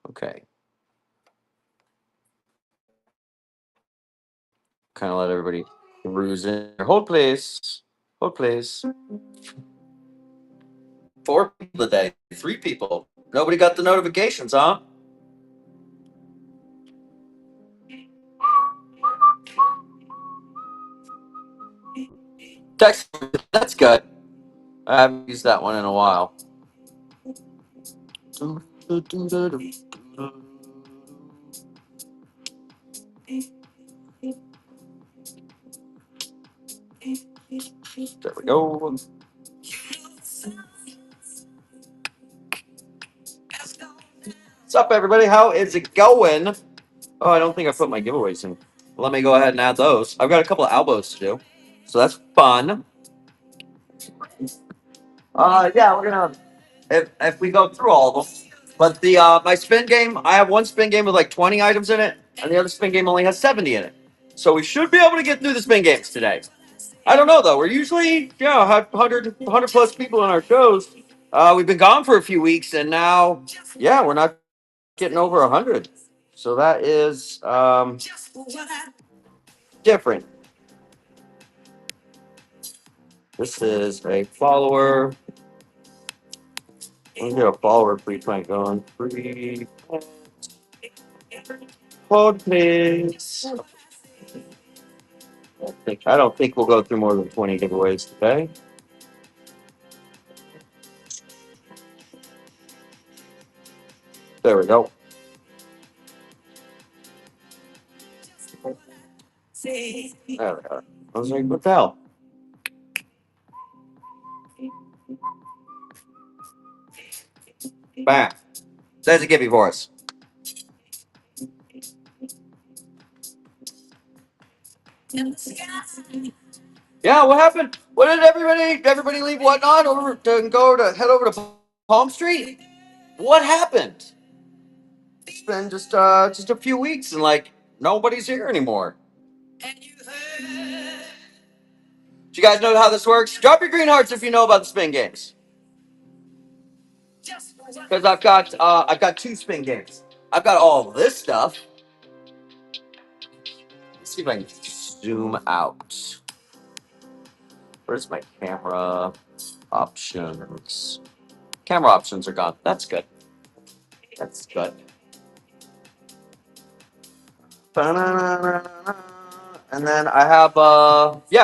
Okay. Kind of let everybody cruise in. Hold, please. Hold, please. 4 people today. 3 people. Nobody got the notifications, huh? Text. That's good. I haven't used that one in a while. There we go. What's up, everybody? How is it going? Oh, I don't think I put my giveaways in. Let me go ahead and add those. I've got a couple of Albos to do, so that's fun. Yeah, we're gonna if we go through all of them. But the my spin game, I have one spin game with like 20 items in it, and the other spin game only has 70 in it. So we should be able to get through the spin games today. I don't know though. We're usually 100 plus people in our shows. We've been gone for a few weeks, and now we're not getting over 100. So that is different. This is a follower. Let me get a follower pre-plant going. Hold please. I don't think we'll go through more than 20 giveaways today. There we go. There we are. I was like, what the hell? Bam. There's a giveaway for us. Yeah, what happened? What did everybody leave whatnot over to head over to Palm Street? What happened? It's been just a few weeks and like nobody's here anymore. Do you guys know how this works? Drop your green hearts if you know about the spin games. Because I've got 2 spin games. I've got all this stuff. Let's see if I can zoom out. Where's my camera options? Camera options are gone. That's good. That's good. And then I have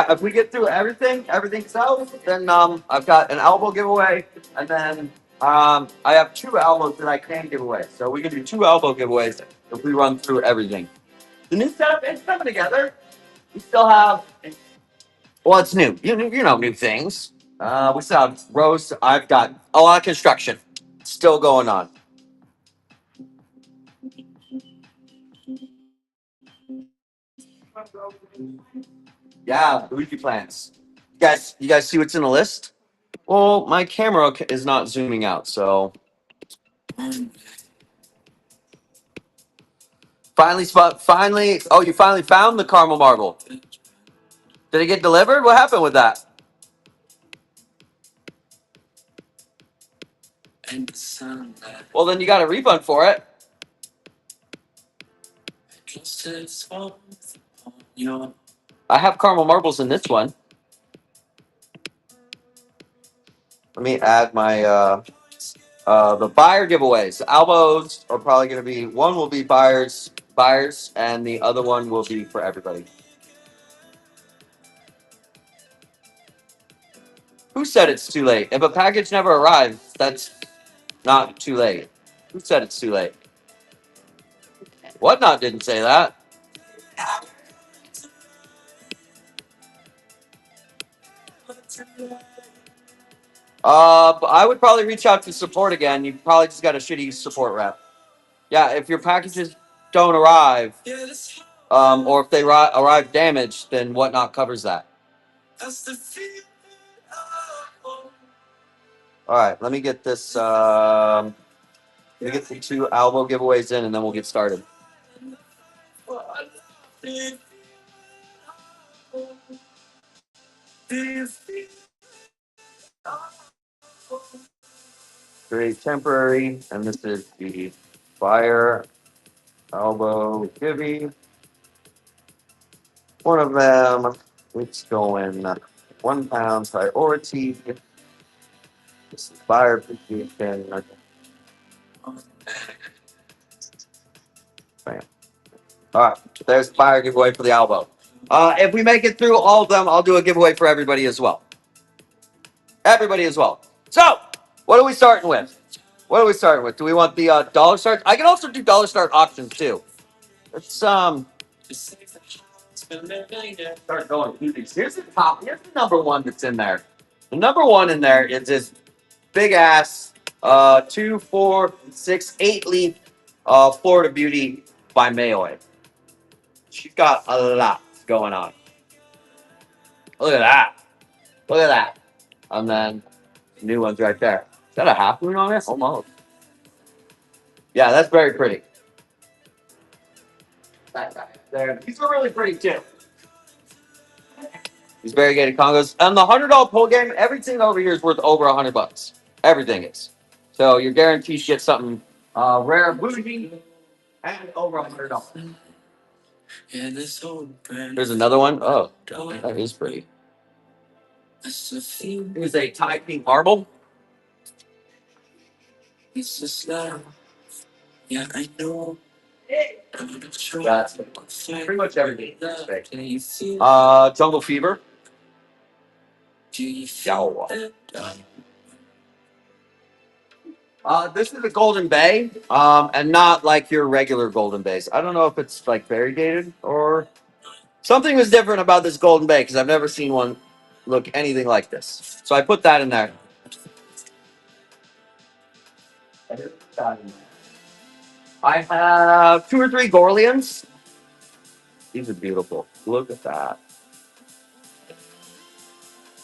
if we get through everything's out, then I've got an Albo giveaway, and then I have 2 Albos that I can give away. So we can do 2 Albo giveaways if we run through everything. The new setup is coming together. We still have it's new. You know new things. We still have rows. I've got a lot of construction still going on. Yeah, Luigi plans. You guys see what's in the list? Well, my camera is not zooming out, so finally. Oh, you finally found the caramel marble. Did it get delivered? What happened with that? Well, then you got a refund for it. I have caramel marbles in this one. Let me add my the buyer giveaways. Albos are probably going to be one will be buyers, and the other one will be for everybody. Who said it's too late? If a package never arrives, that's not too late. Who said it's too late? Whatnot didn't say that. But I would probably reach out to support again. You probably just got a shitty support rep. Yeah, if your packages don't arrive, or if they arrive damaged, then Whatnot covers that. All right, let me get this. Let me get the 2 Albo giveaways in, and then we'll get started. very temporary, and this is the fire elbow givy. One of them, it's going 1 pound priority. This is fire appreciation. Bam. All right, there's the fire giveaway for the elbow. If we make it through all of them, I'll do a giveaway for everybody as well. Everybody as well. So, what are we starting with? What are we starting with? Do we want the dollar start? I can also do dollar start auctions too. Let's start going through these. Here's the top. Here's the number one that's in there. The number one in there is this big ass 2, 4, 6, 8 leaf Florida Beauty by Mayoy. She's got a lot going on. Look at that. Look at that. And then new ones right there. Is that a half moon on it? Almost. Yeah, that's very pretty. That guy there. These are really pretty too. These variegated Congos. And the $100 pull game, everything over here is worth over $100. Everything is. So you're guaranteed to get something rare, bougie, and over $100. There's another one. Oh, that is pretty. Here's a Thai pink marble. Yeah, I know. That's pretty much everything. Jungle Fever. Yow. This is a Golden Bay, and not like your regular Golden Bays. I don't know if it's like variegated or something was different about this Golden Bay because I've never seen one look anything like this. So I put that in there. I have 2 or 3 Gorlians. These are beautiful. Look at that.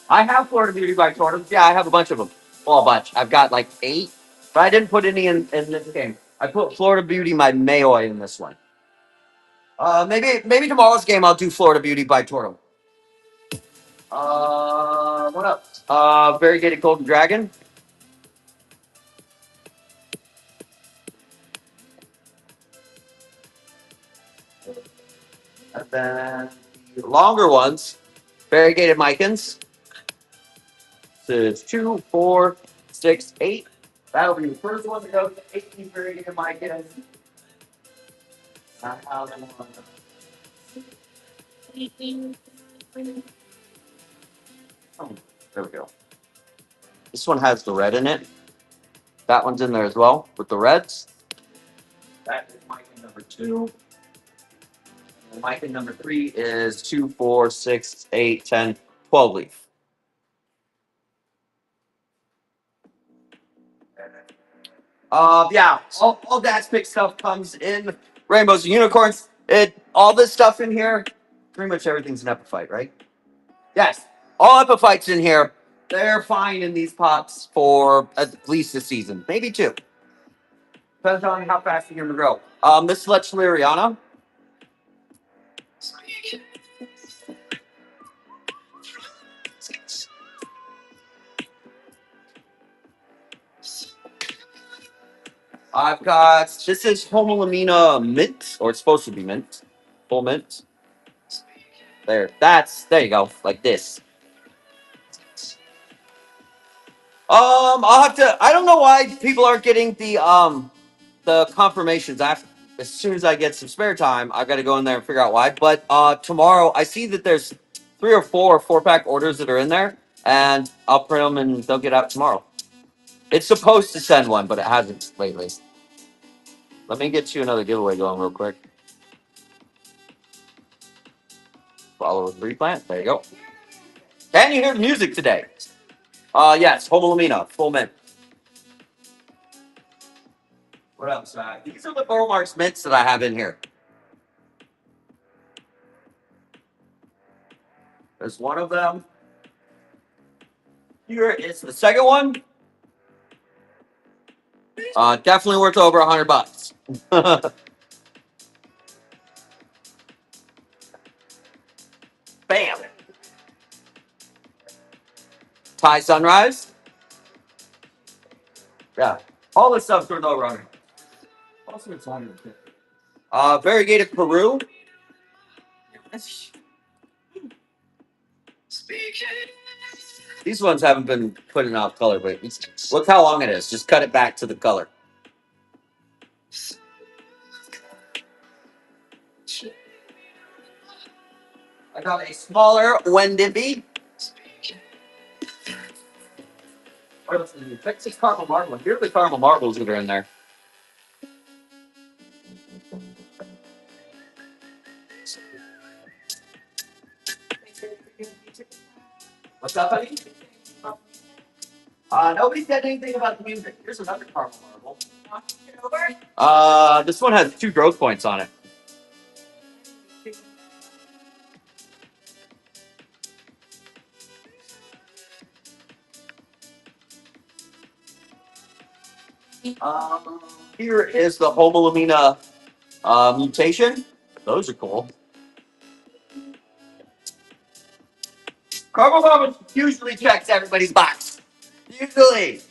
I have Florida Beauty by Tortoise. Yeah, I have a bunch of them. Well, a bunch. I've got like 8, but I didn't put any in this game. I put Florida Beauty by Mayoy in this one. Maybe tomorrow's game I'll do Florida Beauty by Toro. What else? Variegated Golden Dragon. And then the longer ones, variegated Micans. So it's 2, 4, 6, 8. That'll be the first one to go to 18 variegated Micans. Oh, there we go. This one has the red in it. That one's in there as well with the reds. That is Mican number 2. And Mican number 3 is 2, 4, 6, 8, 10, 12 leaf. Yeah, all that big stuff comes in rainbows and unicorns. All this stuff in here, pretty much everything's an epiphyte, right? Yes, all epiphytes in here. They're fine in these pots for at least a season, maybe 2. Depends on how fast you're gonna grow. This is Lechileriana. I've got this is Homolamina mint, or it's supposed to be mint, full mint. There you go, like this. I'll have to. I don't know why people aren't getting the confirmations. As soon as I get some spare time, I've got to go in there and figure out why. But tomorrow, I see that there's 3 or 4 4-pack orders that are in there, and I'll print them and they'll get out tomorrow. It's supposed to send one, but it hasn't lately. Let me get you another giveaway going real quick. Follow with replant. There you go. Can you hear the music today? Yes, Homolamina, full mint. What else? These are the Bowmarks mints that I have in here. There's one of them. Here is the second one. Definitely worth over $100. Bam. Thai Sunrise. Yeah. All this stuff for no running. Variegated Peru. These ones haven't been putting out color, but look how long it is. Just cut it back to the color. I got a smaller Wendiby. Fix this caramel marble. Here are the caramel marbles that are in there. What's up, buddy? Nobody said anything about the music. Here's another caramel marble. This one has 2 growth points on it. Here is the Homolamina mutation. Those are cool. Caramel marble usually checks everybody's box. Usually.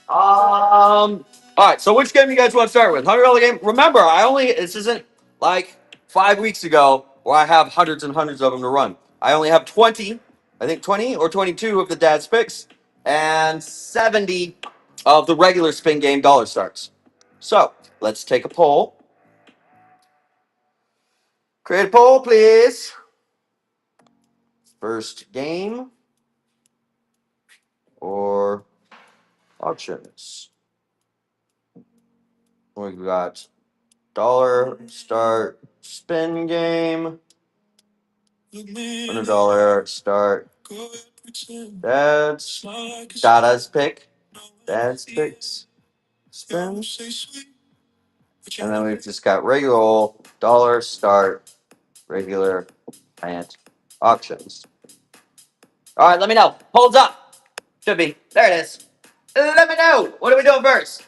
All right. So which game you guys want to start with? $100 game. Remember, this isn't like 5 weeks ago where I have hundreds and hundreds of them to run. I only have 20. I think 20 or 22 of the dad's picks and 70 of the regular spin game dollar starts. So let's take a poll. Create a poll, please. First game or auctions? We got dollar start spin game. $100 start. Dada's pick. Dad's picks. Spin. And then we've just got regular old dollar start, regular plant auctions. All right, let me know. Holds up. Should be. There it is. Let me know. What are we doing first?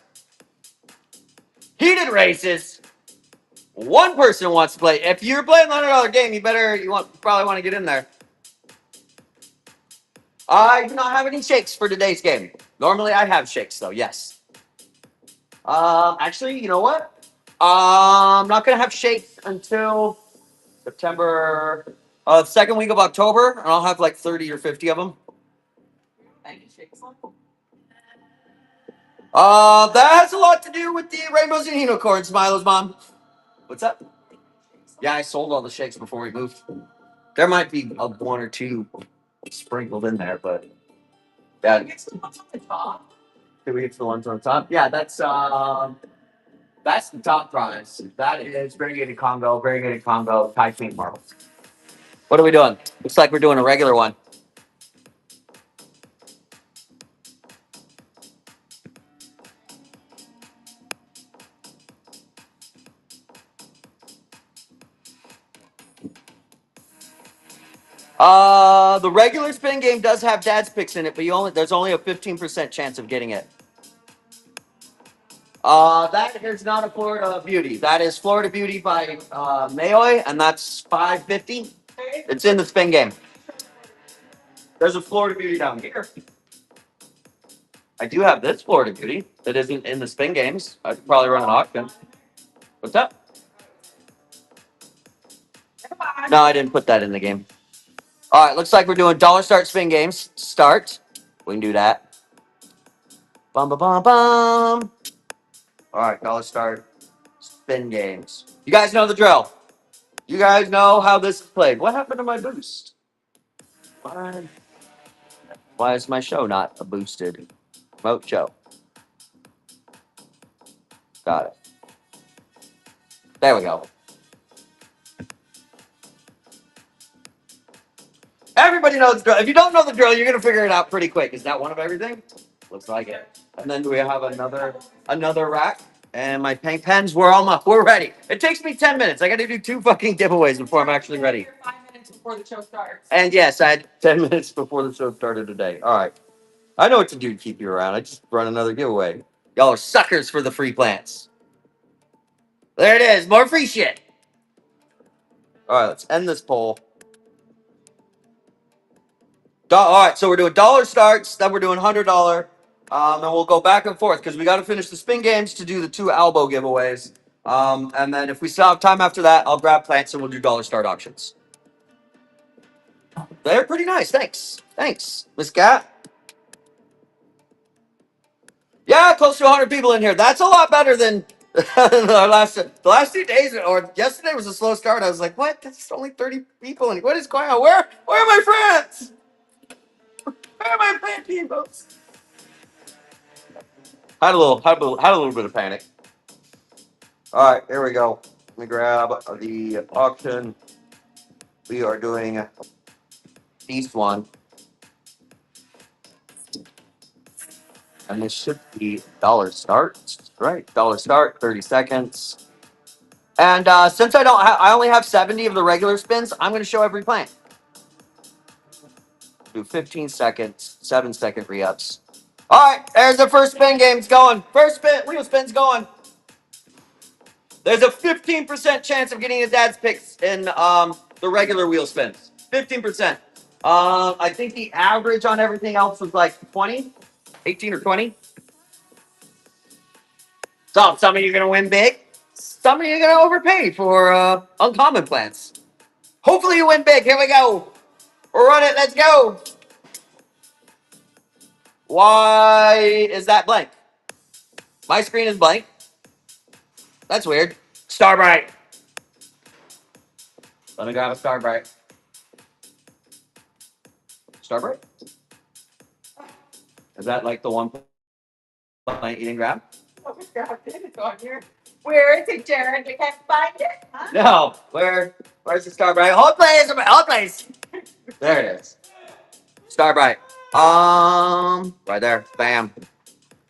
Heated races. One person wants to play. If you're playing the $100 game, you probably want to get in there. I do not have any shakes for today's game. Normally I have shakes though, yes. Actually, you know what? I'm not gonna have shakes until September, second week of October, and I'll have like 30 or 50 of them. That has a lot to do with the rainbows and unicorns, Milo's mom. What's up? Yeah, I sold all the shakes before we moved. There might be one or two sprinkled in there, but yeah. Did we get to the ones on top? Yeah, that's the top prize. That is variegated Congo, Thai pink marble. What are we doing? Looks like we're doing a regular one. The regular spin game does have dad's picks in it, but there's only a 15% chance of getting it. That is not a Florida Beauty. That is Florida Beauty by Mayoy, and that's $5.50. It's in the spin game. There's a Florida Beauty down here. I do have this Florida Beauty that isn't in the spin games. I could probably run an auction. What's up? No, I didn't put that in the game. All right, looks like we're doing dollar start spin games. Start. We can do that. Bum, bum, bum, bum. All right, dollar start spin games. You guys know the drill. You guys know how this is played. What happened to my boost? Why is my show not a boosted remote show? Got it. There we go. Everybody knows the drill. If you don't know the drill, you're gonna figure it out pretty quick. Is that one of everything? Looks like it. And then do we have another rack? And my pink pens, we're ready. It takes me 10 minutes. I gotta do 2 fucking giveaways before I'm actually ready. 5 minutes before the show starts. And yes, I had 10 minutes before the show started today. All right. I know what to do to keep you around. I just run another giveaway. Y'all are suckers for the free plants. There it is. More free shit. All right, let's end this poll. All right, so we're doing dollar starts. Then we're doing $100 And we'll go back and forth because we got to finish the spin games to do the 2 Albo giveaways. And then if we still have time after that, I'll grab plants and we'll do dollar start auctions. They're pretty nice. Thanks, Miss Cat. Yeah, close to 100 people in here. That's a lot better than the last 2 days, or yesterday was a slow start. I was like, what? That's only 30 people. And what is going on? Where are my friends? Where are my plant people? Had a little bit of panic. All right, here we go. Let me grab the auction. We are doing East one, and this should be dollar start. Right, dollar start, 30 seconds. And since I only have 70 of the regular spins, I'm going to show every plant. Do 15 seconds, 7-second re-ups. All right, there's the first spin game's going. First spin, wheel spin's going. There's a 15% chance of getting a dad's picks in the regular wheel spins. 15%. I think the average on everything else was like 20, 18 or 20. So some of you are gonna win big. Some of you are gonna overpay for uncommon plants. Hopefully you win big. Here we go. Run it. Let's go. Why is that blank? My screen is blank. That's weird. Starbright. Let me grab a Starbright. Starbright? Is that like the one plant you didn't grab? Where is it, Jared? We can't find it. Huh? No. Where's the Starbright? Hold place. There it is. Starbright. Right there. Bam.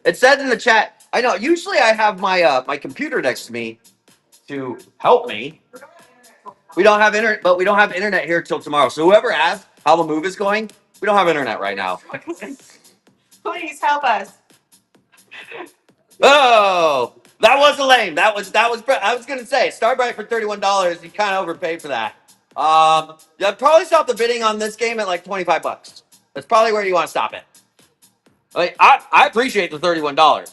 It said in the chat. I know. Usually I have my my computer next to me to help me. We don't have internet, but we don't have internet here till tomorrow. So whoever asked how the move is going, we don't have internet right now. Please help us. Oh, that wasn't lame. That was. I was gonna say Starbright for $31. You kind of overpaid for that. Yeah, probably stop the bidding on this game at like $25. That's probably where you want to stop it. Like, I appreciate the $31.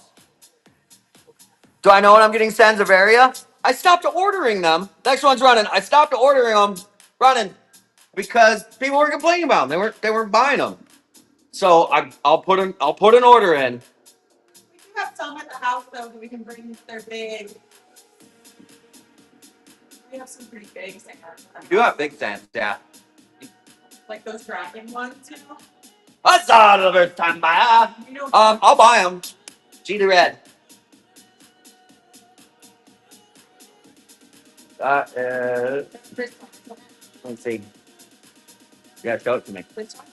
Do I know what I'm getting? Sansevieria? I stopped ordering them. Next one's running. I stopped ordering them, running, because people were complaining about them. They weren't buying them. So I'll put an order in. We do have some at the house though that we can bring if they're big. We have some pretty big singers. You do have big stands, yeah. Like those dragon ones, you know? What's all over time? I'll buy them. G the red. Let's see. Yeah, show it to me. Which one?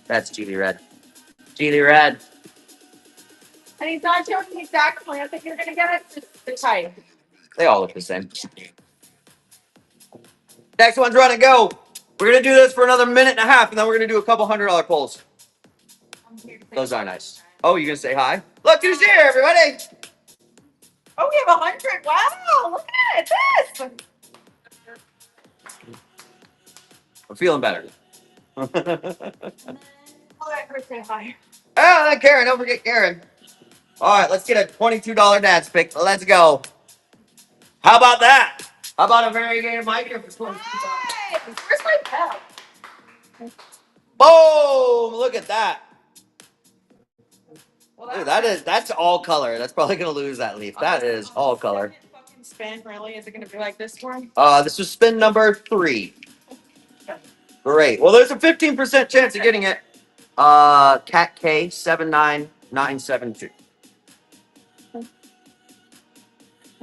That's Geely Red. Geely Red. And he's not showing the exact plant that you're gonna get. Just the type. They all look the same. Next one's run and go. We're gonna do this for another minute and a half, and then we're gonna do a couple $100 pulls. Those are nice. Oh, you gonna say hi? Look who's here, everybody! Oh, we have 100. Wow, look at it. This. I'm feeling better. Oh, that person higher. Oh, Karen, don't forget Karen. All right, let's get a $22 dad's pick. Let's go. How about that? How about a variegated micro for $22? Where's my bell? Boom! Look at that. Well, Dude, that's all color. That's probably gonna lose that leaf. That is all color. Fucking spin, really? Is it gonna be like this one? This is spin number 3. Great. Well, there's a 15% chance of getting it. Cat K 79972.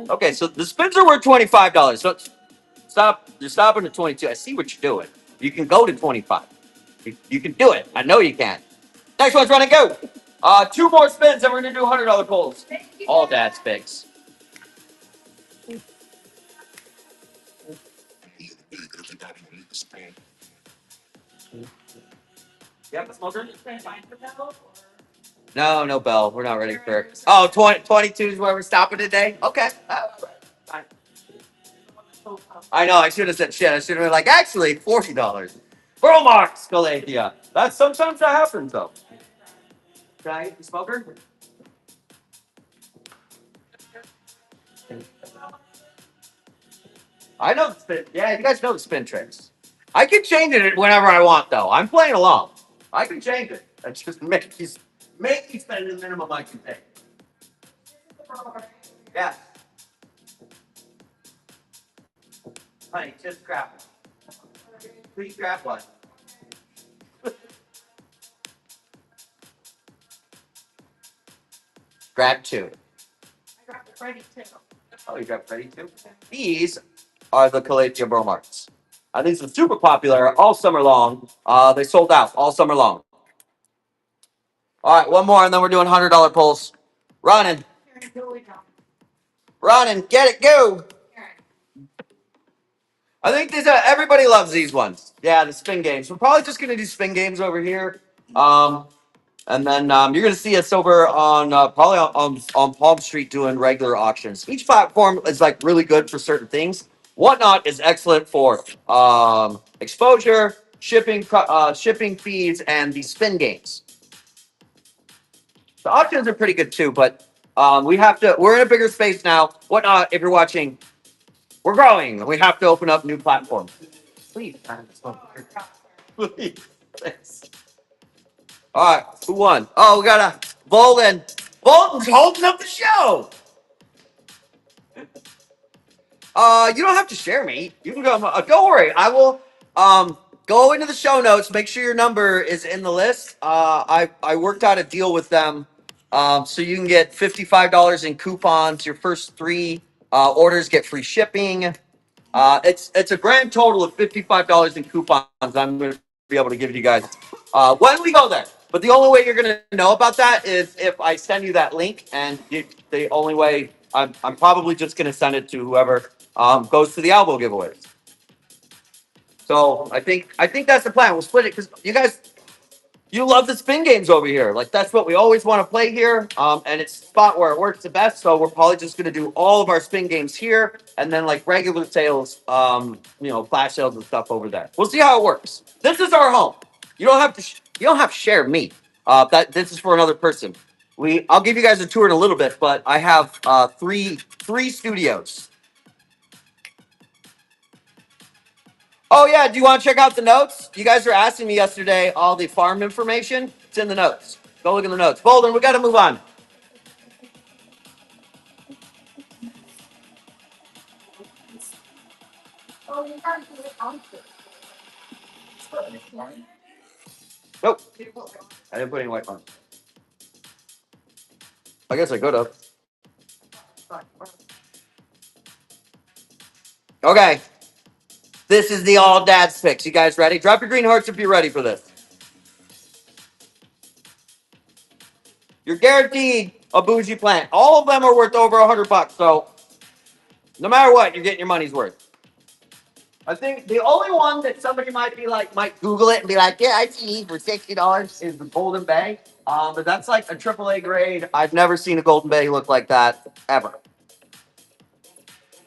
Okay, so the spins are worth $25. So stop. You're stopping at 22. I see what you're doing. You can go to 25. You can do it. I know you can. Next one's run and go. 2 more spins, and we're gonna do $100 pulls. All dad's picks. Yep, smoker. No bell. We're not ready for it. Oh, 22 is where we're stopping today? Okay. Fine. I know, I should have said shit. I should have been like, actually, $40. Burl marks, Scalathia. Sometimes that happens, though. Okay, you smoker? I know the spin. Yeah, you guys know the spin tricks. I can change it whenever I want, though. I'm playing along. I can change it. I just make you spend the minimum I can take. Yeah, honey, just grab one. Please grab one. Grab two. I got it ready too. Oh, you got ready too? These are the Calathea Bromarts. These are super popular all summer long. They sold out all summer long. All right, one more, and then we're doing $100 pulls. Running, Here we go. running, get it, go. Here. I think these are, everybody loves these ones. Yeah, the spin games. We're probably just gonna do spin games over here. And then you're gonna see us over on probably on Palm Street doing regular auctions. Each platform is like really good for certain things. Whatnot is excellent for exposure, shipping fees, and the spin games. The auctions are pretty good too, but we're in a bigger space now. Whatnot, if you're watching, we're growing. We have to open up new platforms. Please. Please. Thanks. All right, who won? Oh, we got a Bolden. Bolden's holding up the show. You don't have to share me. You can go. Don't worry. I will. Go into the show notes. Make sure your number is in the list. I worked out a deal with them. So you can get $55 in coupons. Your first three orders get free shipping. It's a grand total of $55 in coupons. I'm going to be able to give you guys when we go there. But the only way you're going to know about that is if I send you that link, and the only way I'm probably just going to send it to whoever goes to the Albo giveaways. So I think that's the plan. We'll split it because you guys you love the spin games over here. Like that's what we always want to play here. And it's the spot where it works the best. So we're probably just gonna do all of our spin games here, and then like regular sales, flash sales and stuff over there. We'll see how it works. This is our home. You don't have to share me. That this is for another person. I'll give you guys a tour in a little bit, but I have three studios. Oh yeah, do you want to check out the notes? You guys were asking me yesterday all the farm information. It's in the notes. Go look in the notes. Bolden, we got to move on. Oh, you got to do it on Nope, I didn't put any white on. I guess I could have. Okay, this is the all dad's picks. You guys ready? Drop your green hearts if you're ready for this. You're guaranteed a bougie plant. All of them are worth over $100, so no matter what, you're getting your money's worth. I think the only one that somebody might Google it and be like, yeah, I see for $60 is the Golden Bay. But that's like a AAA grade. I've never seen a Golden Bay look like that ever.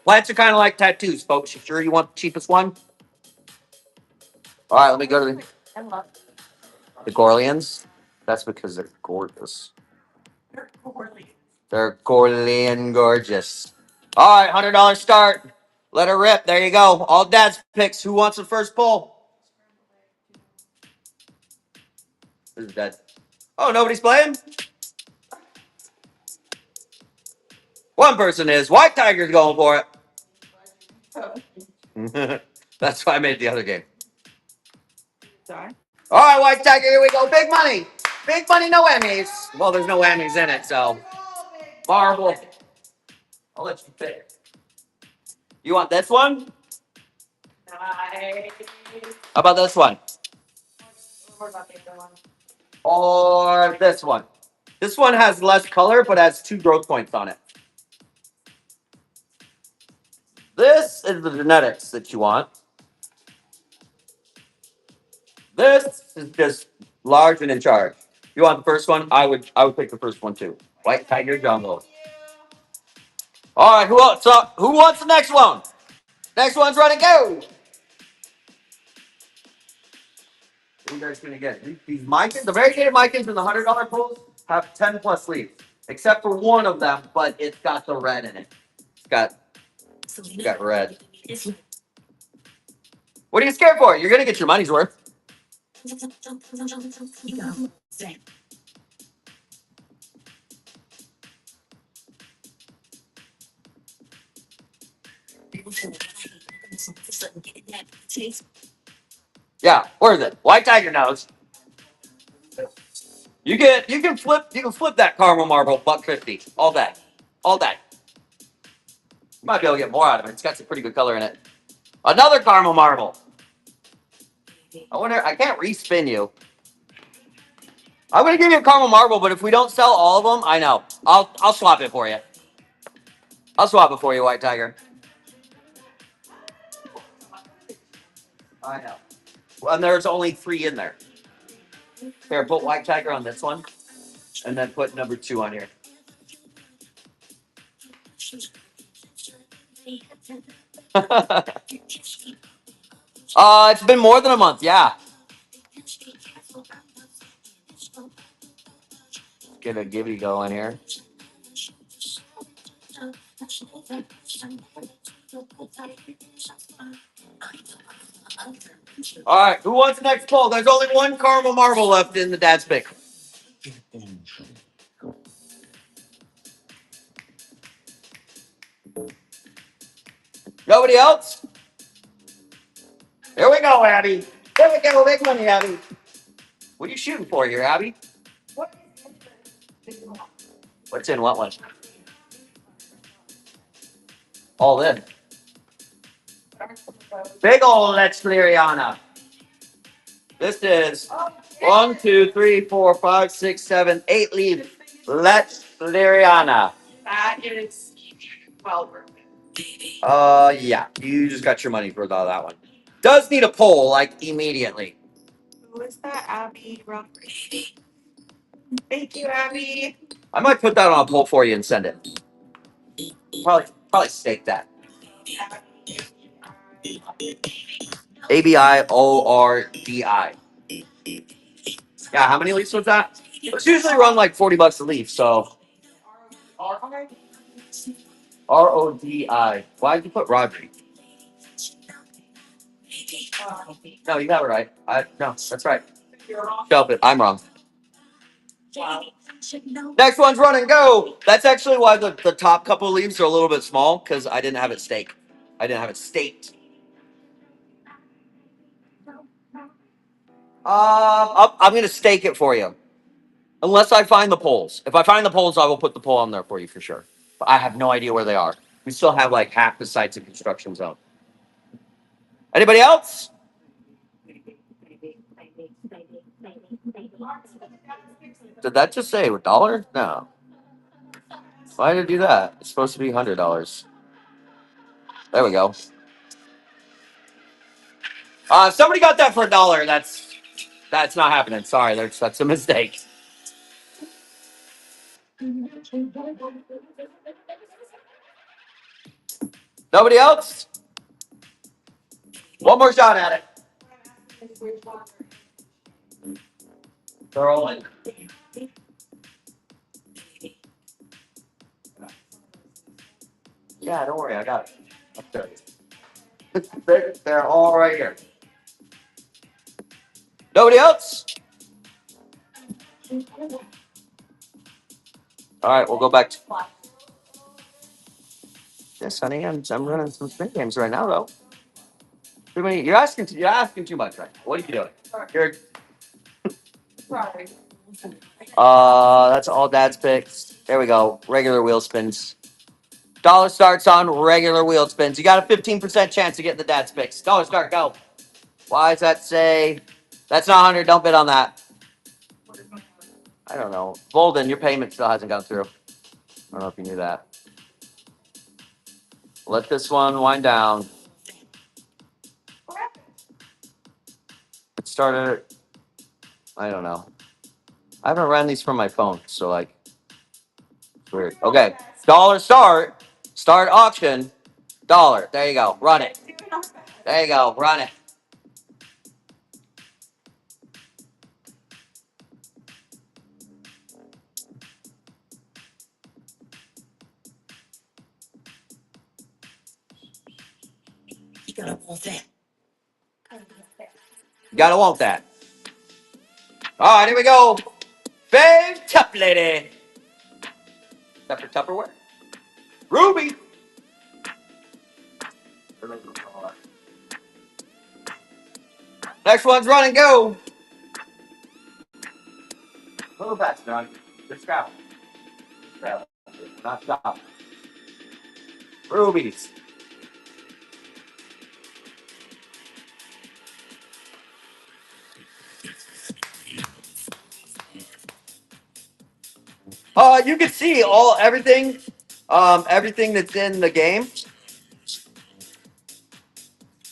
Plants are kind of like tattoos, folks. You sure you want the cheapest one? All right, let me go to the Gorlians. That's because they're gorgeous. They're Gorlian gorgeous. All right, $100 start. Let her rip. There you go. All dad's picks. Who wants the first pull? This is dead. Oh, nobody's playing? One person is. White Tiger's going for it. That's why I made the other game. Sorry. All right, White Tiger, here we go. Big money. Big money, no whammies. Well, there's no whammies in it, so. Marble. I'll let you pick. You want this one? Nice. How about this one? What about the other one? Or this one? This one has less color, but has 2 growth points on it. This is the genetics that you want. This is just large and in charge. You want the first one? I would pick the first one too. White Tiger Jungle. All right, who else? So, who wants the next one? Next one's ready, go. What are you guys gonna get? These Micans, the variegated Micans and the $100 pulls have 10 plus leaves, except for one of them, but it's got the red in it. It's got red. What are you scared for? You're gonna get your money's worth. Yeah, worth it. White Tiger knows. You can flip that caramel marble $1.50 all day, all day. You might be able to get more out of it. It's got some pretty good color in it. Another caramel marble. I wonder. I can't respin you. I'm gonna give you a caramel marble, but if we don't sell all of them, I know. I'll swap it for you. I'll swap it for you, White Tiger. I know. And there's only 3 in there. Here, put White Tiger on this one, and then put number 2 on here. It's been more than a month. Yeah. Get a gibby going here. All right, who wants the next poll? There's only one caramel marble left in the dad's pick. Nobody else? Here we go, Abby. Here we go, big money, Abby. What are you shooting for here, Abby? What's in what one? All this. Big old Let's Liriana. This is 1, 2, 3, 4, 5, 6, 7, 8 leaves. Let's Liriana. That is well worth it. Yeah. You just got your money's worth out of that one. Does need a poll, like, immediately. Who is that, Abby? Thank you, Abby. I might put that on a poll for you and send it. Probably stake that. ABIORDI. Yeah, how many leaves was that? It's usually run like $40 a leaf, so. RODI. Why'd you put Rodri? No, you got it right. No, that's right. Shelf it. I'm wrong. Next one's run and go. That's actually why the top couple of leaves are a little bit small, because I didn't have it staked. I didn't have it staked. I'm going to stake it for you. Unless I find the poles. If I find the poles, I will put the pole on there for you for sure. But I have no idea where they are. We still have like half the sites in construction zone. Anybody else? Did that just say $1? No. Why did it do that? It's supposed to be $100. There we go. Somebody got that for $1. That's not happening. Sorry, that's a mistake. Nobody else? One more shot at it. They're all in. Yeah, don't worry, I got it. Up there. They're all right here. Nobody else? All right, we'll go back to. Yes, honey, I'm running some spin games right now, though. Too many. You're asking too much, right? What are you doing? You're. That's all Dad's picks. There we go. Regular wheel spins. Dollar starts on regular wheel spins. You got a 15% chance of getting the Dad's picks. Dollar start, go. Why does that say? That's not 100. Don't bid on that. I don't know. Bolden, your payment still hasn't gone through. I don't know if you knew that. Let this one wind down. It started. I don't know. I haven't ran these from my phone, so like, it's weird. Okay, dollar start. Start auction. Dollar. There you go. Run it. There you go. Run it. You gotta want that. All right, here we go. Fave Tup Lady. Is that for Tupperware? Ruby. Next one's run and go. A little faster, John. Just scrap. Scrap. Not stop. Rubies. You can see everything that's in the game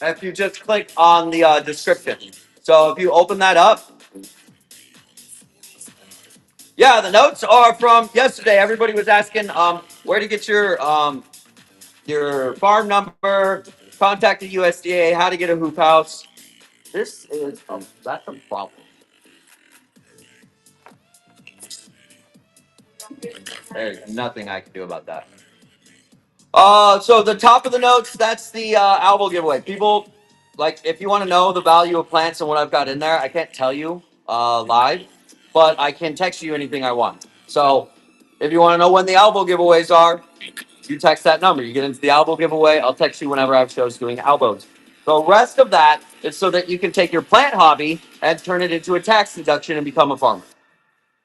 if you just click on the description. So if you open that up, yeah, the notes are from yesterday. Everybody was asking where to get your farm number, contact the USDA, how to get a hoop house. That's a problem. There's nothing I can do about that. So the top of the notes, that's the Albo giveaway. People, like, if you want to know the value of plants and what I've got in there, I can't tell you live, but I can text you anything I want. So if you want to know when the Albo giveaways are, you text that number. You get into the Albo giveaway. I'll text you whenever I have shows doing Albos. The rest of that is so that you can take your plant hobby and turn it into a tax deduction and become a farmer.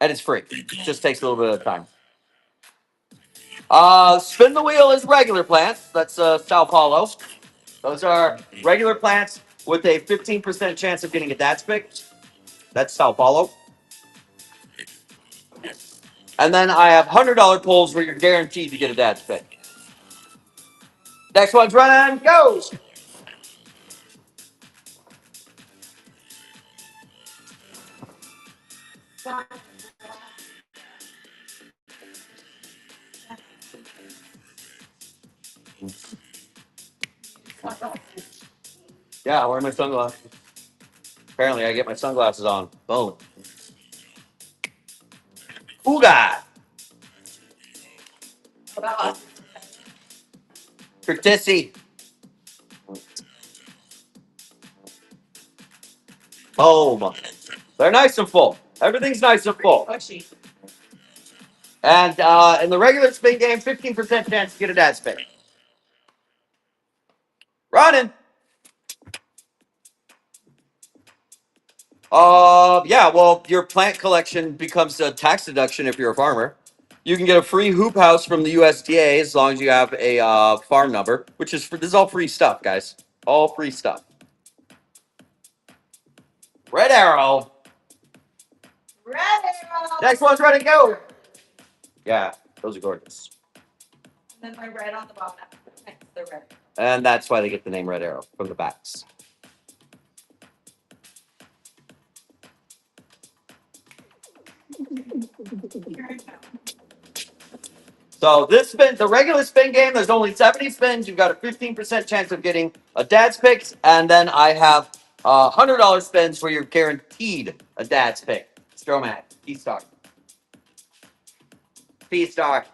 And it's free. It just takes a little bit of time. Spin the wheel is regular plants. That's Sao Paulo. Those are regular plants with a 15% chance of getting a dad's pick. That's Sao Paulo. And then I have $100 pulls where you're guaranteed to get a dad's pick. Next one's run and go. Yeah, wearing my sunglasses. Apparently, I get my sunglasses on. Boom. Ooga. Curtisi. Boom. They're nice and full. Everything's nice and full. And in the regular spin game, 15% chance to get a dad's pick. Running. Yeah, well, your plant collection becomes a tax deduction if you're a farmer. You can get a free hoop house from the USDA as long as you have a farm number, which is this is all free stuff, guys. All free stuff. Red arrow. Red arrow. Next one's ready to go. Yeah, those are gorgeous. And then my red on the bottom. The red. And that's why they get the name Red Arrow from the backs. So this spin, the regular spin game, there's only 70 spins. You've got a 15% chance of getting a dad's picks, and then I have $100 spins where you're guaranteed a dad's pick. Stromac, P-Star. P-Star.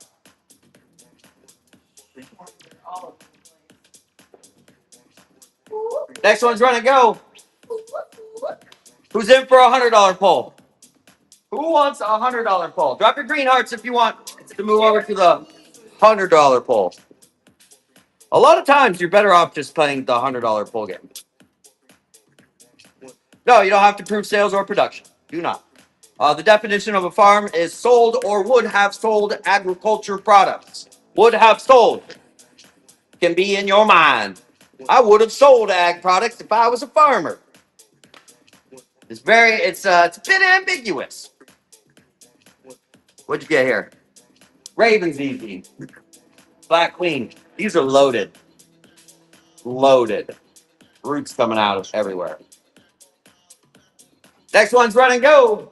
Next one's run and go. Who's in for a $100 pull? Who wants a $100 pull? Drop your green hearts if you want to move over to the $100 pull. A lot of times you're better off just playing the $100 pull game. No, you don't have to prove sales or production. Do not. The definition of a farm is sold or would have sold agriculture products. Would have sold can be in your mind. I would have sold ag products if I was a farmer. It's a bit ambiguous. What'd you get here? Ravens easy. Black Queen. These are loaded. Loaded. Roots coming out of everywhere. Next one's run and go.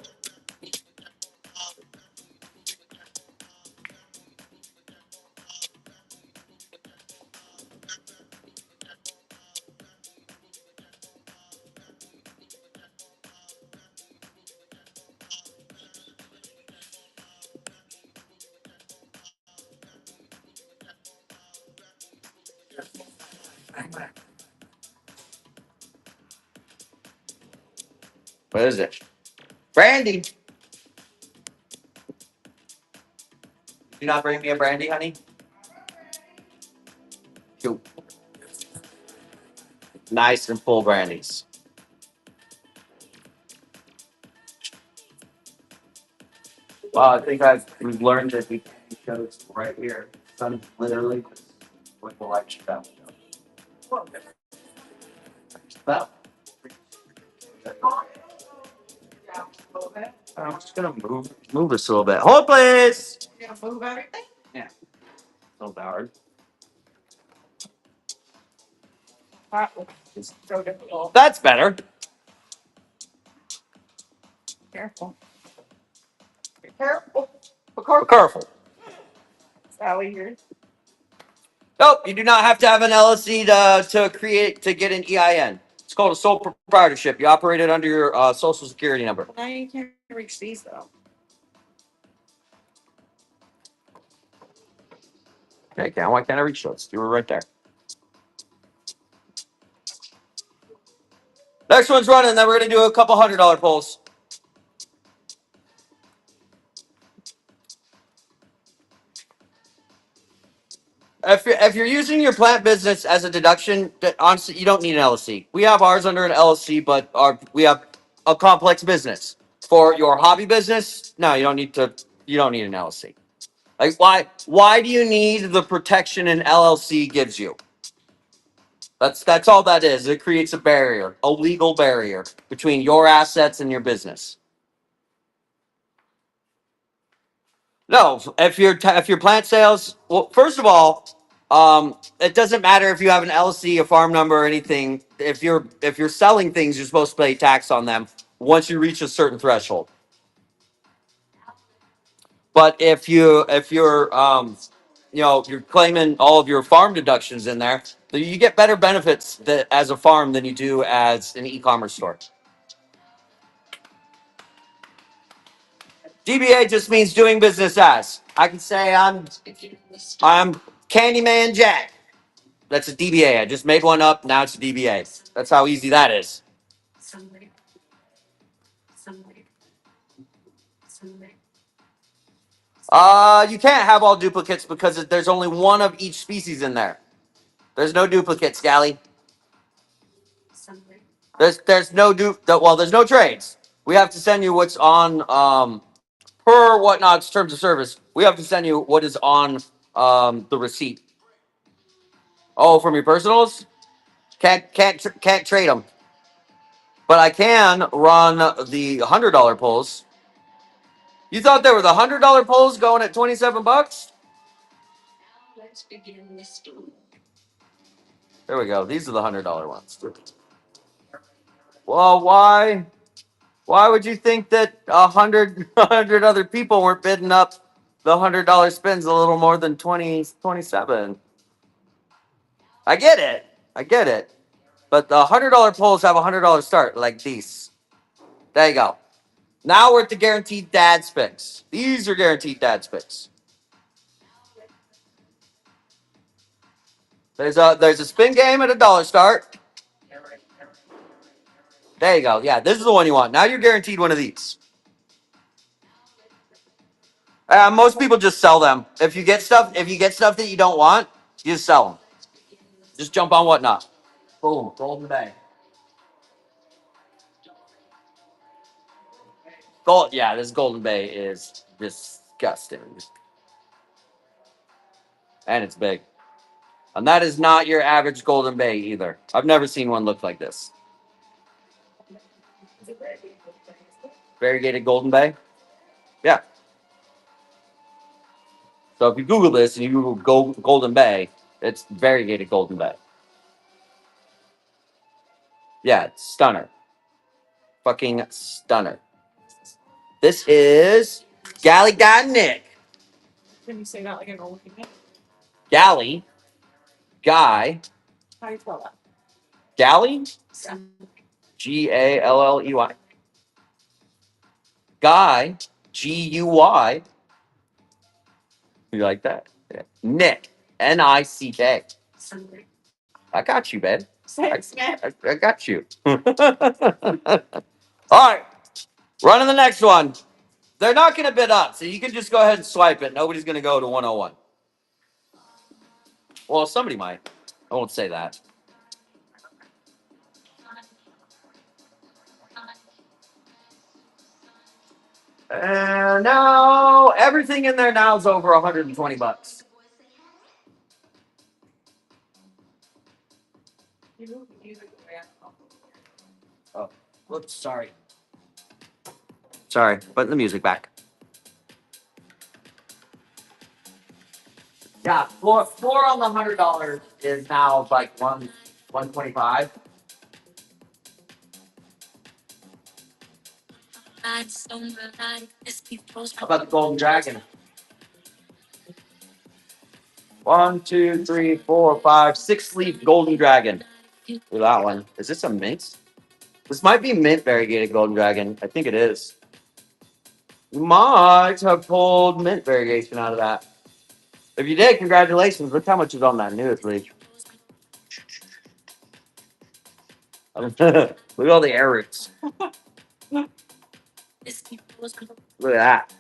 What is it? Brandy. You not bring me a brandy, honey? Two nice and full brandies. Well, I think we've learned that we can shows right here. Sun literally just with the light show. Well, I'm just gonna move this a little bit. Hold please. You're gonna move everything? Yeah, so hard. That was so difficult. That's better. Careful. Be Be careful. Sally here. Nope, you do not have to have an LLC to get an EIN. It's called a sole proprietorship. You operate it under your social security number. Now you can't reach these though. Okay, Cam, why can't I reach those? You were right there. Next one's running, then we're gonna do a couple $100 pulls. If you're using your plant business as a deduction, honestly, you don't need an LLC. We have ours under an LLC, but we have a complex business. For your hobby business, no, you don't need to. You don't need an LLC. Like why do you need the protection an LLC gives you? That's all that is. It creates a barrier, a legal barrier between your assets and your business. No, if your plant sales, well, first of all, it doesn't matter if you have an LLC, a farm number, or anything. If you're selling things, you're supposed to pay tax on them once you reach a certain threshold. But if you're claiming all of your farm deductions in there, then you get better benefits as a farm than you do as an e-commerce store. DBA just means doing business as. I can say I'm Candyman Jack. That's a DBA. I just made one up. Now it's a DBA. That's how easy that is. You can't have all duplicates because there's only one of each species in there. There's no duplicates, Gally. There's no there's no trades. We have to send you what's on per whatnot's terms of service. We have to send you what is on the receipt. Oh, from your personals? Can't trade them. But I can run the $100 pulls. You thought there were the $100 pulls going at $27? There we go. These are the $100 ones. Well, why? Why would you think that a hundred other people weren't bidding up the $100 spins a little more than 27? I get it. I get it. But the $100 pulls have a $100 start like these. There you go. Now we're at the guaranteed dad spins. These are guaranteed dad spins. There's a spin game at $1 start. There you go. Yeah, this is the one you want. Now you're guaranteed one of these. Most people just sell them. If you get stuff that you don't want, you just sell them. Just jump on whatnot. Boom, Golden Bay. Yeah, this Golden Bay is disgusting, and it's big. And that is not your average Golden Bay either. I've never seen one look like this. Variegated Golden Bay. Yeah. So if you Google this and you Google Golden Bay, it's variegated Golden Bay. Yeah, it's stunner. Fucking stunner. This is Galley Guy Nick. Can you say that like an old man? Galley Guy. How do you spell that? Galley? Yeah. Galley. Guy. Guy. You like that? Yeah. Nick. Nick. I got you, babe. Say it, Smith. I got you. All right, running the next one. They're not going to bid up, so you can just go ahead and swipe it. Nobody's going to go to 101. Well, somebody might. I won't say that. And now everything in there now is over 120 bucks. Oh, whoops, sorry. Sorry, putting the music back. Yeah, floor on the $100 is now like 125. How about the Golden Dragon? 1, 2, 3, 4, 5, 6 sleeve Golden Dragon. Look at that one. Is this a mint? This might be mint variegated Golden Dragon. I think it is. You might have pulled mint variegation out of that. If you did, congratulations. Look how much is on that newest leaf. Look at all the air roots. Look at that.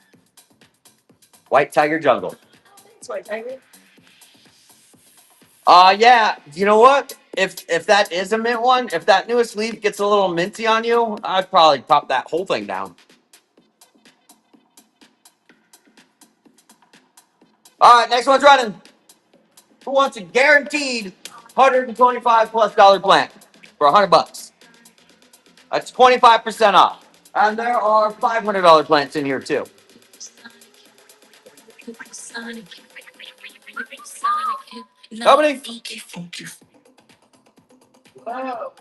White Tiger Jungle. It's white tiger. Yeah. You know what? If that is a mint one, if that newest leaf gets a little minty on you, I'd probably pop that whole thing down. All right, next one's running. Who wants a guaranteed $125+ plant for 100 bucks? That's 25% off. And there are $500 plants in here too. How many? Whoa.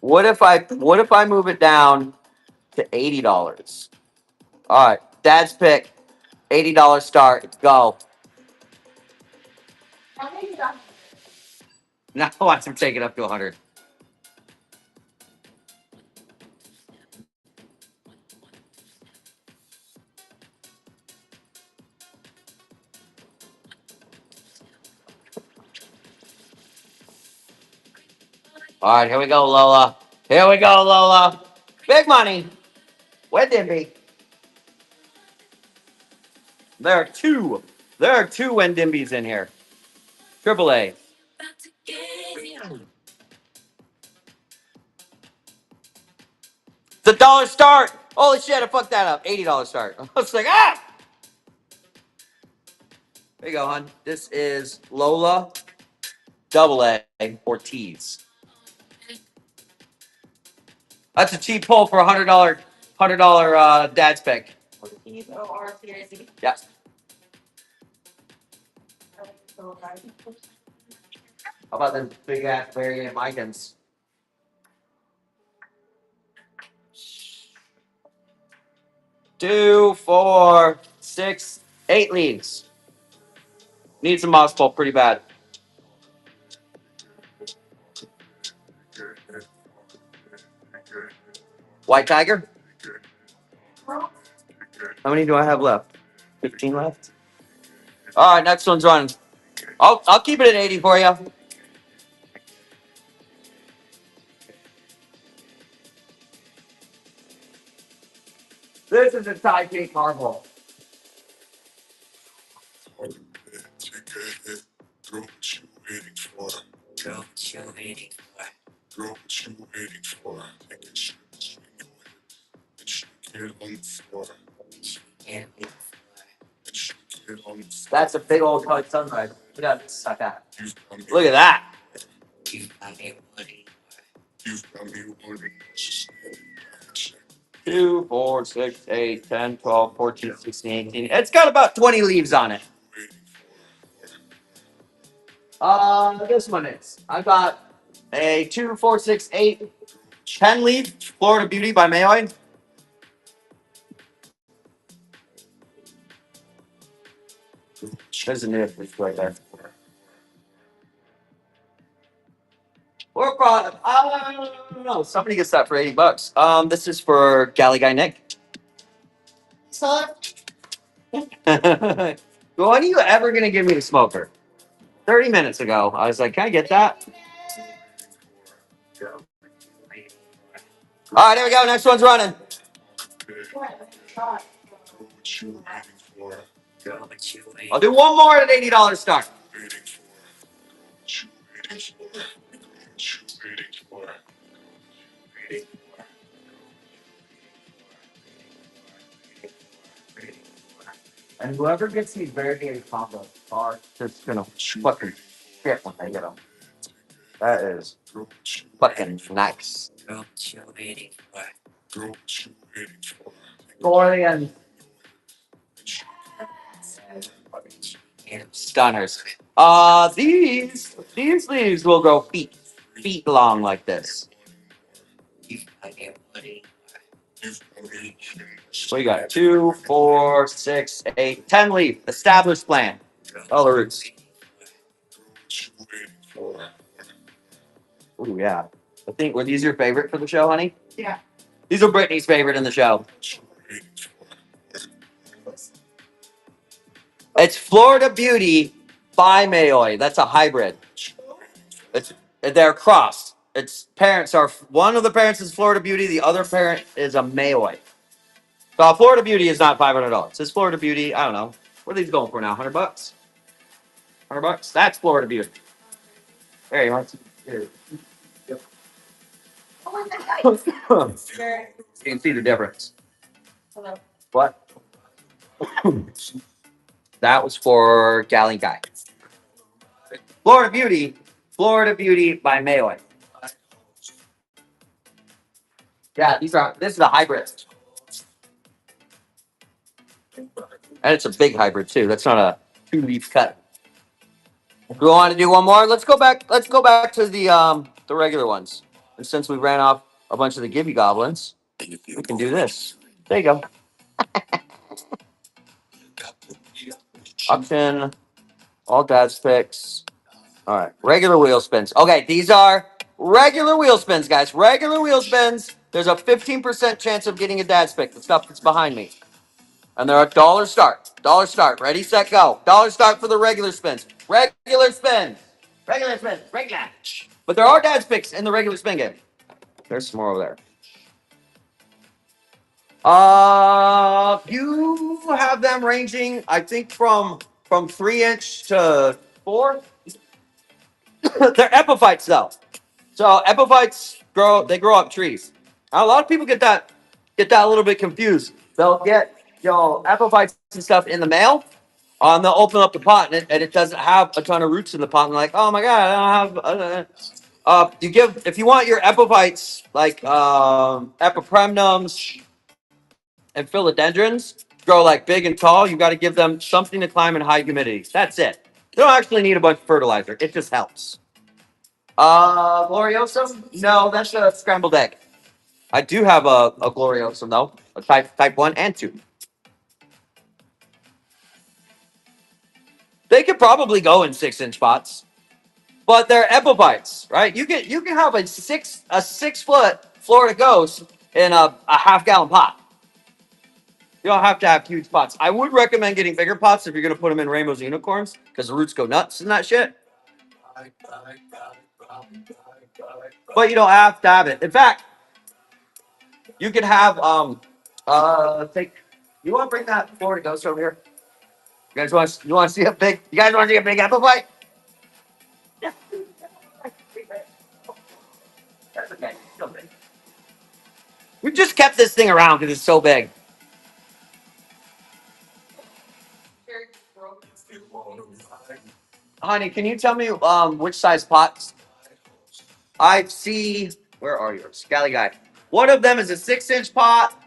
What if I move it down to $80? All right, Dad's pick, $80 start. Go. How many you got? Now watch him take it up to 100. All right, here we go, Lola. Here we go, Lola. Big money. Where did be? There are two. There are two Wendimbies in here. Triple A. It's $1 start. Holy shit, I fucked that up. $80 start. I was like, ah! There you go, hon. This is Lola Double A Ortiz. That's a cheap pull for $100 dad's pick. Ortiz. Yeah. How about them big ass variant Micans? Two, four, six, 8 leads. Need some moss pulp pretty bad. White Tiger? How many do I have left? 15 left? All right, next one's running. I'll keep it at 80 for you. This is a Thai cake marble. That's a big old colored sunrise. Look at that. Suck that. Look at that. 2, 4, 6, 8, 10, 12, 14, 16, 18. It's got about 20 leaves on it. This one is. I've got a 2, 4, 6, 8, 10 leaf Florida Beauty by Mayoy. There's a new leaf right there. Or product. I don't know. Somebody gets that for $80. This is for Galley Guy Nick. So When are you ever gonna give me the smoker? 30 minutes ago, I was like, "Can I get that?" All right, here we go. Next one's running. I'll do one more at $80 start. And whoever gets these variegated combos are just gonna fucking shit when they get them. That is fucking nice. Gorian stunners. These leaves will grow feet long like this. What you got? 2, 4, 6, 8, 10 leaf. Established plant. All the roots. Ooh, yeah. I think, were these your favorite for the show, honey? Yeah. These are Brittany's favorite in the show. It's Florida Beauty by Mayoi. That's a hybrid. They're crossed. Its parents are, one of the parents is Florida Beauty, the other parent is a Mayoi. So Florida Beauty is not $500. It's Florida Beauty. I don't know. What are these going for now? $100? $100? That's Florida Beauty. There you are. Here. You can see the difference. Hello. What? That was for Galley Guy. Florida Beauty by Mayoi. Yeah, this is a hybrid. And it's a big hybrid too. That's not a 2-leaf cut. Do we want to do one more? Let's go back to the regular ones. And since we ran off a bunch of the Gibby goblins, we can do this. There you go. Auction, all dad's picks. All right, regular wheel spins. Okay, these are regular wheel spins, guys. Regular wheel spins. There's a 15% chance of getting a dad's pick. The stuff that's behind me. And they're a dollar start. Dollar start. Ready, set, go. Dollar start for the regular spins. Regular spins. Regular spins. Regular. But there are dad's picks in the regular spin game. There's some more over there. You have them ranging, I think, from 3-inch to 4. They're epiphytes though. So epiphytes grow up trees. Now, a lot of people get that a little bit confused. They'll get epiphytes and stuff in the mail, and they'll open up the pot and it doesn't have a ton of roots in the pot. And they're like, oh my god, I don't have. If you want your epiphytes like epipremnums and philodendrons grow like big and tall, you got to give them something to climb in high humidity. That's it. They don't actually need a bunch of fertilizer. It just helps. Gloriosum? No, that's a scrambled egg. I do have a Gloriosum though, a type 1 and 2. They could probably go in 6-inch pots, but they're epiphytes, right? You can have a 6-foot Florida Ghost in a half-gallon pot. You don't have to have huge pots. I would recommend getting bigger pots if you're going to put them in rainbows and unicorns because the roots go nuts and that shit. But you don't have to have it. In fact, you can have you want to bring that Florida Ghost over here? You guys want to see a big? You guys want to see a big epiphyte? That's okay. It's still big. We just kept this thing around because it's so big. Honey, can you tell me which size pots? I see. Where are you, Scally guy? One of them is a 6-inch pot.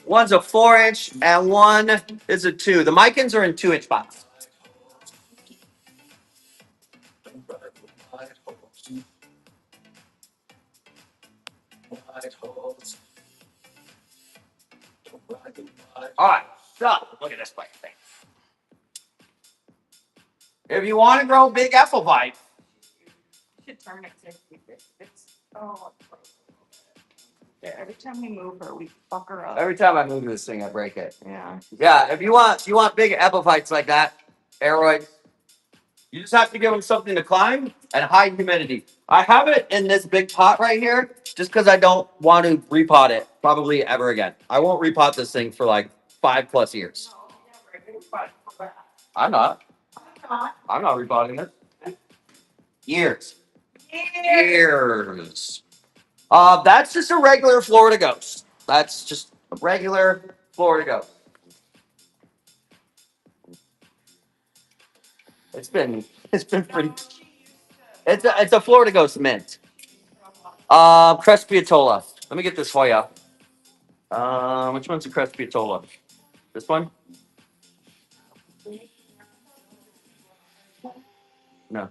One's a 4-inch, and one is a 2. The Micans are in 2-inch pots. All right, so look at this fucking thing. If you want to grow big epiphyte, You should turn it 60. Oh. Yeah, every time we move her, we fuck her up. every time I move this thing, I break it. Yeah. Yeah, if you want big epiphytes like that, aeroid, You just have to give them something to climb and high humidity. I have it in this big pot right here just because I don't want to repot it probably ever again. I won't repot this thing for like 5+ years. I'm not. I'm not repotting it. Years. Years. That's just a regular Florida ghost. That's just a regular Florida ghost. It's been pretty. It's a Florida ghost mint. Crespiatola. Let me get this for you. Which one's a Crespiatola? This one? No.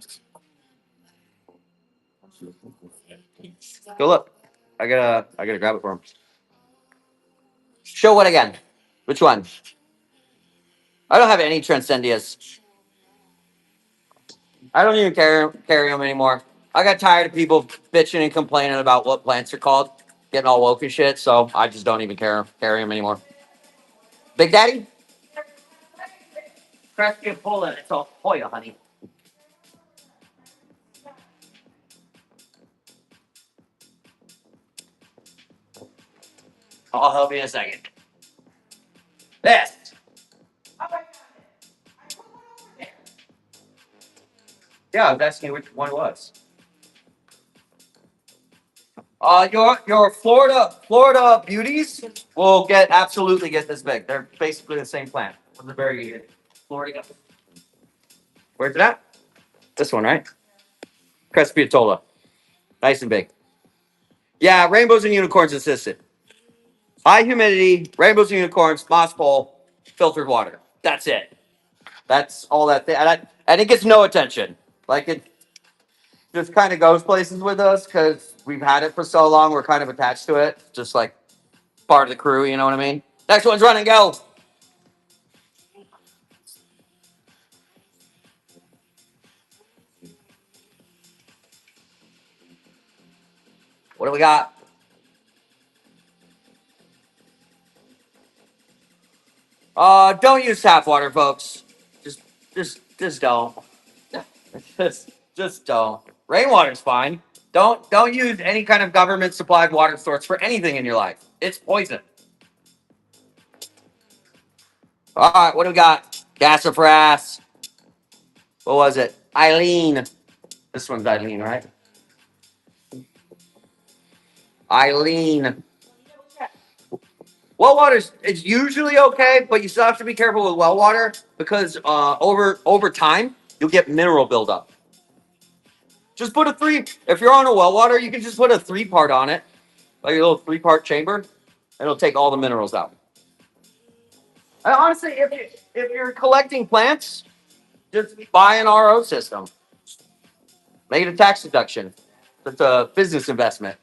Go look. I gotta grab it for him. Show what again? Which one? I don't have any Transcendias. I don't even carry them anymore. I got tired of people bitching and complaining about what plants are called, getting all woke and shit. So I just don't even carry them anymore. Big Daddy? Crespiatola. It's a Hoya, honey. I'll help you in a second. This. Yeah, I was asking which one it was. Your Florida beauties will absolutely get this big. They're basically the same plant. From the very Florida. Where's it at? This one, right? Crespiatola. Nice and big. Yeah, rainbows and unicorns assisted. High humidity, rainbows and unicorns, moss pole, filtered water. That's it. That's all that thing. And it gets no attention. Like it just kind of goes places with us because we've had it for so long. We're kind of attached to it. Just like part of the crew, you know what I mean? Next one's run and go. What do we got? Don't use tap water, folks. Just, just don't. Just don't. Rainwater's fine. Don't use any kind of government supplied water source for anything in your life. It's poison. All right, what do we got? Gassafras. What was it? Eileen. This one's Eileen, right? Eileen. Well water's it's usually okay, but you still have to be careful with well water because over time you'll get mineral buildup. Just put a three. If you're on a well water, you can just put a 3-part on it, like a little 3-part chamber, and it'll take all the minerals out. And honestly, if you're collecting plants, just buy an RO system. Make it a tax deduction. It's a business investment.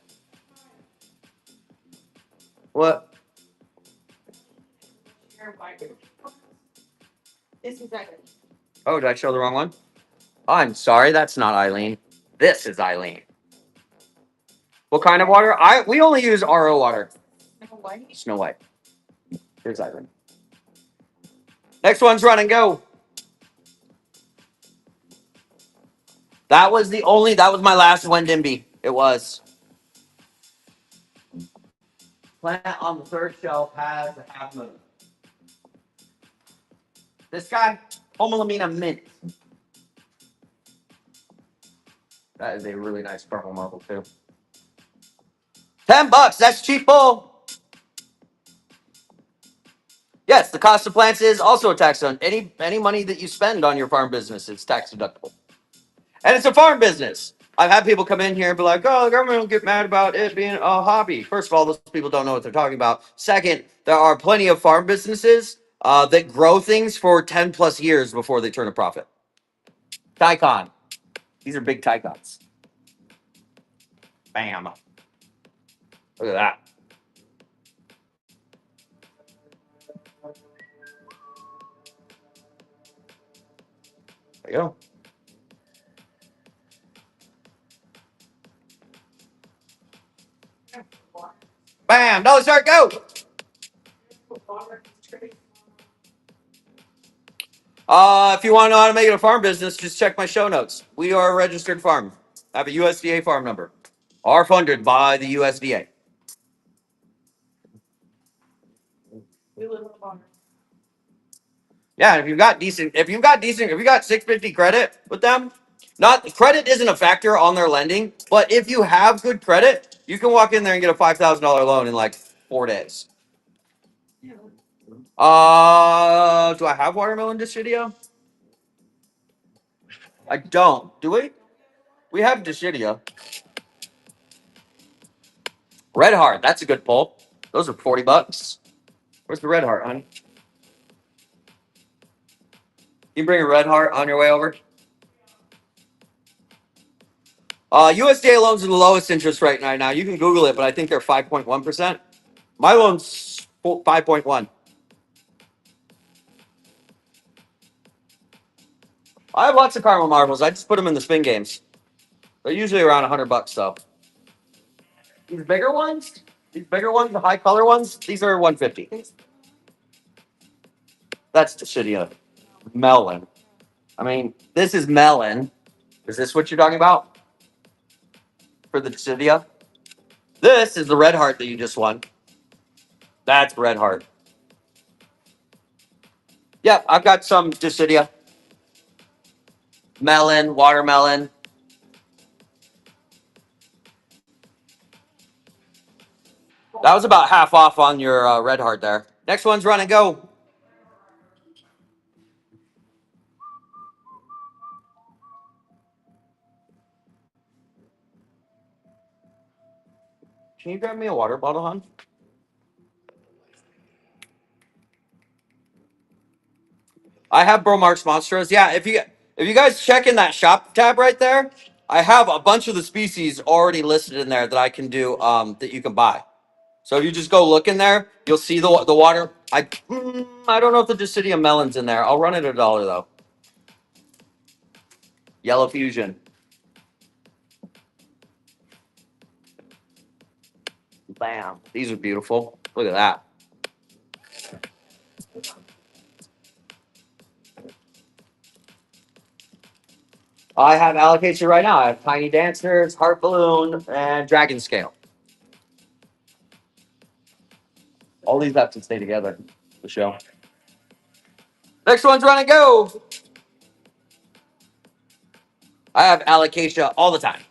What? This is Eileen. Oh, did I show the wrong one? I'm sorry, that's not Eileen. This is Eileen. What kind of water? We only use RO water. Snow White. Here's Eileen. Next one's run and go. That was my last Wendimby. It was. Plant on the third shelf has a half moon. This guy, Homolamina Mint. That is a really nice purple marble too. $10. That's cheapo. Yes, the cost of plants is also a tax on any money that you spend on your farm business. It's tax deductible, and it's a farm business. I've had people come in here and be like, "Oh, the government will get mad about it being a hobby." First of all, those people don't know what they're talking about. Second, there are plenty of farm businesses that grow things for 10+ years before they turn a profit. Tycon. These are big Tycons. Bam. Look at that. There you go. Bam. No, start, go. If you want to know how to make it a farm business, just check my show notes. We are a registered farm. I have a USDA farm number. Are funded by the USDA. We live on. Yeah, if you've got decent, if you've got 650 credit with them, not credit isn't a factor on their lending, but if you have good credit, you can walk in there and get a $5,000 loan in like 4 days. Yeah. Do I have watermelon Decidia? I don't. Do we? We have Decidia. Red Heart, that's a good pull. Those are $40. Where's the Red Heart, honey? You bring a Red Heart on your way over. USDA loans are the lowest interest rate right now. You can Google it, but I think they're 5.1%. My loan's 5.1. I have lots of caramel marbles. I just put them in the spin games. They're usually around $100 though. These bigger ones, the high color ones, these are 150. That's Decidia. Melon. I mean, this is melon. Is this what you're talking about? For the Decidia? This is the Red Heart that you just won. That's Red Heart. Yeah, I've got some Decidia. Melon, watermelon. That was about half off on your Red Heart there. Next one's Run and Go. Can you grab me a water bottle, hon? I have Bromark's Monstros. Yeah, if you guys check in that shop tab right there, I have a bunch of the species already listed in there that I can do that you can buy. So if you just go look in there, you'll see the water. I don't know if the Decidia melon's in there. I'll run it $1 though. Yellow Fusion. Bam. These are beautiful. Look at that. I have allocation right now. I have Tiny Dancers, Heart Balloon, and Dragon Scale. All these have to stay together. The show. Next one's Run and Go. I have Alocasia all the time.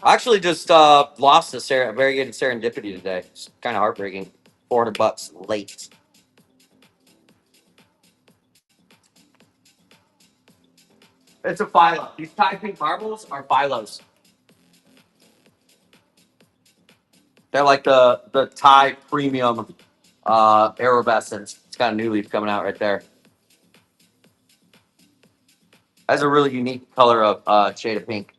I actually just lost a very good serendipity today. It's kind of heartbreaking. $400 late. It's a philo. These Thai pink marbles are philos. They're like the Thai premium aerobescence. It's got a new leaf coming out right there. Has a really unique color of shade of pink.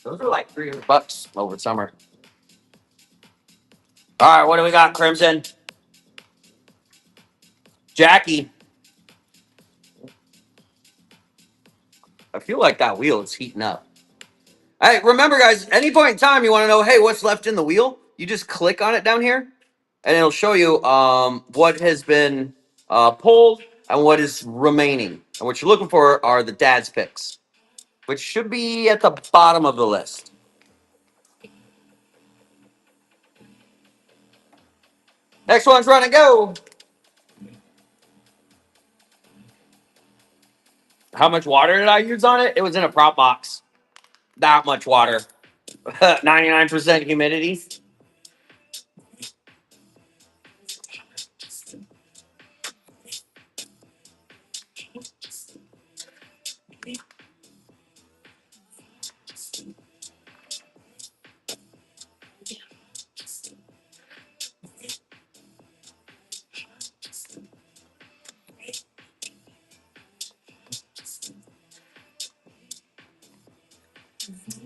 Those are like $300 over summer. All right, what do we got, Crimson? Jackie. I feel like that wheel is heating up. Hey, remember, guys, any point in time you want to know, hey, what's left in the wheel? You just click on it down here, and it'll show you what has been pulled and what is remaining. And what you're looking for are the dad's picks, which should be at the bottom of the list. Next one's Run and Go. How much water did I use on it? It was in a prop box. That much water. 99% humidity.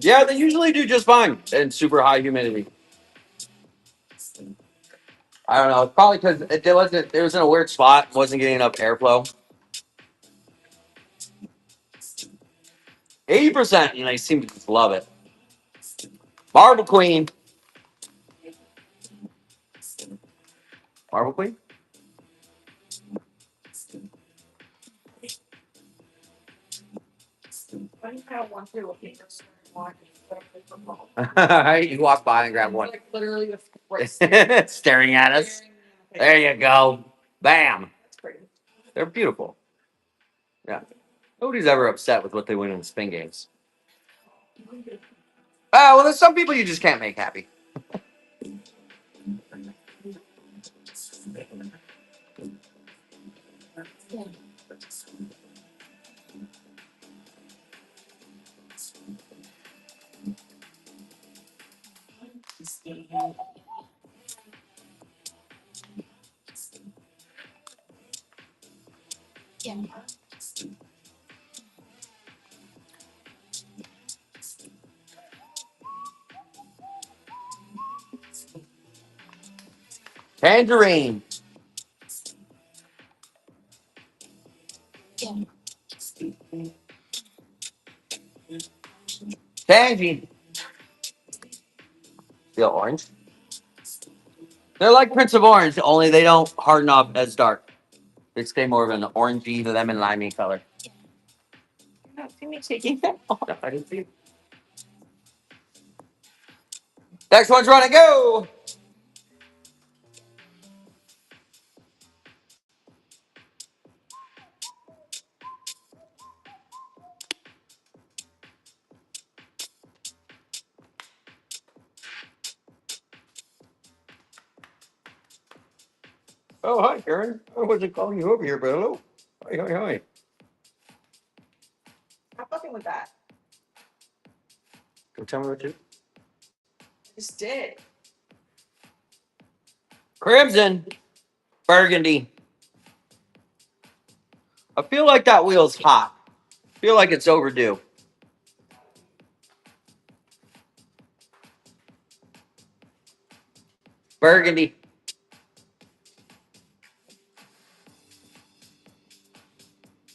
Yeah, they usually do just fine in super high humidity. I don't know. It's probably because it was in a weird spot, wasn't getting enough airflow. 80%, and they seem to just love it. Marble Queen. Marble Queen? I just have one too. One. You walk by and grab one. Like literally right Staring at us. There you go. Bam. That's pretty. They're beautiful. Yeah. Nobody's ever upset with what they win in the spin games. Well, there's some people you just can't make happy. Tangerine. Tangy. Feel orange. They're like Prince of Orange, only they don't harden up as dark. They stay more of an orangey, lemon, limey color. You not see me taking that off. No, I didn't see it. Next one's running. Go. Oh, hi, Karen. I wasn't calling you over here, but hello. Hi, hi, hi. Stop fucking with that. Go tell me what to do. I just did. Crimson. Burgundy. I feel like that wheel's hot. I feel like it's overdue. Burgundy.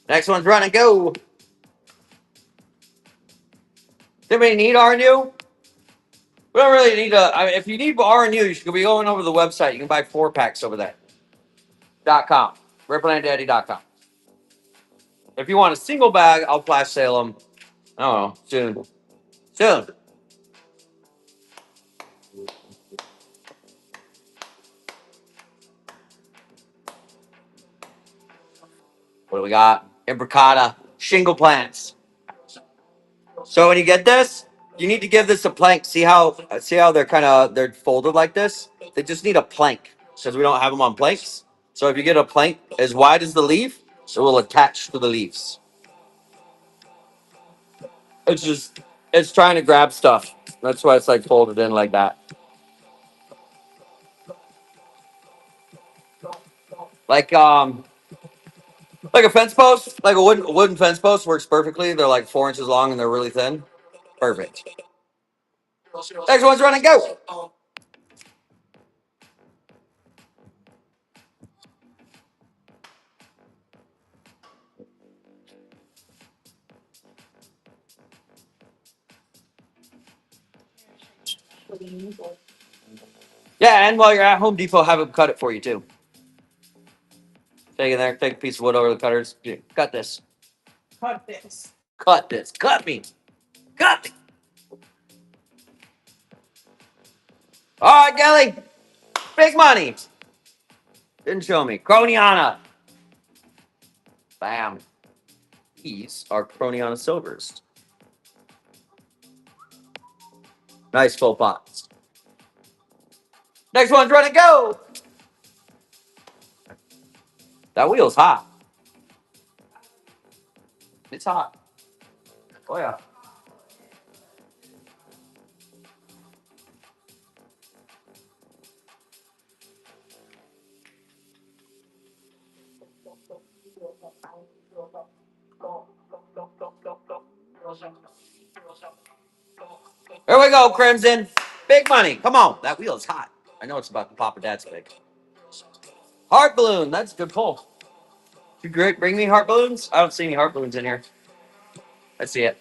Next one's running. Go. Anybody need RNU? We don't really need if you need RNU, you should be going over to the website. You can buy 4-packs over there. .com. RippleAndDaddy.com. If you want a single bag, I'll flash sale them. I don't know. Soon. Soon. What do we got? Imbricata. Shingle plants. So when you get this, you need to give this a plank. See how they're folded like this? They just need a plank because we don't have them on planks. So if you get a plank as wide as the leaf, it will attach to the leaves. It's trying to grab stuff. That's why it's like folded in like that. Like like a fence post, like a wooden fence post works perfectly. They're like 4 inches long and they're really thin. Perfect. Next one's running. Go. Yeah, and while you're at Home Depot, have them cut it for you too. Take it there, take a piece of wood over the cutters. Yeah, cut this. Cut this. Cut this. Cut me. Cut me. All right, Kelly. Big money. Didn't show me. Croniana. Bam. These are Croniana silvers. Nice full pots. Next one's running. Go. That wheel's hot. It's hot. Oh yeah. Here we go, Crimson. Big money. Come on. That wheel's hot. I know it's about to pop a dad's big. Heart balloon. That's a good pull. You great. Bring me heart balloons. I don't see any heart balloons in here. I see it.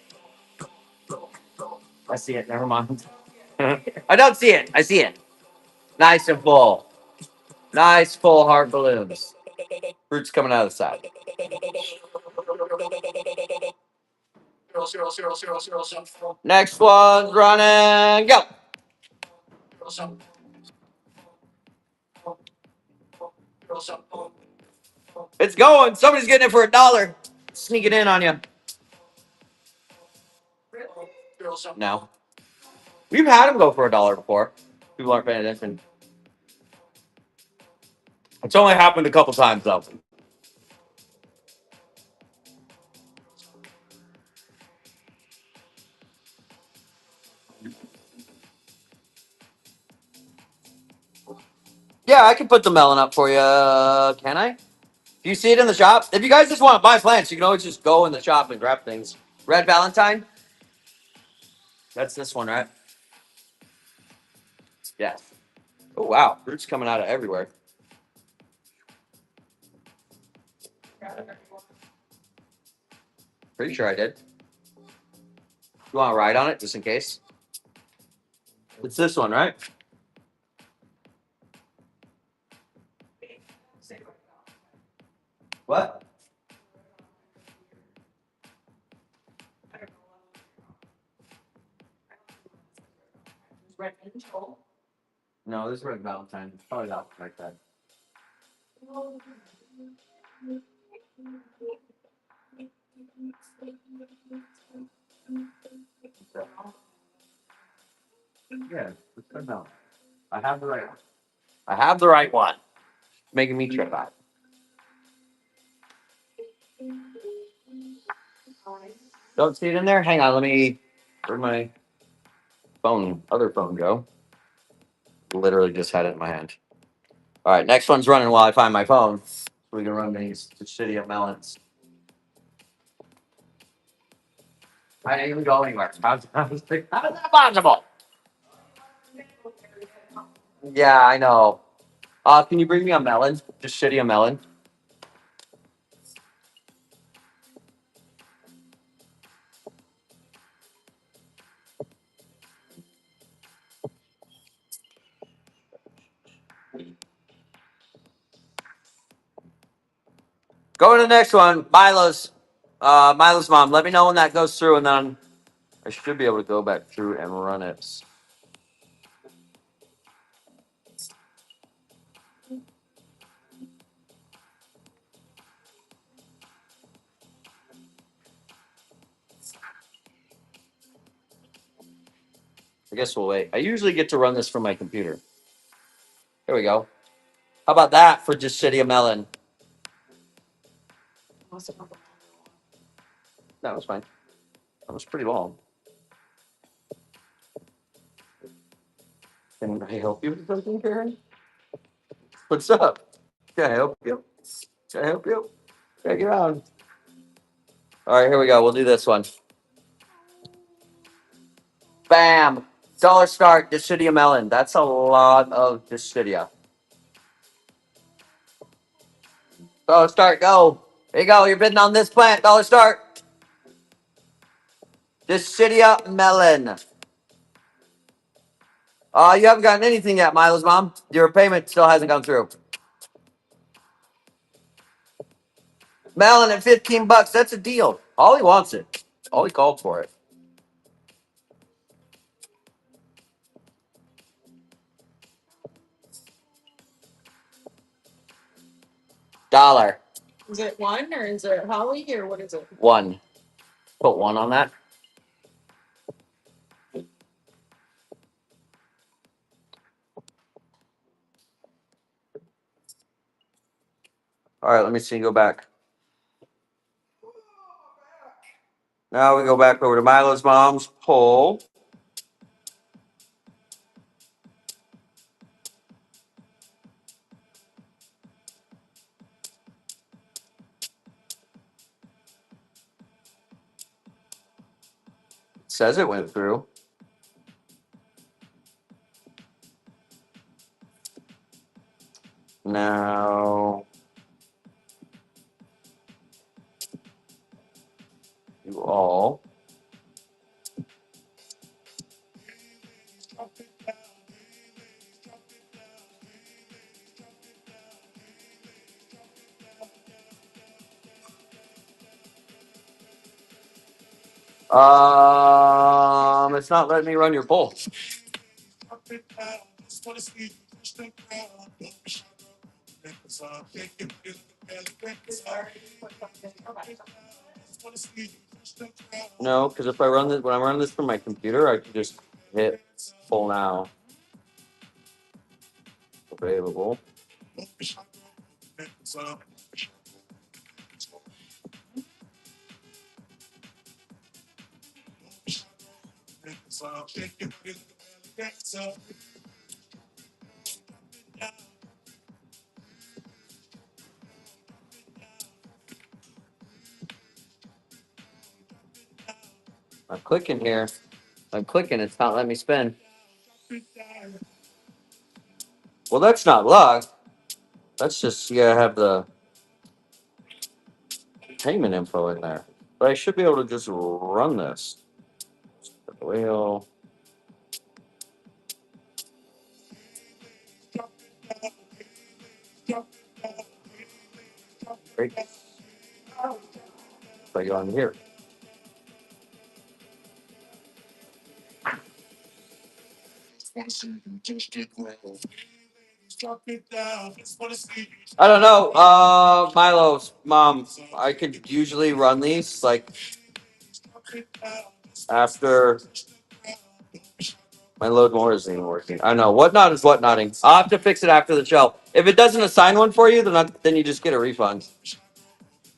I see it. Never mind. I don't see it. I see it. Nice and full. Nice full heart balloons. Fruit's coming out of the side. Next one's running. Go. It's going. Somebody's getting it for $1. Sneaking in on you. No. We've had them go for $1 before. People aren't paying attention. It's only happened a couple times though. Yeah, I can put the melon up for you. Can I? Do you see it in the shop? If you guys just want to buy plants, you can always just go in the shop and grab things. Red Valentine? That's this one, right? Yes. Oh, wow. Roots coming out of everywhere. Pretty sure I did. You want to ride on it just in case? It's this one, right? What? No, this is Red Valentine. It's probably not like that. Yeah, it's good melon. I have the right one. I have the right one. Making me trip out. Don't see it in there? Hang on, let me. Where'd my other phone go? Literally just had it in my hand. All right, next one's running while I find my phone. So we can run these to City of Melons. I didn't even go anywhere. How is that possible? Yeah, I know. Can you bring me a melon? Just shitty a melon. Go to the next one. Milo's. Milo's mom. Let me know when that goes through, and then I should be able to go back through and run it. I guess we'll wait. I usually get to run this from my computer. Here we go. How about that for just City of Melon? That was fine. That was pretty long. Can I help you with something, Karen? What's up? Can I help you? Can I help you? Check it out. All right, here we go. We'll do this one. Bam! Dollar start, Decidia melon. That's a lot of Decidia. Dollar start, go. There you go. You're bidding on this plant. Dollar start. Decidia melon. You haven't gotten anything yet, Milo's mom. Your payment still hasn't come through. Melon at $15. That's a deal. Ollie wants it. Ollie called for it. Dollar. Is it one or is it Holly or what is it? One. Put one on that. All right, let me see. Go back. Now we go back over to Milo's mom's poll. It says it went through. Now you all. It's not letting me run your poll. No, because if I run this, when I run this from my computer, I can just hit full now. Available. I'm clicking here. I'm clicking. It's not letting me spin. Well, that's not luck. That's just you gotta have the payment info in there. But I should be able to just run this. Whale. Great. If I go on here. I don't know. Milo's mom. I could usually run these like after my load more isn't even working. I know. Whatnot is whatnotting. I'll have to fix it after the show. If it doesn't assign one for you, then you just get a refund.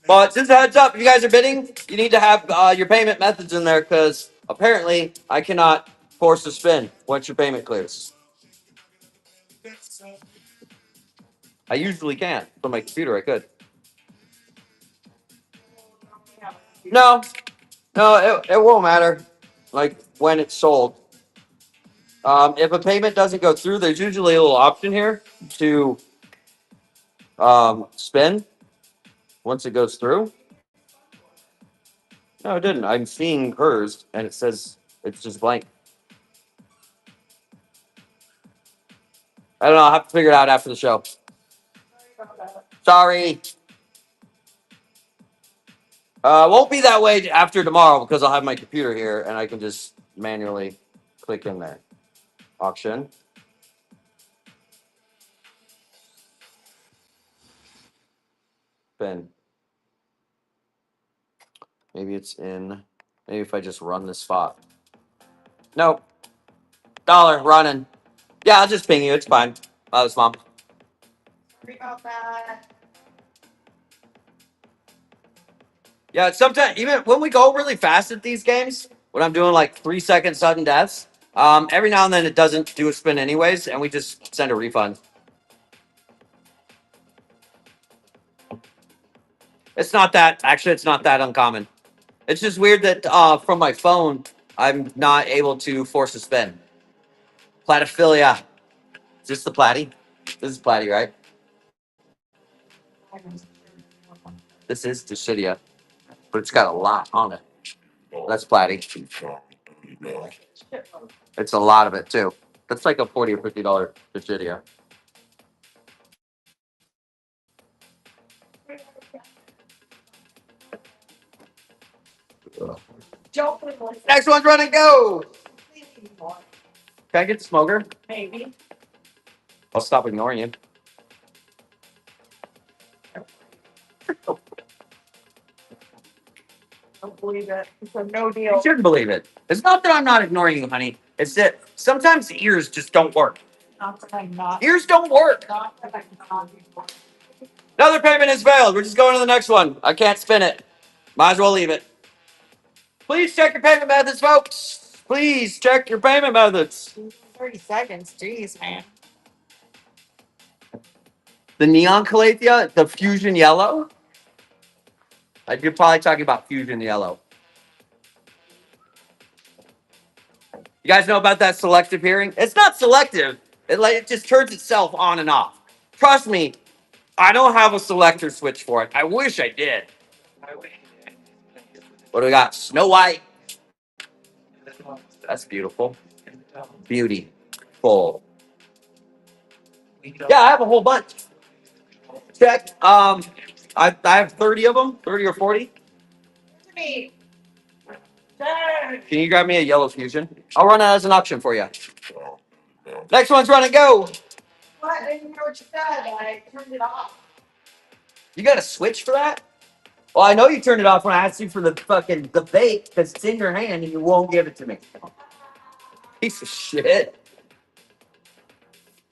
But just a heads up, if you guys are bidding, you need to have your payment methods in there because apparently I cannot force a spin once your payment clears. I usually can. From my computer, I could. No, it won't matter. Like when it's sold. If a payment doesn't go through, there's usually a little option here to spin once it goes through. No, it didn't. I'm seeing hers, and it says it's just blank. I don't know. I'll have to figure it out after the show. Sorry. Won't be that way after tomorrow because I'll have my computer here, and I can just manually click in there. Auction. Spin. Maybe it's in. Maybe if I just run this spot. Nope. Dollar running. Yeah, I'll just ping you. It's fine. This mom. Sorry about that. Yeah, sometimes even when we go really fast at these games, when I'm doing like 3-second sudden deaths, every now and then it doesn't do a spin anyways, and we just send a refund. It's not that actually. It's not that uncommon. It's just weird that from my phone, I'm not able to force a spin. Platophilia. Is this the platy? This is platy, right? This is Decidia, but it's got a lot on it. That's platy. It's a lot of it too. That's like a $40 or $50 Decidia. Next one's run and go. Can I get the smoker? Maybe. I'll stop ignoring you. Don't believe it. It's a no You deal. shouldn't believe it. It's not that I'm not ignoring you, honey. It's that sometimes the ears just don't work. Not that I'm not. Ears don't work. Not that I'm not. Another payment has failed. We're just going to the next one. I can't spin it. Might as well leave it. Please check your payment methods, folks. Please check your payment methods. 30 seconds. Jeez, man. The neon calathea, the fusion yellow. You're probably talking about fusion yellow. You guys know about that selective hearing? It's not selective. It just turns itself on and off. Trust me, I don't have a selector switch for it. I wish I did. What do we got? Snow White. That's beautiful. Beauty. Full. Yeah, I have a whole bunch. Check. I have 30 of them, 30 or 40. Me. Can you grab me a yellow fusion? I'll run it as an auction for you. Next one's run and go. What? I didn't hear what you said. I turned it off. You got a switch for that? Well, I know you turned it off when I asked you for the bait because it's in your hand and you won't give it to me. Piece of shit.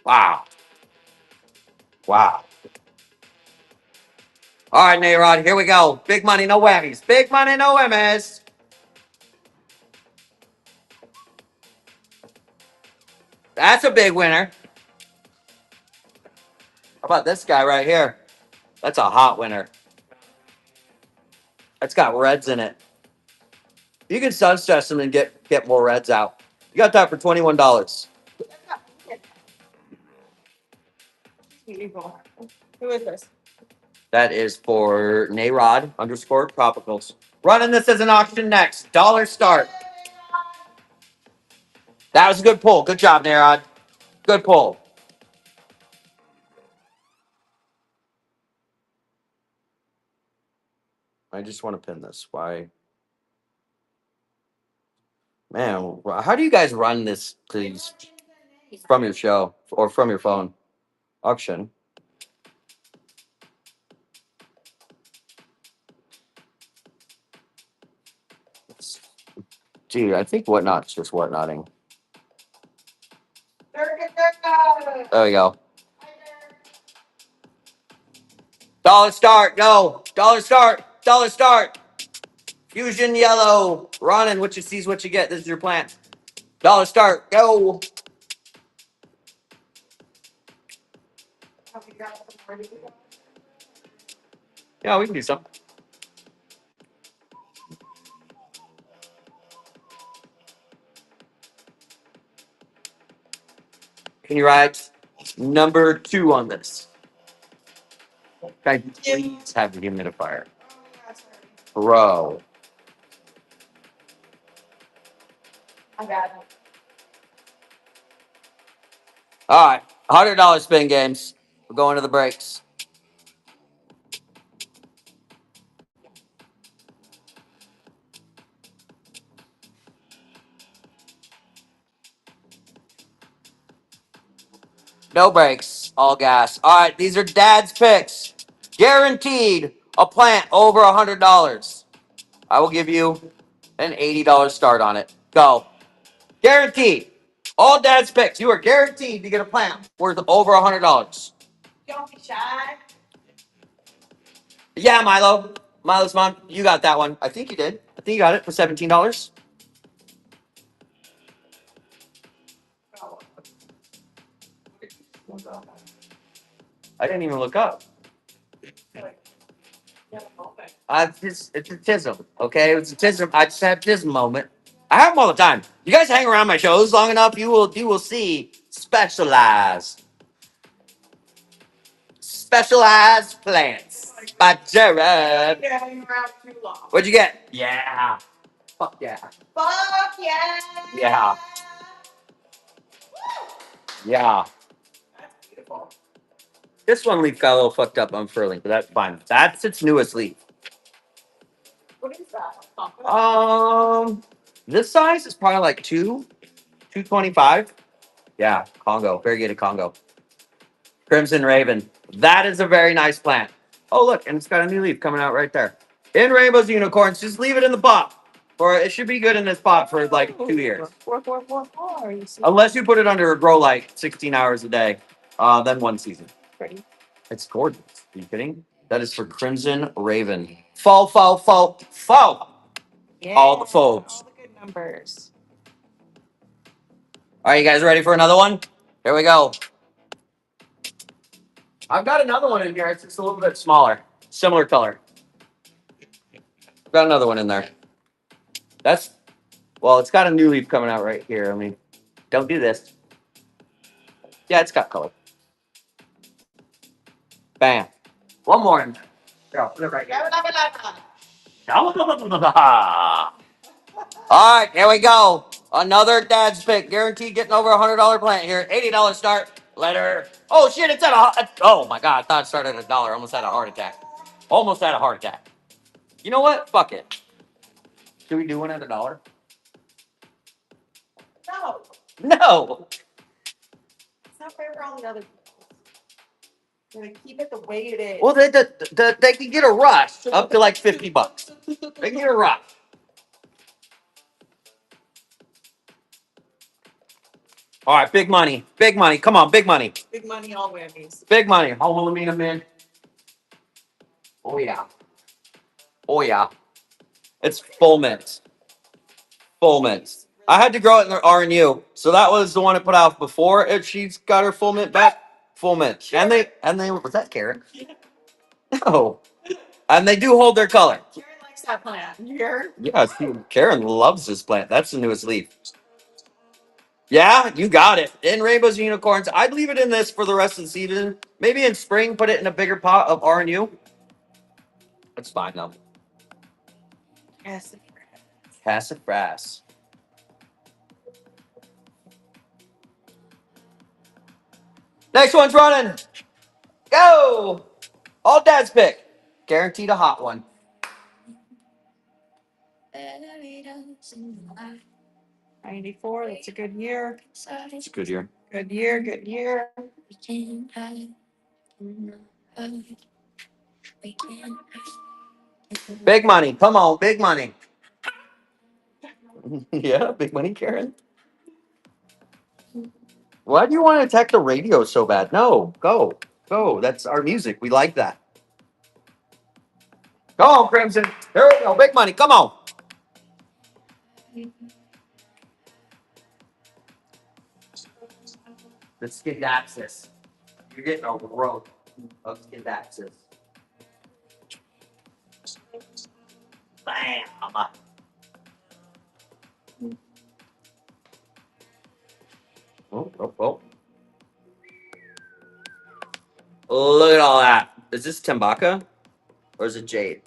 Wow. Wow. All right, Nayrod, here we go. Big money, no whammies. Big money, no whammies. That's a big winner. How about this guy right here? That's a hot winner. That's got reds in it. You can sunstress them and get more reds out. You got that for $21. Who is this? That is for Nayrod _ tropicals. Running this as an auction next. Dollar start. That was a good pull. Good job, Nayrod. Good pull. I just want to pin this. Why? Man, how do you guys run this, please? From your show or from your phone? Auction. Dude, I think Whatnot's just whatnotting. There we go. Dollar start. No. Dollar start. Dollar start. Fusion yellow. Running. What you see is what you get. This is your plant. Dollar start. Go. Yeah, we can do something. Can you write number 2 on this? Can I please have the humidifier? Bro. I got it. All right. $100 spin games. We're going to the breaks. No breaks. All gas. All right. These are Dad's picks. Guaranteed a plant over $100. I will give you an $80 start on it. Go. Guaranteed. All Dad's picks. You are guaranteed to get a plant worth over $100. Don't be shy. Yeah, Milo. Milo's mom, you got that one. I think you did. I think you got it for $17. I didn't even look up. It's a tism, okay? It's a tism. I just have this moment. I have them all the time. You guys hang around my shows long enough, you will see specialized plants by Jared. What'd you get? Yeah. Fuck yeah. Fuck yeah. Yeah. Yeah. That's beautiful. This one leaf got a little fucked up unfurling, but that's fine. That's its newest leaf. What is that? This size is probably like 225. Yeah, Congo, variegated Congo. Crimson Raven. That is a very nice plant. Oh, look, and it's got a new leaf coming out right there. In Rainbows Unicorns, just leave it in the pot. Or it should be good in this pot for like 2 years. Unless you put it under a grow light 16 hours a day, then 1 season. Pretty. It's gorgeous. Are you kidding? That is for Crimson Raven. Fall. Yeah, All the folks. all the good numbers. All right, you guys ready for another one? Here we go. I've got another one in here. It's just a little bit smaller. Similar color. I've got another one in there. Well, it's got a new leaf coming out right here. I mean, don't do this. Yeah, it's got color. Bam. One more in there. Here, I'll put it right here. All right, here we go. Another Dad's pick. Guaranteed getting over $100 plant here. $80 start. Letter. Oh, shit, it's at oh, my God. I thought it started at $1. Almost had a heart attack. You know what? Fuck it. Should we do one at $1? No, No. it's not fair for all the other people. We're gonna keep it the way it is. Well, they can get a rush up to like $50. They can get a rush. All right, big money. Big money. Come on, big money. Big money, all whammies. Big money. Homo Lamina, man. Oh, yeah. Oh, yeah. It's full mint. Full mint. I had to grow it in the RNU. So that was the one I put out before. If she's got her full mint back, full mint. And they, was that carrot? No. And they do hold their color. Karen likes that plant. Here. Yeah, see, Karen loves this plant. That's the newest leaf. Yeah, you got it. In rainbows and unicorns. I'd leave it in this for the rest of the season. Maybe in spring, put it in a bigger pot of RNU. That's fine though. Sassafras. Next one's running. Go. All dad's pick. Guaranteed a hot one. 94. That's a good year. It's a good year. Good year. Good year. Big money. Come on, big money. Yeah, big money, Karen. Why do you want to attack the radio so bad? No, go. Go. That's our music. We like that. Go on, Crimson. There we go. Big money. Come on. The Skidaxis. You're getting a rope of Skidaxis. Bam! Oh, oh, oh. Look at all that. Is this Tembaka? Or is it Jade?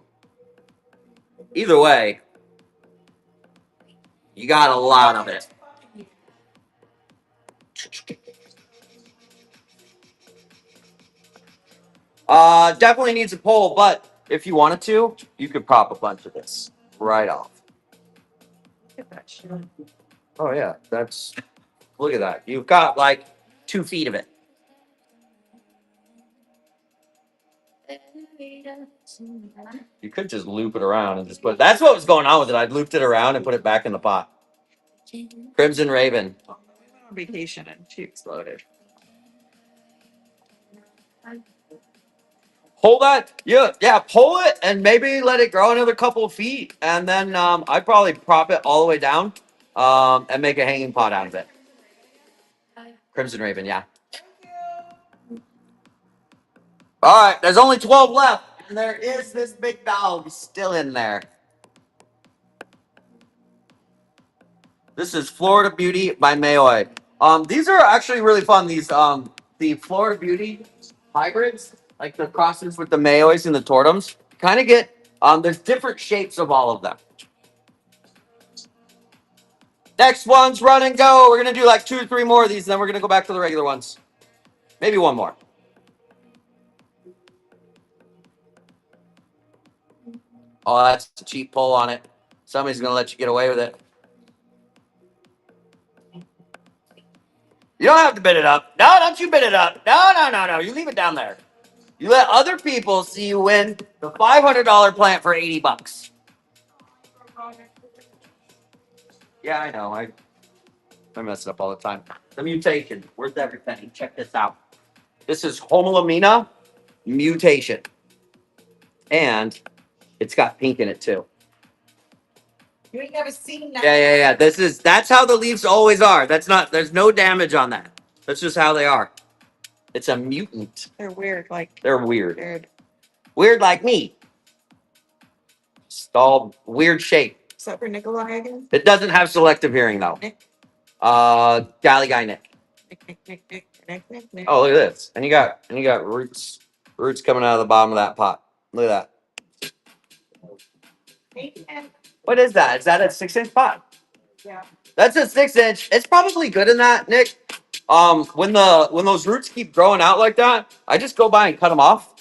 Either way, you got a lot of it. Definitely needs a pole, but if you wanted to, you could prop a bunch of this right off. Look at that shit. Oh yeah, look at that. You've got like 2 feet of it. You could just loop it around and just put. That's what was going on with it. I'd looped it around and put it back in the pot. Crimson Raven. We went on vacation and she exploded. Hold that. Yeah, pull it and maybe let it grow another couple of feet. And then I'd probably prop it all the way down and make a hanging pot out of it. Crimson Raven, yeah. All right, there's only 12 left. And there is this big dog still in there. This is Florida Beauty by Mayoi. These are actually really fun. These the Florida Beauty hybrids, like the crosses with the Mayois and the Tortums, kind of get there's different shapes of all of them. Next one's run and go. We're gonna do like 2 or 3 more of these, and then we're gonna go back to the regular ones. Maybe one more. Oh, that's a cheap pull on it. Somebody's gonna let you get away with it. You don't have to bid it up. No, don't you bid it up. No. You leave it down there. You let other people see you win the $500 plant for $80. Yeah, I know. I mess it up all the time. The mutation. Where's everything? Check this out. This is Homolamina mutation. And it's got pink in it too. You ain't never seen that. Yeah. That's how the leaves always are. There's no damage on that. That's just how they are. It's a mutant. They're weird. They're weird. Weird like me. Just all weird shape. Except for Nikolai again. It doesn't have selective hearing though. Nick. Galley guy Nick. Nick. Oh, look at this. And you got roots coming out of the bottom of that pot. Look at that. What is that? Is that a 6-inch pot? Yeah. That's a 6-inch. It's probably good in that, Nick. When those roots keep growing out like that, I just go by and cut them off.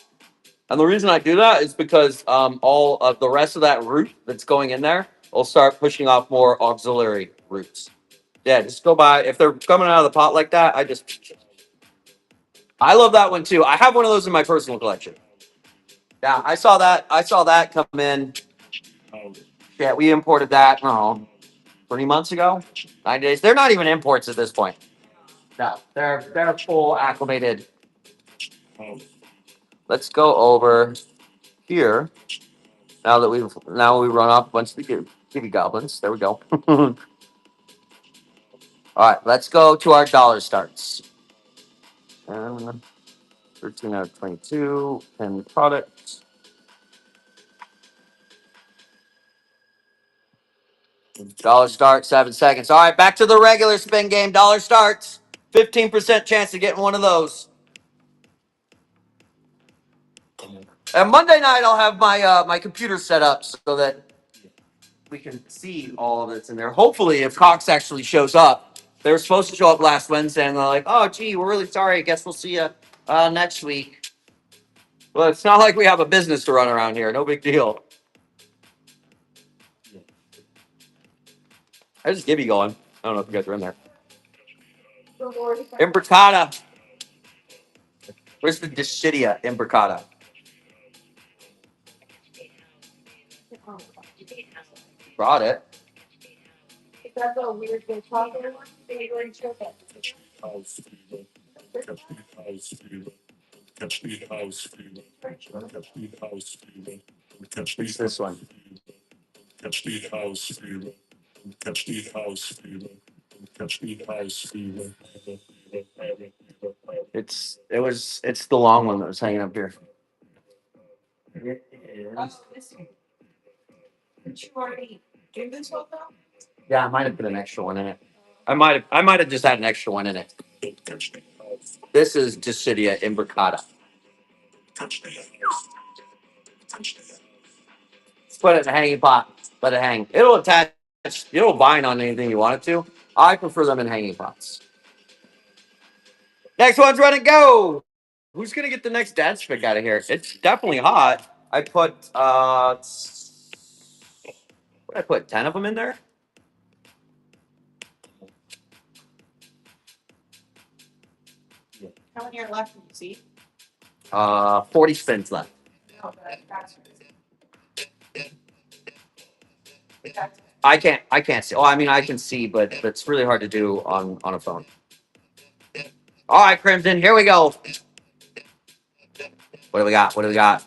And the reason I do that is because all of the rest of that root that's going in there, we'll start pushing off more auxiliary routes. Yeah, just go by. If they're coming out of the pot like that, I love that one too. I have one of those in my personal collection. Yeah, I saw that. I saw that come in. Yeah, we imported that. Oh, 3 months ago, 9 days. They're not even imports at this point. No, they're full acclimated. Let's go over here. Now we run off a bunch of the kitty goblins. There we go. All right, let's go to our dollar starts. 13 out of 22, 10 products. Dollar start, 7 seconds. All right, back to the regular spin game. Dollar starts, 15% chance of getting one of those. And Monday night, I'll have my computer set up so that we can see all of that's in there. Hopefully, if Cox actually shows up, they were supposed to show up last Wednesday, and they're like, "Oh, gee, we're really sorry. I guess we'll see you next week." Well, it's not like we have a business to run around here. No big deal. I just Gibby going. I don't know if you guys are in there. Imbricata. Where's the Dischidia imbricata? Brought it. That's a weird thing. They already showed that. It's this one. It's the long one that was hanging up here. It is. This one. Did you already do this one though? Yeah, I might have put an extra one in it. I might have just had an extra one in it. This is Dischidia imbricata. Let's put it in a hanging pot. Let it hang. It'll attach. It'll bind on anything you want it to. I prefer them in hanging pots. Next one's ready to go. Who's gonna get the next dad spick out of here? It's definitely hot. I put what did I put? 10 of them in there. How many are left? Can you see? 40 spins left. No, that's I can't see. Oh, I mean I can see, but it's really hard to do on a phone. All right, Crimson, here we go. What do we got? What do we got?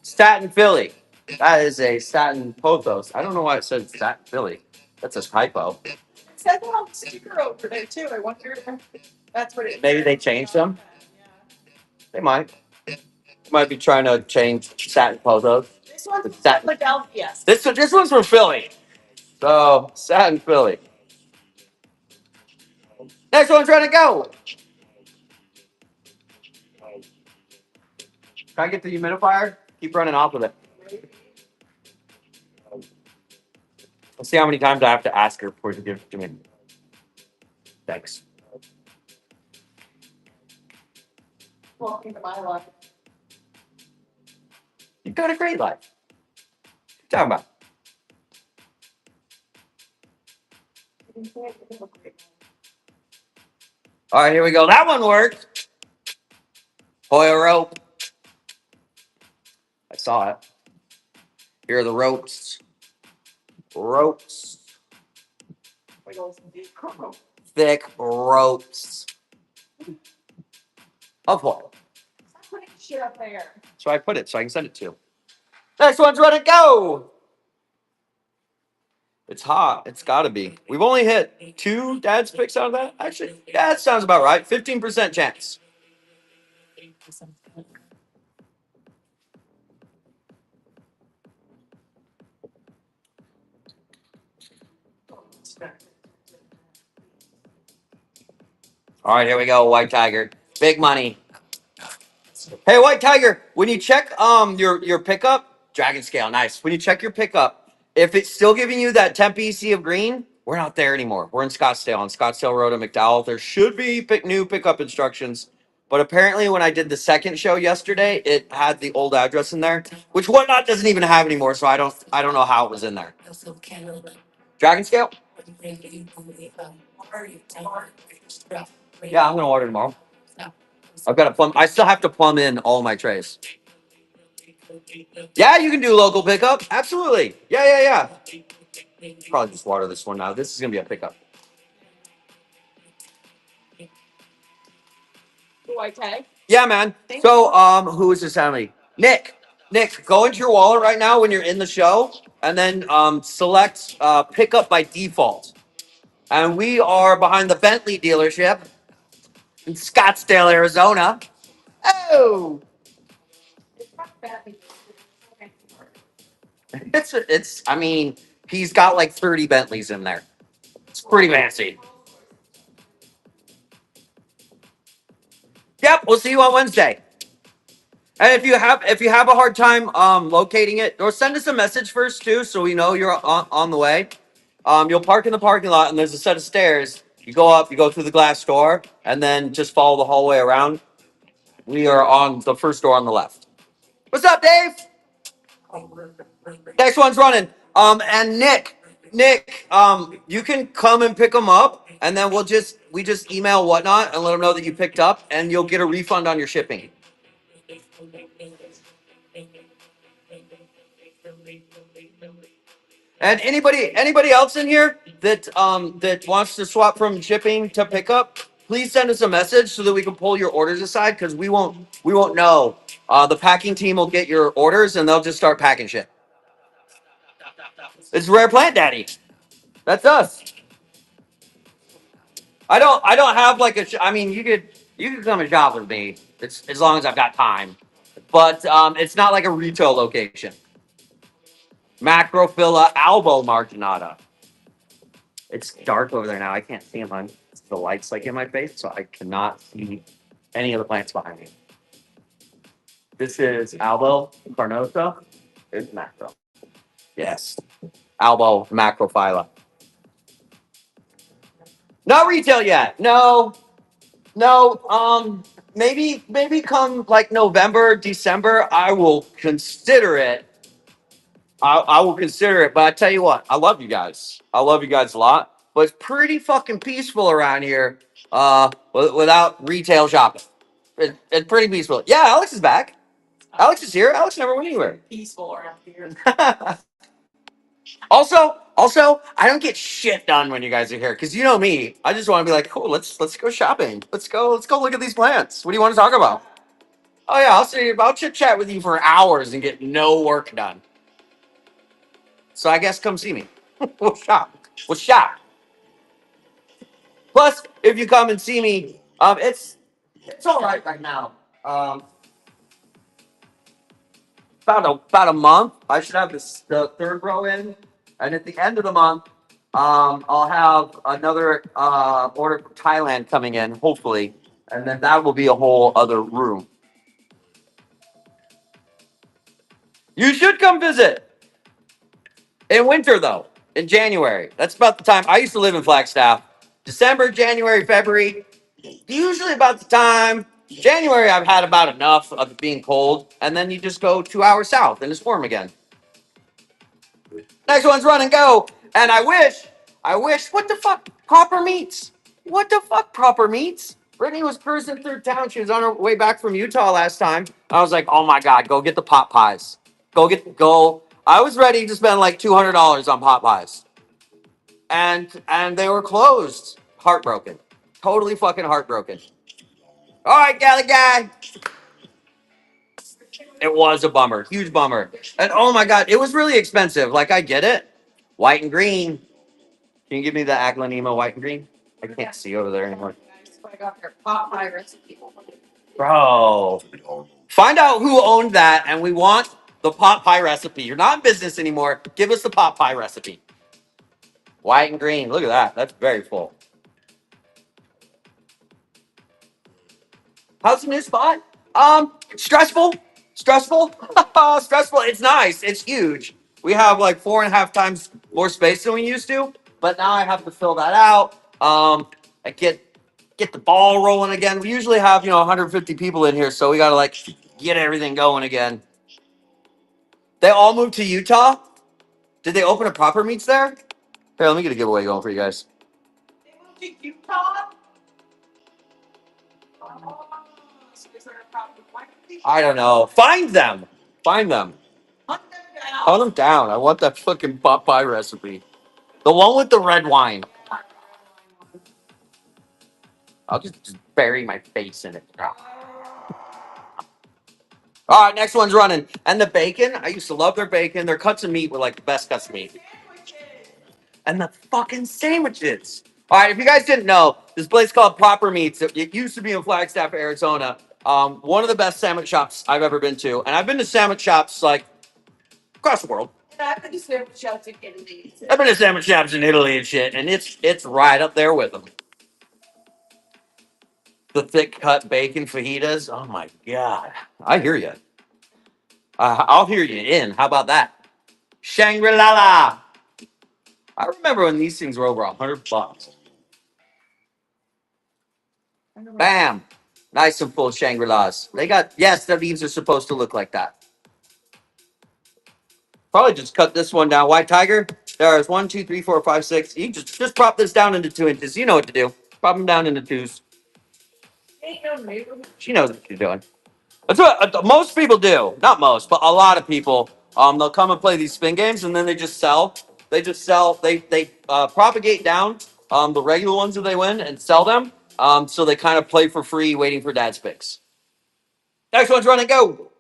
Staten Philly. That is a Staten Pothos. I don't know why it says Staten Philly. That's a typo. It said that on the sticker over there too. I wonder if that's what it. Maybe they changed them. They might. Might be trying to change Staten Pothos. This one's It's Staten. Philadelphia. This one's from Philly. So Staten Philly. Next one's ready to go. Can I get the humidifier? Keep running off with it. Let's see how many times I have to ask her before she gives it to me. Thanks. Welcome to my life. You've got a great life. What are you talking about? All right, here we go. That one worked. Hoya rope. I saw it. Here are the ropes. Ropes. Thick ropes. Of what? Stop putting shit up there. So I put it so I can send it to you. Next one's ready to go. It's hot. It's got to be. We've only hit 2 dad's picks out of that. Actually, yeah, that sounds about right. 15% chance. All right, here we go. White Tiger. Big money. Hey, White Tiger, when you check your pickup, Dragon Scale, nice. When you check your pickup, if it's still giving you that temp EC of green, we're not there anymore. We're in Scottsdale, on Scottsdale Road and McDowell. There should be new pickup instructions But apparently, when I did the second show yesterday, it had the old address in there, which Whatnot doesn't even have anymore. So I don't know how it was in there. Dragon scale? Yeah, I'm gonna order tomorrow. I've got to plumb. I still have to plumb in all my trays. Yeah, you can do local pickup. Absolutely. Yeah. Probably just water this one now. This is gonna be a pickup. Do I tag? Yeah, man. So, who is this family? Nick. Nick, go into your wallet right now when you're in the show, and then select pickup by default. And we are behind the Bentley dealership in Scottsdale, Arizona. Oh, it's. I mean, he's got like 30 Bentleys in there. It's pretty fancy. Yep, we'll see you on Wednesday. And if you have a hard time locating it, or send us a message first too, so we know you're on the way. You'll park in the parking lot, and there's a set of stairs. You go up, you go through the glass door, and then just follow the hallway around. We are on the first door on the left. What's up, Dave? Next one's running. And Nick, you can come and pick them up, and then we just email Whatnot and let them know that you picked up, and you'll get a refund on your shipping. And anybody else in here that wants to swap from shipping to pickup, please send us a message so that we can pull your orders aside because we won't know. The packing team will get your orders and they'll just start packing shit. It's Rare Plant Daddy. That's us. I don't have like I mean you could come and shop with me. It's as long as I've got time. But it's not like a retail location. Macrophylla albo marginata. It's dark over there now. I can't see them on the lights like in my face, so I cannot see any of the plants behind me. This is Albo carnosa. It's macro. Yes. Albo macrophylla. Not retail yet. No. No. Maybe come like November, December, I will consider it. I will consider it, but I tell you what, I love you guys. I love you guys a lot. But it's pretty fucking peaceful around here without retail shopping. It's pretty peaceful. Yeah, Alex is back. Alex is here. Alex never went anywhere. Peaceful around here. Also, I don't get shit done when you guys are here because you know me. I just want to be like, cool. Let's go shopping. Let's go look at these plants. What do you want to talk about? Oh yeah, I'll chit chat with you for hours and get no work done. So I guess come see me. We'll shop. We'll shop. Plus, if you come and see me, it's all right now. Um, about a month. I should have the third row in, and at the end of the month, I'll have another order from Thailand coming in, hopefully, and then that will be a whole other room. You should come visit in winter, though. In January, that's about the time. I used to live in Flagstaff. December, January, February, usually about the time. January, I've had about enough of it being cold, and then you just go 2 hours south and it's warm again. Next one's run and go. And I wish, what the fuck? Proper meats. What the fuck, proper meats? Brittany was cruising through town. She was on her way back from Utah last time. I was like, oh my God, go get the pot pies. Go. I was ready to spend like $200 on pot pies. And they were closed. Heartbroken. Totally fucking heartbroken. All right, Galley guy. It was a bummer. Huge bummer. And oh my God, it was really expensive. Like, I get it. White and green. Can you give me the Aglanema white and green? I can't see over there anymore. I got their pot pie recipe. Bro. Find out who owned that, and we want the pot pie recipe. You're not in business anymore. Give us the pot pie recipe. White and green. Look at that. That's very full. How's the new spot? Stressful. Stressful. Stressful. It's nice. It's huge. We have like 4.5 times more space than we used to, but now I have to fill that out. I get get the ball rolling again. We usually have 150 people in here, so we gotta like get everything going again. They all moved to Utah. Did they open a Proper Meats there? Here, let me get a giveaway going for you guys. They moved to Utah. Oh, so is there a problem? I don't know. Find them. Find them. Hunt them down. Hunt them down. I want that fucking pot pie recipe. The one with the red wine. I'll just bury my face in it. All right, next one's running. And the bacon, I used to love their bacon. Their cuts of meat were like the best cuts of meat. And the fucking sandwiches. All right, if you guys didn't know, this place called Proper Meats. It used to be in Flagstaff, Arizona. One of the best sandwich shops I've ever been to. And I've been to sandwich shops like across the world. And I've been to sandwich shops in Italy. I've been to sandwich shops in Italy and shit, and it's right up there with them. The thick cut bacon fajitas. Oh my god, I hear you. I'll hear you in. How about that? Shangri-La. I remember when these things were over $100. Bam, nice and full Shangri-Las. They got yes, the leaves are supposed to look like that. Probably just cut this one down. White Tiger. There's 1, 2, 3, 4, 5, 6. You just prop this down into 2 inches. You know what to do. Prop them down into twos. She knows what you're doing. That's what most people do. Not most, but a lot of people. They'll come and play these spin games, and then they just sell. They just sell. They propagate down the regular ones that they win and sell them. So they kind of play for free, waiting for dad's picks. Next one's running. Go.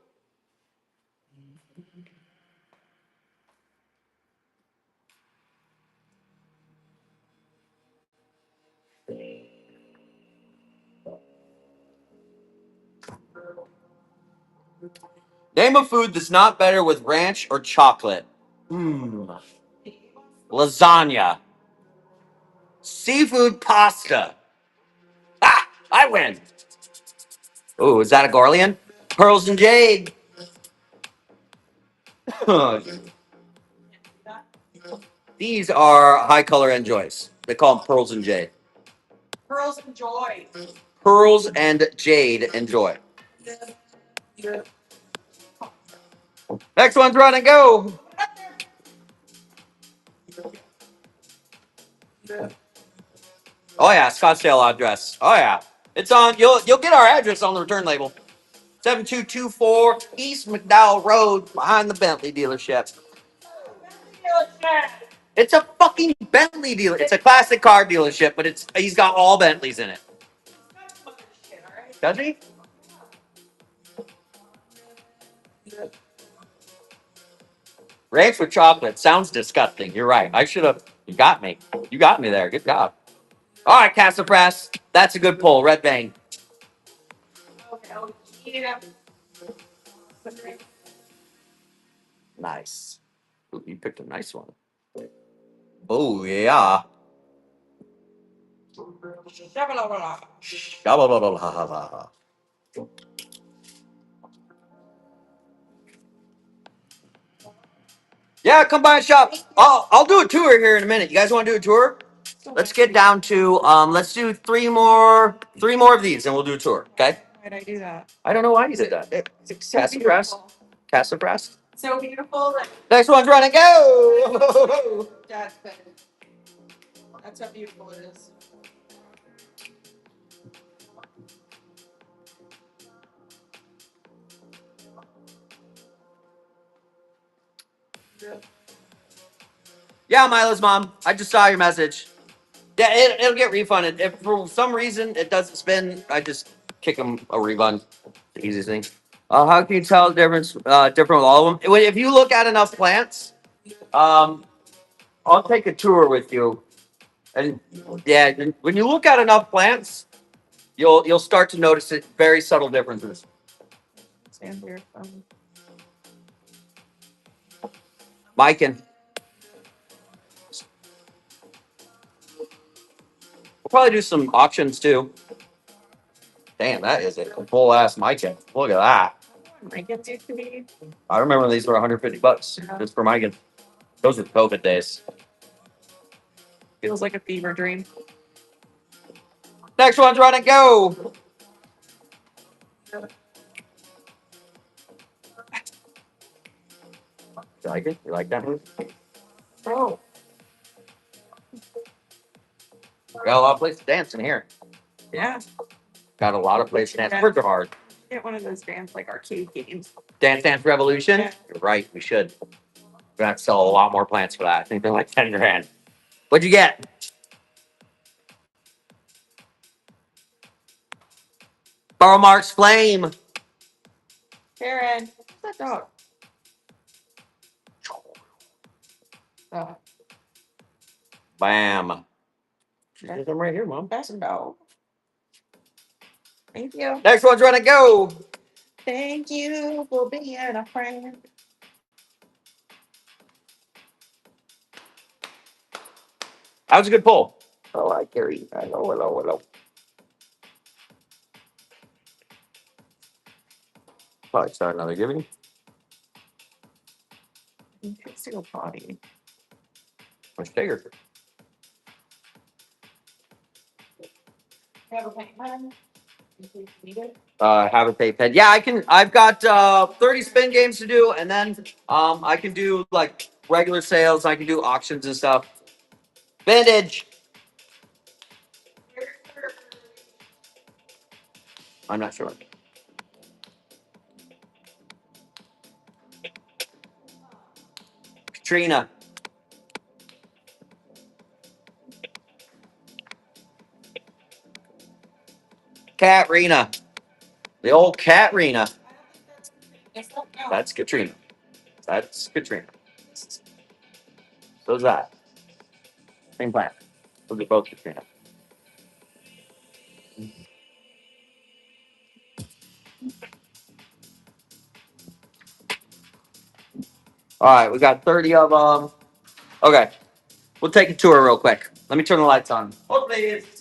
Name a food that's not better with ranch or chocolate. Lasagna. Seafood pasta. Ah, I win. Oh, is that a Garlean? Pearls and Jade. These are high color enjoys. They call them Pearls and Jade. Pearls and Joy. Pearls and Jade enjoy. Next one's run and go. Oh yeah, Scottsdale address. Oh yeah, it's on. You'll get our address on the return label. 7224 East McDowell Road, behind the Bentley dealership. It's a fucking Bentley dealer. It's a classic car dealership, but he's got all Bentleys in it. Does he? Ranch with chocolate sounds disgusting. You're right. I should have. You got me. You got me there. Good job. All right, Casapress. That's a good pull. Red Bang. Nice. Ooh, you picked a nice one. Oh yeah. Shabba-la-la-la. Yeah, come by and shop. I'll do a tour here in a minute. You guys want to do a tour? Let's get down to let's do three more of these and we'll do a tour. Okay? Why did I do that? I don't know why you did that. It's so Casapress. beautiful. Casapress. So beautiful. That Next one's running. Go. Dad's bed. That's how beautiful it is. Yeah, Mila's mom. I just saw your message. Yeah, it'll get refunded. If for some reason it doesn't spin, I just kick them a refund. The easiest thing. How can you tell the difference? Different with all of them. If you look at enough plants, I'll take a tour with you. And yeah, when you look at enough plants, you'll start to notice it very subtle differences. Stand here. Mikan. We'll probably do some auctions too. Damn, that is a full ass Mikan. Look at that. Mikans used to be. I remember when these were $150 just for Mikan. Those were COVID days. Feels like a fever dream. Next one's running. Go. You like it? You like that move? Oh, Got a lot of places to dance in here. yeah. Got a lot of places to dance. Yeah. Words are hard. Get one of those dance like arcade games. Dance Dance Revolution? Yeah. You're right. We should. We're going to have to sell a lot more plants for that. I think they're like 10 grand. What'd you get? Burl Mark's Flame. Karen, what's that dog? Oh, Bam. that's I'm right here, Mom. a dog. Thank you. Next one's running. Go. Thank you for being a friend. That was a good pull. Oh, I carry. Hello, hello, hello. Probably start another giving. Fix your body. Much bigger. Have a paint pen? In case you need it. Have a tape head. Yeah, I can. I've got 30 spin games to do, and then I can do like regular sales. I can do auctions and stuff. Bandage. I'm not sure. Katrina. Katrina. The old Katrina. Yes, no. That's Katrina. That's Katrina. So's that. Same plant. Those are both Katrina. All right, we got 30 of them. Okay, we'll take a tour real quick. Let me turn the lights on. Hold please.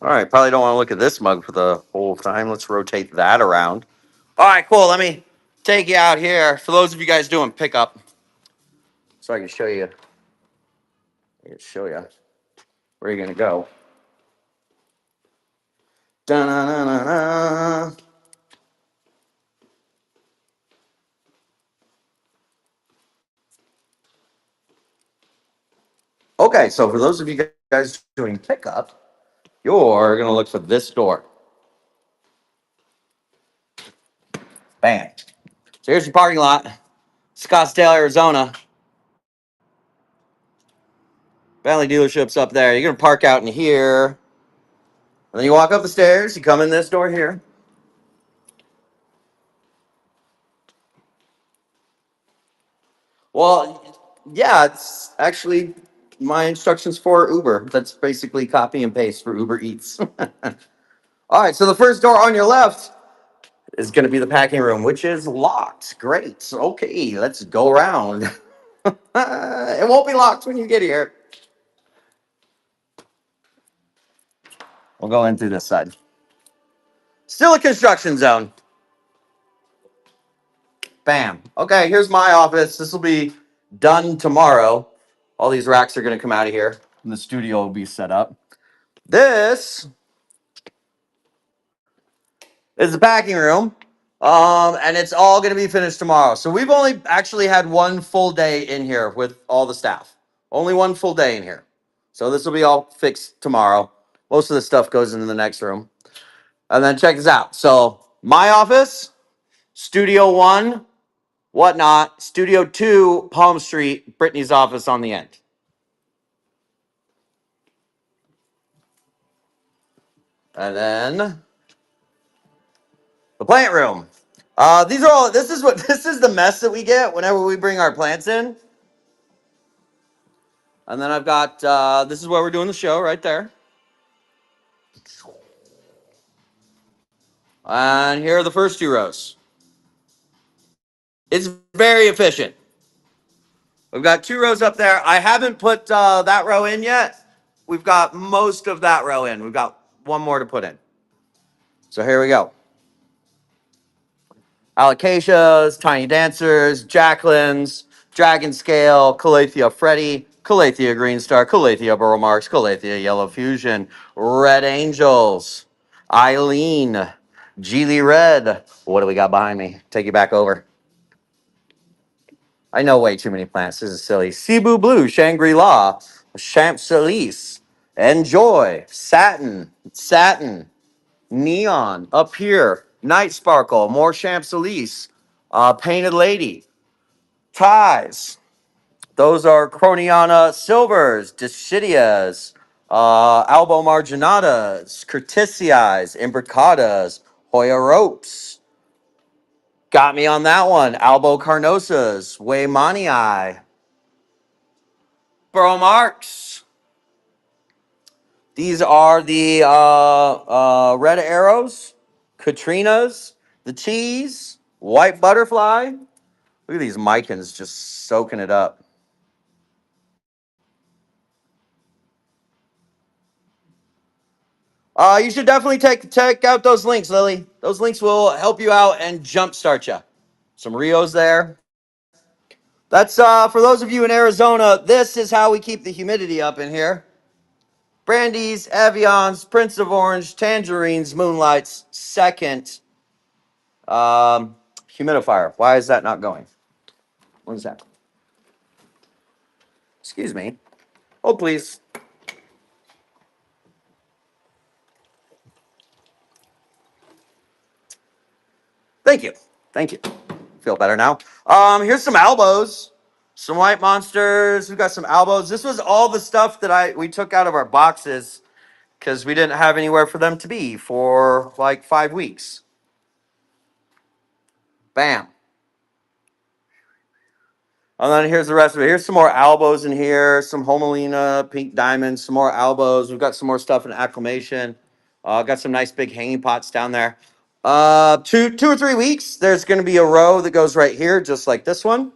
All right, probably don't want to look at this mug for the whole time. Let's rotate that around. All right, cool. Let me take you out here. For those of you guys doing pickup, so I can show you. I can show you where you're gonna go. Da-na-na-na-na. Okay, so for those of you guys doing pickup, you're gonna look for this door. Bam. So here's your parking lot, Scottsdale, Arizona. Bentley dealership's up there. You're gonna park out in here, and then you walk up the stairs. You come in this door here. Well, yeah, it's actually my instructions for Uber. That's basically copy and paste for Uber Eats. All right, so the first door on your left is going to be the packing room, which is locked. Great. Okay, let's go around. It won't be locked when you get here. We'll go in through this side. Still a construction zone. Bam. Okay, here's my office. This will be done tomorrow. All these racks are going to come out of here, and the studio will be set up. This is the packing room, and it's all going to be finished tomorrow. So we've only actually had one full day in here with all the staff. Only one full day in here. So this will be all fixed tomorrow. Most of the stuff goes into the next room. And then check this out. So my office, Studio 1, whatnot. Studio 2, Palm Street, Brittany's office on the end. And then the plant room. These are all. This is what. This is the mess that we get whenever we bring our plants in. And then I've got. This is where we're doing the show right there. And here are the first two rows. It's very efficient. We've got 2 rows up there. I haven't put that row in yet. We've got most of that row in. We've got one more to put in. So here we go. Alocasias, Tiny Dancers, Jacquelines, Dragon Scale, Calathea Freddy, Calathea Green Star, Calathea Burrow Marks, Calathea Yellow Fusion, Red Angels, Eileen, Geely Red. What do we got behind me? Take you back over. I know way too many plants. This is silly. Cebu Blue, Shangri-La, Champs Élysées, Enjoy, Satin, Neon, Up Here, Night Sparkle, more Champs Élysées, Painted Lady, Ties. Those are Croniana Silvers, Decidias, Albo Marginatas, Curtisias, Imbricatas, Hoya Ropes. Got me on that one. Albo Carnosas, Waymanii, Burrow Marks. These are the Red Arrows, Katrinas, the Cheese, White Butterfly. Look at these Micans just soaking it up. You should definitely check out those links, Lily. Those links will help you out and jumpstart you. Some Rios there. That's for those of you in Arizona. This is how we keep the humidity up in here. Brandies, Avions, Prince of Orange, Tangerines, Moonlights, second humidifier. Why is that not going? What is that? Excuse me. Oh, please. Thank you. Thank you. Feel better now. Here's some Albos. Some White Monsters. We've got some Albos. This was all the stuff that we took out of our boxes because we didn't have anywhere for them to be for like 5 weeks. Bam. And then here's the rest of it. Here's some more Albos in here. Some Homelina, Pink Diamonds, some more Albos. We've got some more stuff in Acclimation. Got some nice big hanging pots down there. 2 or 3 weeks, there's going to be a row that goes right here, just like this one.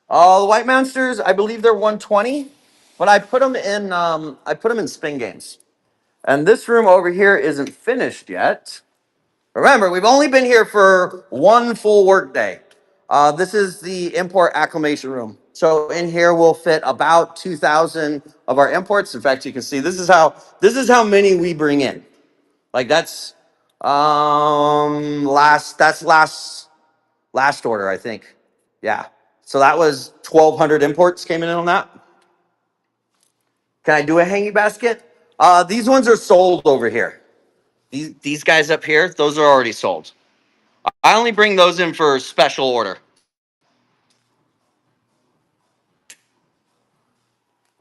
The White Monsters, I believe they're 120, but I put them in spin games. And this room over here isn't finished yet. Remember, we've only been here for one full work day. This is the import acclimation room. So in here we'll fit about 2,000 of our imports. In fact, you can see this is how many we bring in. Like that's last order, I think. Yeah. So that was 1,200 imports came in on that. Can I do a hanging basket? These ones are sold over here. These guys up here, those are already sold. I only bring those in for special order.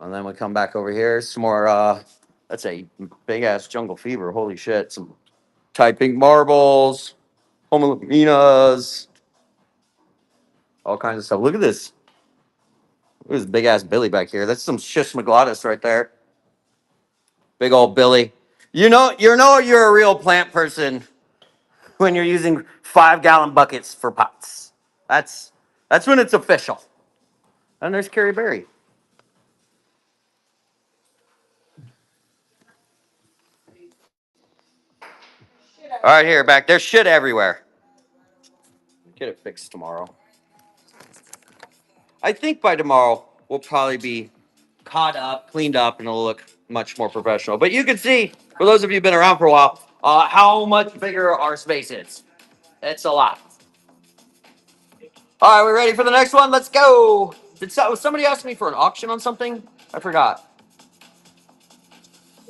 And then we come back over here. Some more, that's a big ass jungle fever. Holy shit. Some Thai pink marbles, homolinas, all kinds of stuff. Look at this. Look at this big ass Billy back here. That's some Shishmaglatis right there. Big old Billy. You're a real plant person when you're using 5-gallon buckets for pots. That's when it's official. And there's Carrie Berry. All right, here, back. There's shit everywhere. Get it fixed tomorrow. I think by tomorrow we'll probably be caught up, cleaned up, and it'll look much more professional. But you can see, for those of you who've been around for a while, how much bigger our space is. It's a lot. All right, we ready for the next one? Let's go. Did somebody ask me for an auction on something? I forgot.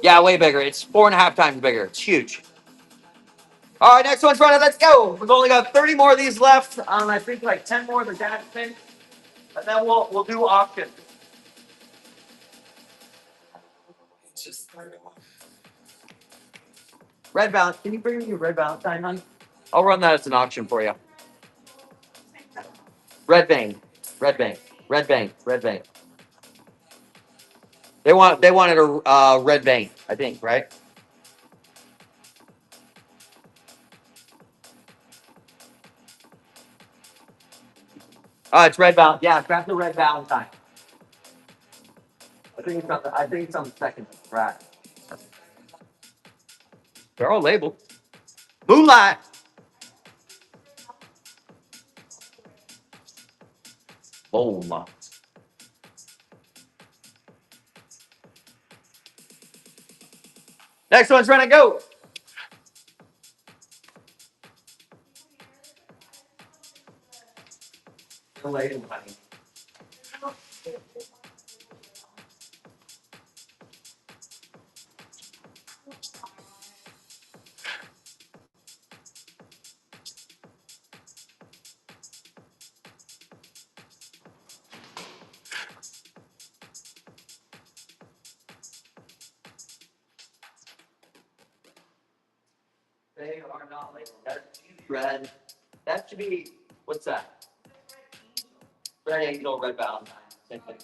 Yeah, way bigger. It's 4.5 times bigger. It's huge. All right, next one's running. Let's go. We've only got 30 more of these left. I think like 10 more of the dad thing. And then we'll do auction. Red Valentine. Can you bring me your Red Valentine, hon? I'll run that as an auction for you. Red Bang. Red Bang. Red Bang. Red Bang. They wanted a Red Bang, I think, right? Oh, it's red Valentine. Yeah, grab the red Valentine. I think it's on the second rack. They're all labeled. Moonlight. Boom. Next one's ready to go. They are not labeled. That's red. That should be, what's that? Red Angel, Red Valentine. Same thing.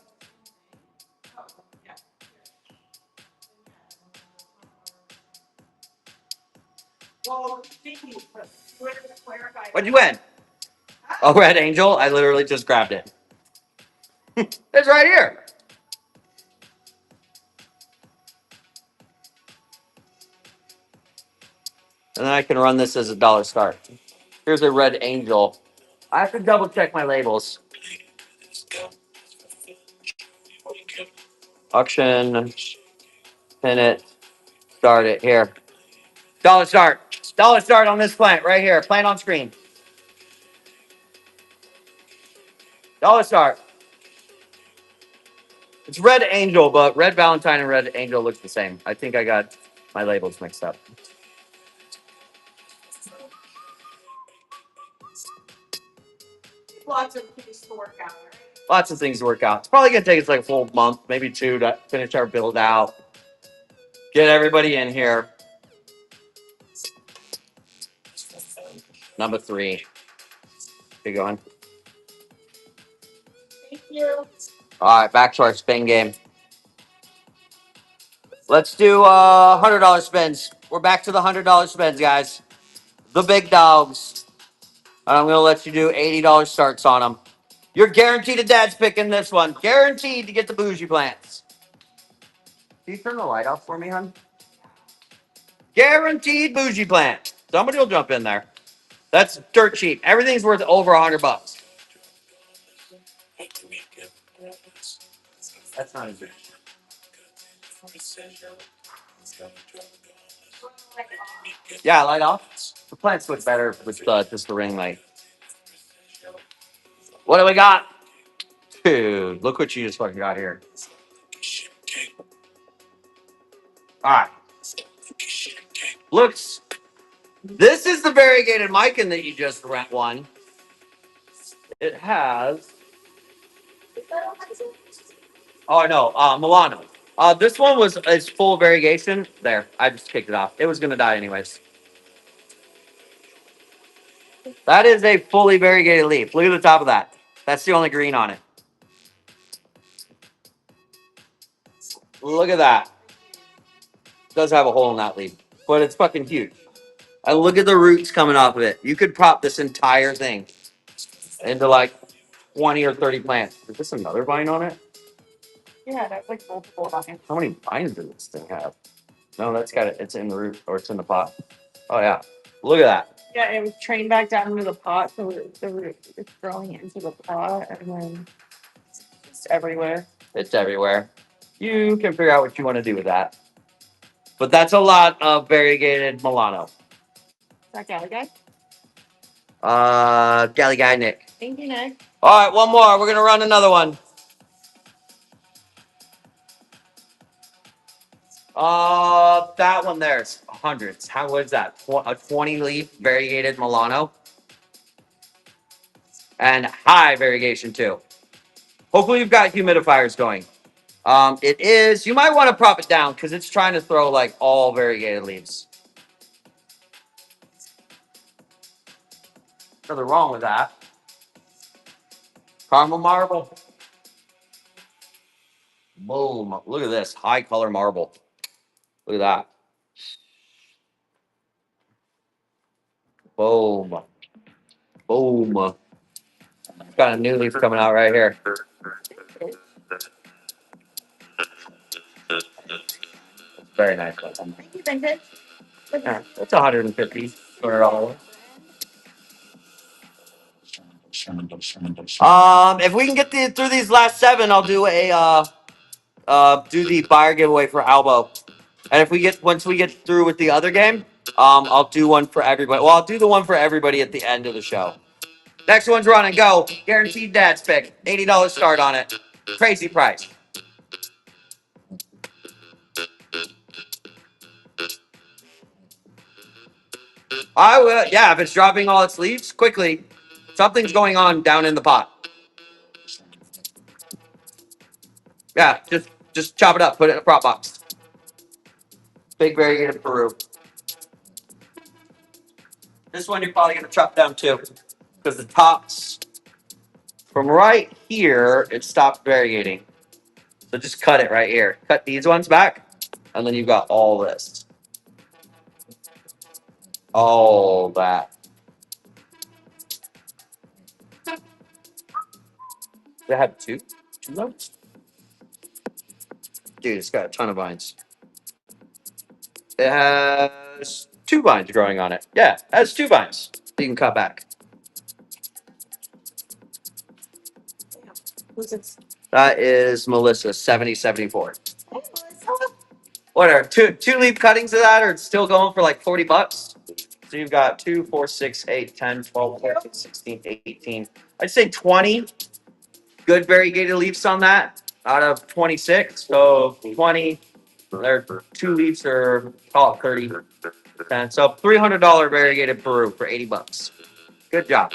Well, thank you. Clarify. What'd you win? Oh, Red Angel? I literally just grabbed it. It's right here. And then I can run this as a dollar start. Here's a Red Angel. I have to double check my labels. Auction, pin it, start it here. Dollar start. Dollar start on this plant right here. Plant on screen. Dollar start. It's Red Angel, but Red Valentine and Red Angel looks the same. I think I got my labels mixed up. Lots of things to work out. Lots of things to work out. It's probably gonna take us like a full month, maybe two, to finish our build out. Get everybody in here. Number 3. Keep going. Thank you. All right, back to our spin game. Let's do $100 spins. We're back to the $100 spins, guys. The big dogs. And I'm gonna let you do $80 starts on them. You're guaranteed a dad's pick in this one. Guaranteed to get the bougie plants. Can you turn the light off for me, hon? Guaranteed bougie plant. Somebody will jump in there. That's dirt cheap. Everything's worth over $100. That's not as good. Yeah, light off. The plants look better with just the ring light. What do we got? Dude, look what you just fucking got here. All right. Looks. This is the variegated Mikan that you just won. It has. Oh no, Milano. This one was it's full variegation. There, I just kicked it off. It was gonna die anyways. That is a fully variegated leaf. Look at the top of that. That's the only green on it. Look at that. It does have a hole in that leaf, but it's fucking huge. And look at the roots coming off of it. You could prop this entire thing into like 20 or 30 plants. Is this another vine on it? Yeah, that's like multiple vines. How many vines does this thing have? No, that's got it. It's in the root or it's in the pot. Oh yeah. Look at that. Yeah, it was trained back down into the pot, so it's growing into the pot, and then it's everywhere. It's everywhere. You can figure out what you want to do with that. But that's a lot of variegated Milano. Is that Galley guy? Galley Guy Nick. Thank you, Nick. All right, one more. We're gonna run another one. That one there's hundreds. How was that? A 20 leaf variegated Milano. And high variegation too. Hopefully you've got humidifiers going. It is. You might want to prop it down because it's trying to throw like all variegated leaves. Nothing wrong with that. Caramel marble. Boom. Look at this. High color marble. Look at that. Boom. Boom. Got a new leaf coming out right here. Very nice. Thank you, Vintage. Yeah, it's 150 for all. If we can get through these last 7, I'll do do the buyer giveaway for Albo. And if we get once we get through with the other game, I'll do one for everybody. Well, I'll do the one for everybody at the end of the show. Next one's run and go. Guaranteed dad's pick. $80 start on it. Crazy price. I will. Yeah, if it's dropping all its leaves quickly, something's going on down in the pot. Yeah, just chop it up. Put it in a prop box. Big variegated Peru. This one you're probably gonna chop down too, because the tops from right here it stopped variegating. So just cut it right here. Cut these ones back, and then you've got all this, all that. They have two notes. Dude, it's got a ton of vines. It has 2 vines growing on it. Yeah, it has 2 vines. You can cut back. Who's it? That is Melissa 7074. Hey, Melissa. What are two leaf cuttings of that are still going for like $40? So you've got 2, 4, 6, 8, 10, 12, 14, 16, 18. I'd say 20 good variegated leaves on that out of 26. So 20, there 2 leaves are call it 30. 10. So $300 variegated Peru for $80. Good job.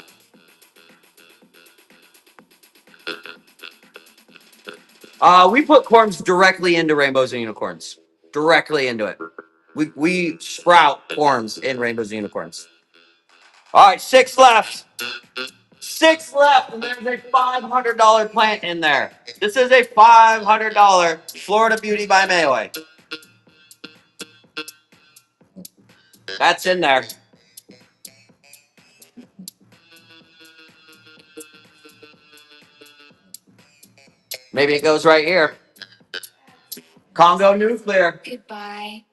We put corms directly into rainbows and unicorns. Directly into it. We sprout corms in rainbows and unicorns. All right, 6 left. 6 left, and there's a $500 plant in there. This is a $500 Florida Beauty by Mayway. That's in there. Maybe it goes right here. Congo nuclear. Goodbye.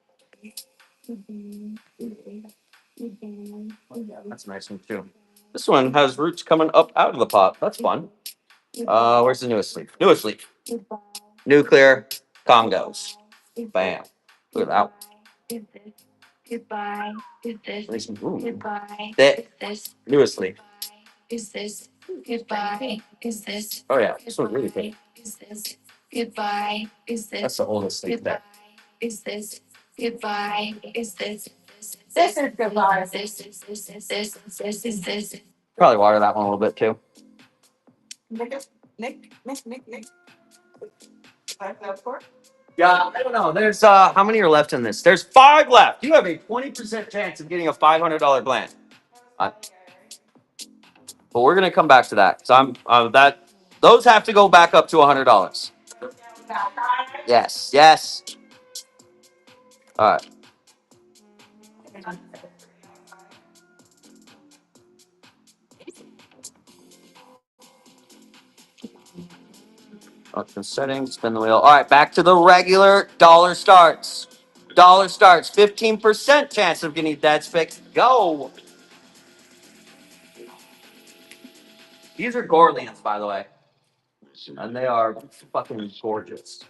That's a nice one too. This one has roots coming up out of the pot. That's fun. Where's the newest leaf? Newest leaf. Nuclear Congos. Bam. Look at that. Goodbye. Is this? Goodbye. That This. newest leaf. Is this? Goodbye. Is this? Oh yeah, this one's really big. Is this? Goodbye. Is this? That's the oldest leaf there. Is this? Goodbye. Is this? This is goodbye. This is this. Probably water that one a little bit too. Nick. Yeah, I don't know. There's how many are left in this? There's 5 left. You have a 20% chance of getting a $500 plant. But we're gonna come back to that. So those have to go back up to $100. Yes. All right. Option settings, spin the wheel. All right, back to the regular dollar starts. Dollar starts, 15% chance of getting dad's fix. Go. These are Gorlians, by the way. And they are fucking gorgeous.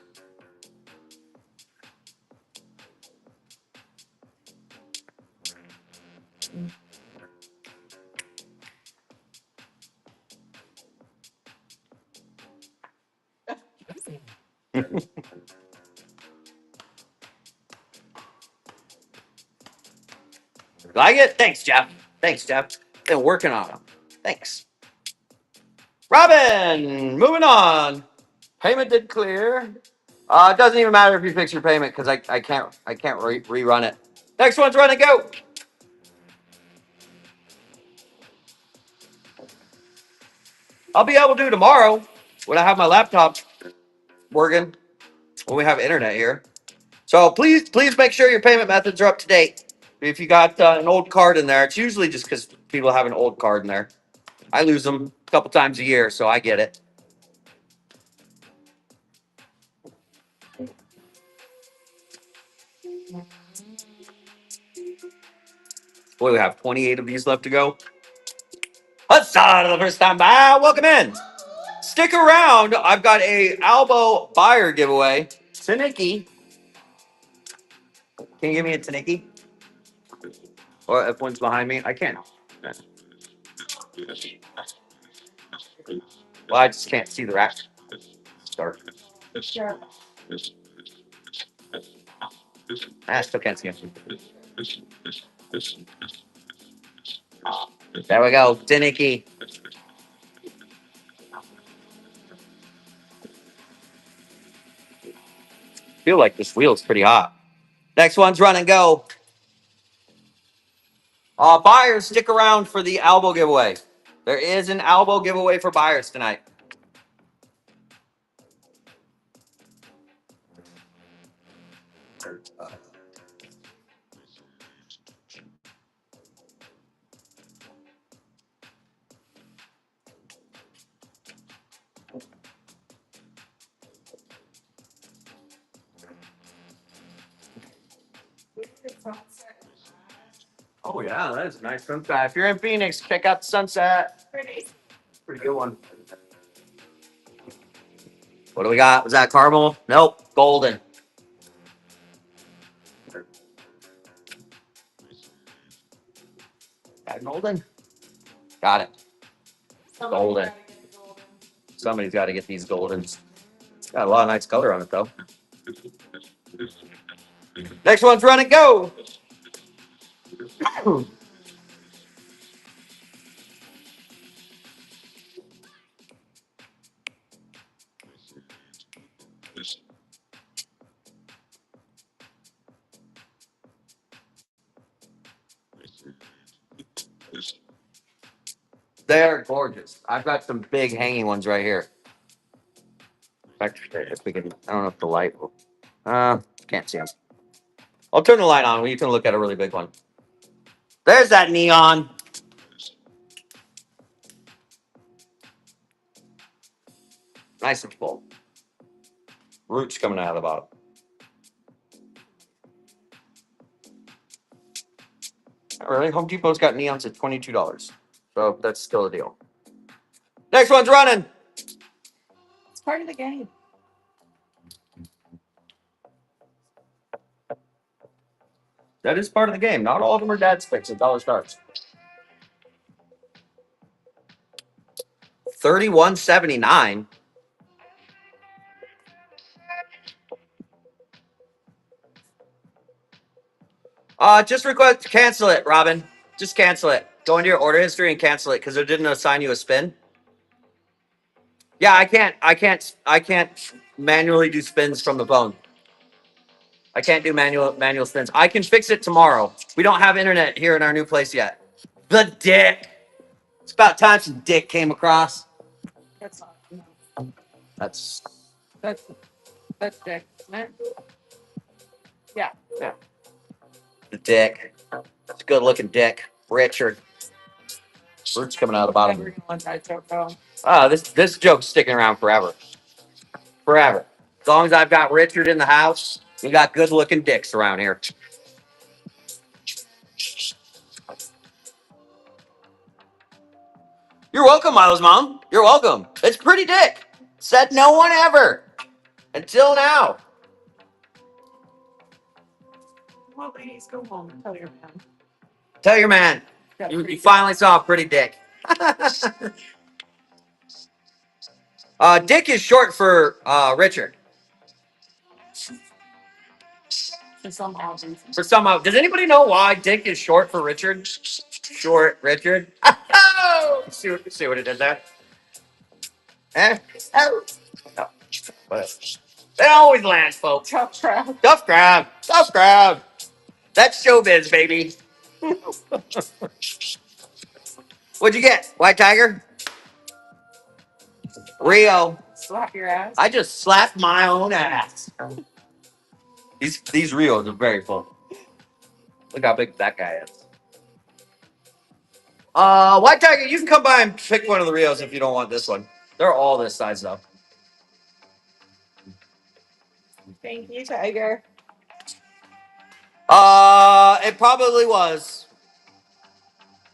Like it? Thanks, Jeff. Been working on them. Thanks. Robin, moving on. Payment did clear. It doesn't even matter if you fix your payment because I can't rerun it. Next one's run and go. I'll be able to do tomorrow when I have my laptop working, when we have internet here. So please make sure your payment methods are up to date. If you got an old card in there, it's usually just because people have an old card in there. I lose them a couple times a year, so I get it. Boy, we have 28 of these left to go. Let's start the first time by. Welcome in. Stick around. I've got a Albo buyer giveaway. Taniki. Can you give me a Taniki? Or if one's behind me, I can't. Well, I just can't see the rack. Dark. Sure. I still can't see him. There we go. Taniki. Feel like this wheel's pretty hot. Next one's run and go. Buyers, stick around for the Albo giveaway. There is an Albo giveaway for buyers tonight. Oh yeah, that is a nice sunset. If you're in Phoenix, check out the sunset. Pretty. Pretty good one. What do we got? Was that caramel? Nope, golden. Got golden? Got it. Golden. Somebody's got to get these goldens. Got a lot of nice color on it though. Next one's run and go. They're gorgeous. I've got some big hanging ones right here. In fact, if we can, I don't know if the light will. Can't see them. I'll turn the light on. You can look at a really big one. There's that neon. Nice and full. Roots coming out of the bottom. Not really. Home Depot's got neons at $22. So that's still a deal. Next one's running. It's part of the game. That is part of the game. Not all of them are dad's picks at dollar starts. $31.79. Just request cancel it, Robin. Just cancel it. Go into your order history and cancel it because it didn't assign you a spin. Yeah, I can't manually do spins from the phone. I can't do manual spins. I can fix it tomorrow. We don't have internet here in our new place yet. The dick. It's about time some dick came across. That's not. That's That's dick, isn't it? Yeah. yeah. The dick. It's a good looking dick. Richard. Roots coming out of the bottom. Never gonna let that joke go. This joke's sticking around forever. Forever. As long as I've got Richard in the house, we got good looking dicks around here. You're welcome, Milo's mom. You're welcome. It's pretty dick. Said no one ever. Until now. Well, ladies, go home and tell your man. Tell your man. Got You pretty finally saw a pretty dick. Dick is short for Richard. for some odd reason. For some, does anybody know why Dick is short for Richard? Short Richard. Oh, see what it did there? Eh? Oh. No. But it always lands, folks. Tough crowd. Tough crowd. Tough crowd. That's showbiz, baby. What'd you get? White Tiger? Rio. Slap your ass. I just slapped my own ass. These Rios are very full. Look how big that guy is. White Tiger, you can come by and pick one of the Rios if you don't want this one. They're all this size though. Thank you, Tiger. It probably was.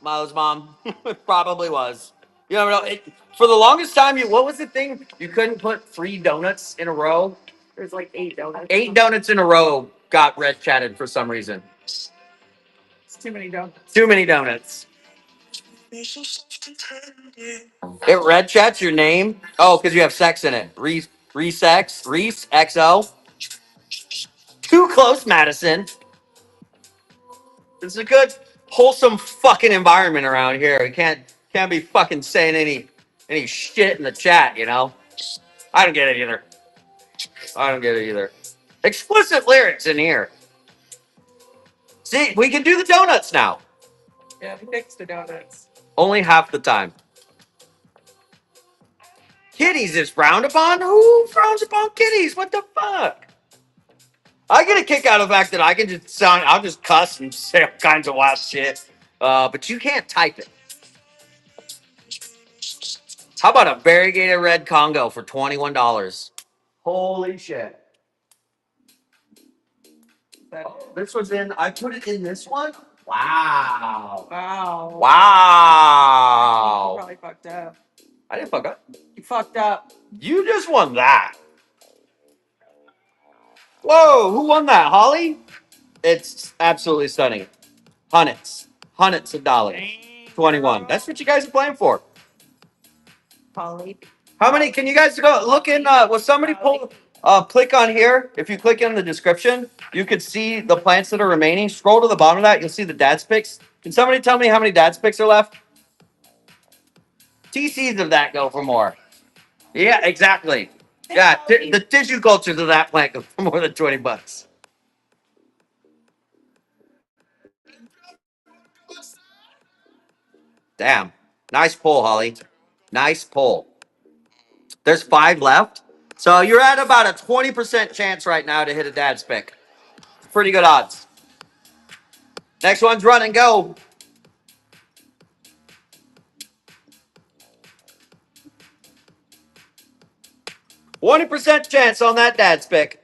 Milo's mom. It probably was. You never know. For the longest time, what was the thing? You couldn't put 3 donuts in a row. There's like 8 donuts. 8 donuts in a row got red chatted for some reason. It's too many donuts. Too many donuts. It red chats your name. Oh, because you have sex in it. Reese XO. Too close, Madison. It's a good, wholesome fucking environment around here. We can't be fucking saying any shit in the chat, you know? I don't get it either. I don't get it either. Explicit lyrics in here. See, we can do the donuts now. Yeah, we fixed the donuts. Only half the time. Kitties is frowned upon? Who frowns upon kitties? What the fuck? I get a kick out of the fact that I can just I'll just cuss and say all kinds of wild shit. But you can't type it. How about a variegated red Congo for $21? Holy shit. This was I put it in this one? Wow. Wow. You Wow. probably fucked up. I didn't fuck up. You fucked up. You just won that. Whoa, who won that? Holly? It's absolutely stunning. Hundreds of dollars. 21. That's what you guys are playing for. Holly. How many? Can you guys go look in? Was somebody pull? Click on here. If you click in the description, you could see the plants that are remaining. Scroll to the bottom of that. You'll see the dad's picks. Can somebody tell me how many dad's picks are left? TCs of that go for more. Yeah, exactly. Yeah, the tissue cultures of that plant go for more than $20. Damn. Nice pull, Holly. Nice pull. There's 5 left. So you're at about a 20% chance right now to hit a dad's pick. Pretty good odds. Next one's run and go. 20% chance on that dad's pick.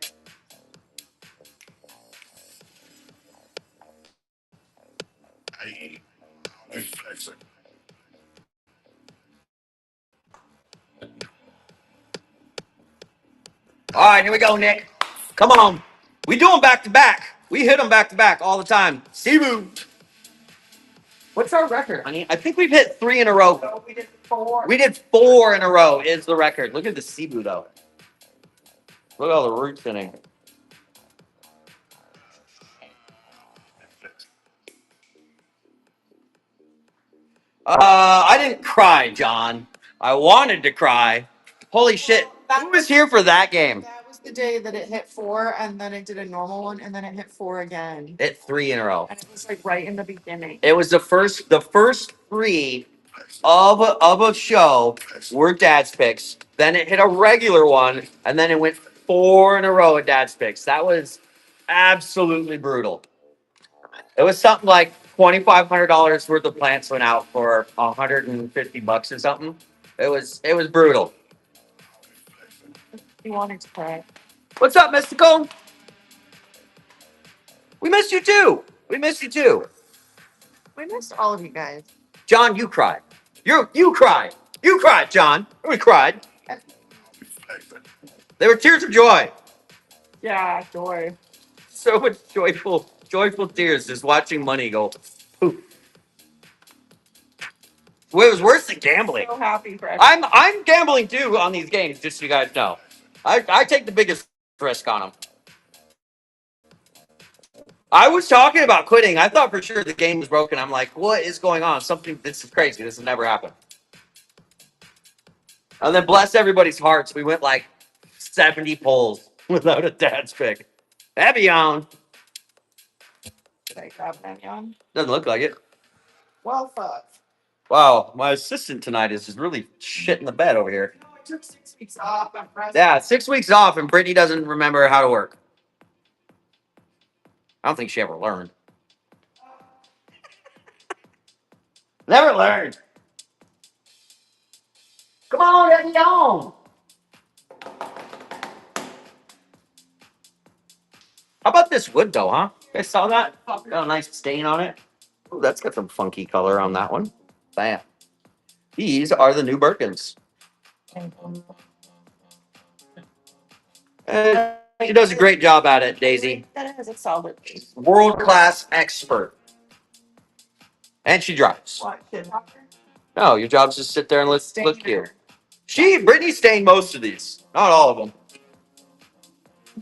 All right, here we go, Nick. Come on. We do them back to back. We hit them back to back all the time. Sibu. What's our record, honey? I think we've hit 3 in a row. So we did 4. We did 4 in a row is the record. Look at the Sibu, though. Look at all the roots in it. I didn't cry, John. I wanted to cry. Holy shit. Who was here for that game? That was the day that it hit 4, and then it did a normal one, and then it hit 4 again. Hit 3 in a row. And it was like right in the beginning. It was the first 3 of a show were dad's picks. Then it hit a regular one, and then it went 4 in a row at dad's picks. That was absolutely brutal. It was something like $2,500 worth of plants went out for $150 or something. It was brutal. He wanted to cry. What's up, Mystical? We missed you too. We missed you too. We missed all of you guys. John, you cried. You cried. You cried, John. We cried. They were tears of joy. Yeah, joy. So much joyful tears just watching money go poof. Well, it was worse than gambling. So happy for everyone. I'm gambling too on these games, just so you guys know. I take the biggest risk on them. I was talking about quitting. I thought for sure the game was broken. I'm like, what is going on? This is crazy. This has never happened. And then bless everybody's hearts. We went like 70 polls without a dad's pick. Evian. Did I grab Evian? Doesn't look like it. Well, fuck. Wow, my assistant tonight is just really shitting the bed over here. No, I took 6 weeks off. I'm present. Yeah, 6 weeks off, and Brittany doesn't remember how to work. I don't think she ever learned. Never learned. Come on, let me on. How about this wood though, huh? You guys saw that? Got a nice stain on it. Ooh, that's got some funky color on that one. Bam. These are the new Birkins. She does a great job at it, Daisy. That is a solid. World class expert. And she drives. What, kid? No, your job's just sit there and look cute. Brittany stained most of these. Not all of them.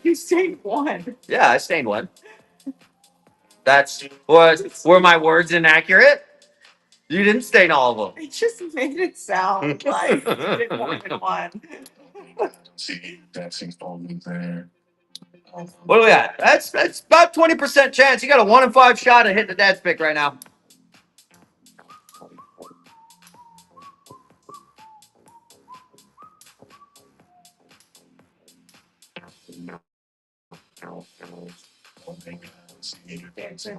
You stained one. Yeah, I stained one. Were my words inaccurate? You didn't stain all of them. It just made it sound like you did more than one. What do we got? That's about 20% chance. You got a 1 in 5 shot at hitting the dad's pick right now.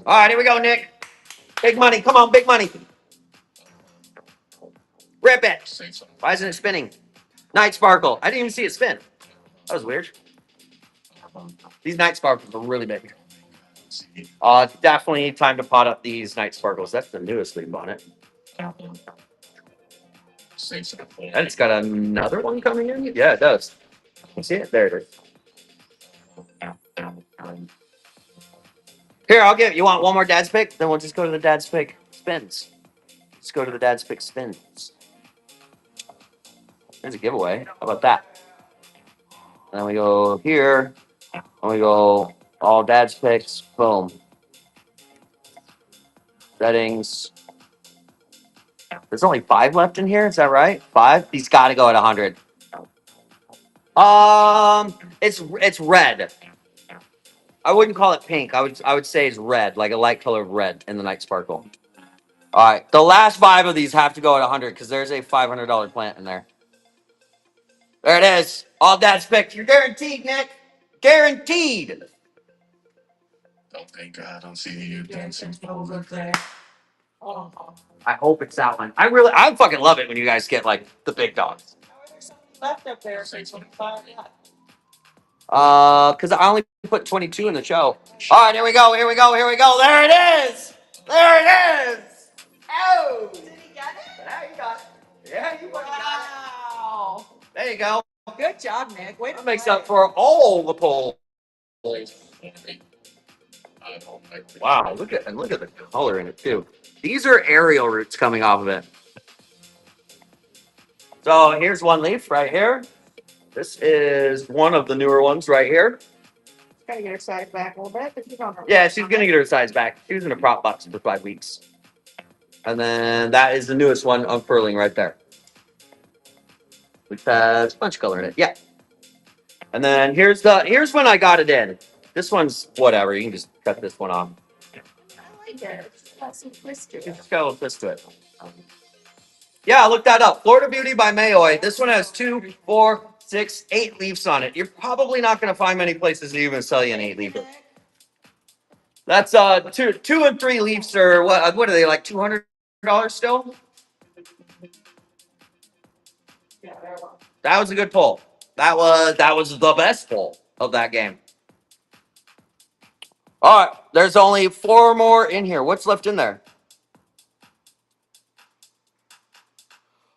All right, here we go, Nick. Big money. Come on, big money. Rip it. Why isn't it spinning? Night Sparkle. I didn't even see it spin. That was weird. These Night Sparkles are really big. Definitely time to pot up these Night Sparkles. That's the newest leaf on it. And it's got another one coming in? Yeah, it does. You see it? There it is. Here, I'll give you want one more dad's pick? Then we'll just go to the dad's pick spins. Let's go to the dad's pick spins. There's a giveaway. How about that? And then we go here. And we go all dad's picks. Boom. Settings. There's only 5 left in here. Is that right? 5? He's got to go at 100. It's red. I wouldn't call it pink. I would say it's red, like a light color of red in the Night Sparkle. All right, the last 5 of these have to go at 100 because there's a $500 plant in there. There it is. All dad's picked. You're guaranteed, Nick. Guaranteed. Oh, thank God, I don't see you dancing over there. Oh. I hope it's that one. I fucking love it when you guys get like the big dogs. Left up there, so it's fire. Because I only put 22 in the show. All right, here we go. Here we go. Here we go. There it is. There it is. Oh. Did he get it? There you got it. Yeah, you fucking got Wow. it. There you go. Good job, Nick. Wait, That makes up for all the polls. Wow, look at the color in it too. These are aerial roots coming off of it. So here's one leaf right here. This is one of the newer ones right here. Gotta get her side back a little bit. But you don't know. Yeah, she's gonna get her size back. She was in a prop box for 5 weeks. And then that is the newest one unfurling right there. Which has a bunch of color in it. Yeah. And then here's when I got it in. This one's whatever. You can just cut this one off. I like it. It's got some twist to It's it. just got a little twist to it. Yeah, look that up. Florida Beauty by Mayoy. This one has 2, 4, 6, 8 leaves on it. You're probably not going to find many places that even sell you an 8 leaf. That's two and 3 leaves are what are they like $200 still? Yeah, there we go. That was a good pull. That was the best pull of that game. All right, there's only 4 more in here. What's left in there?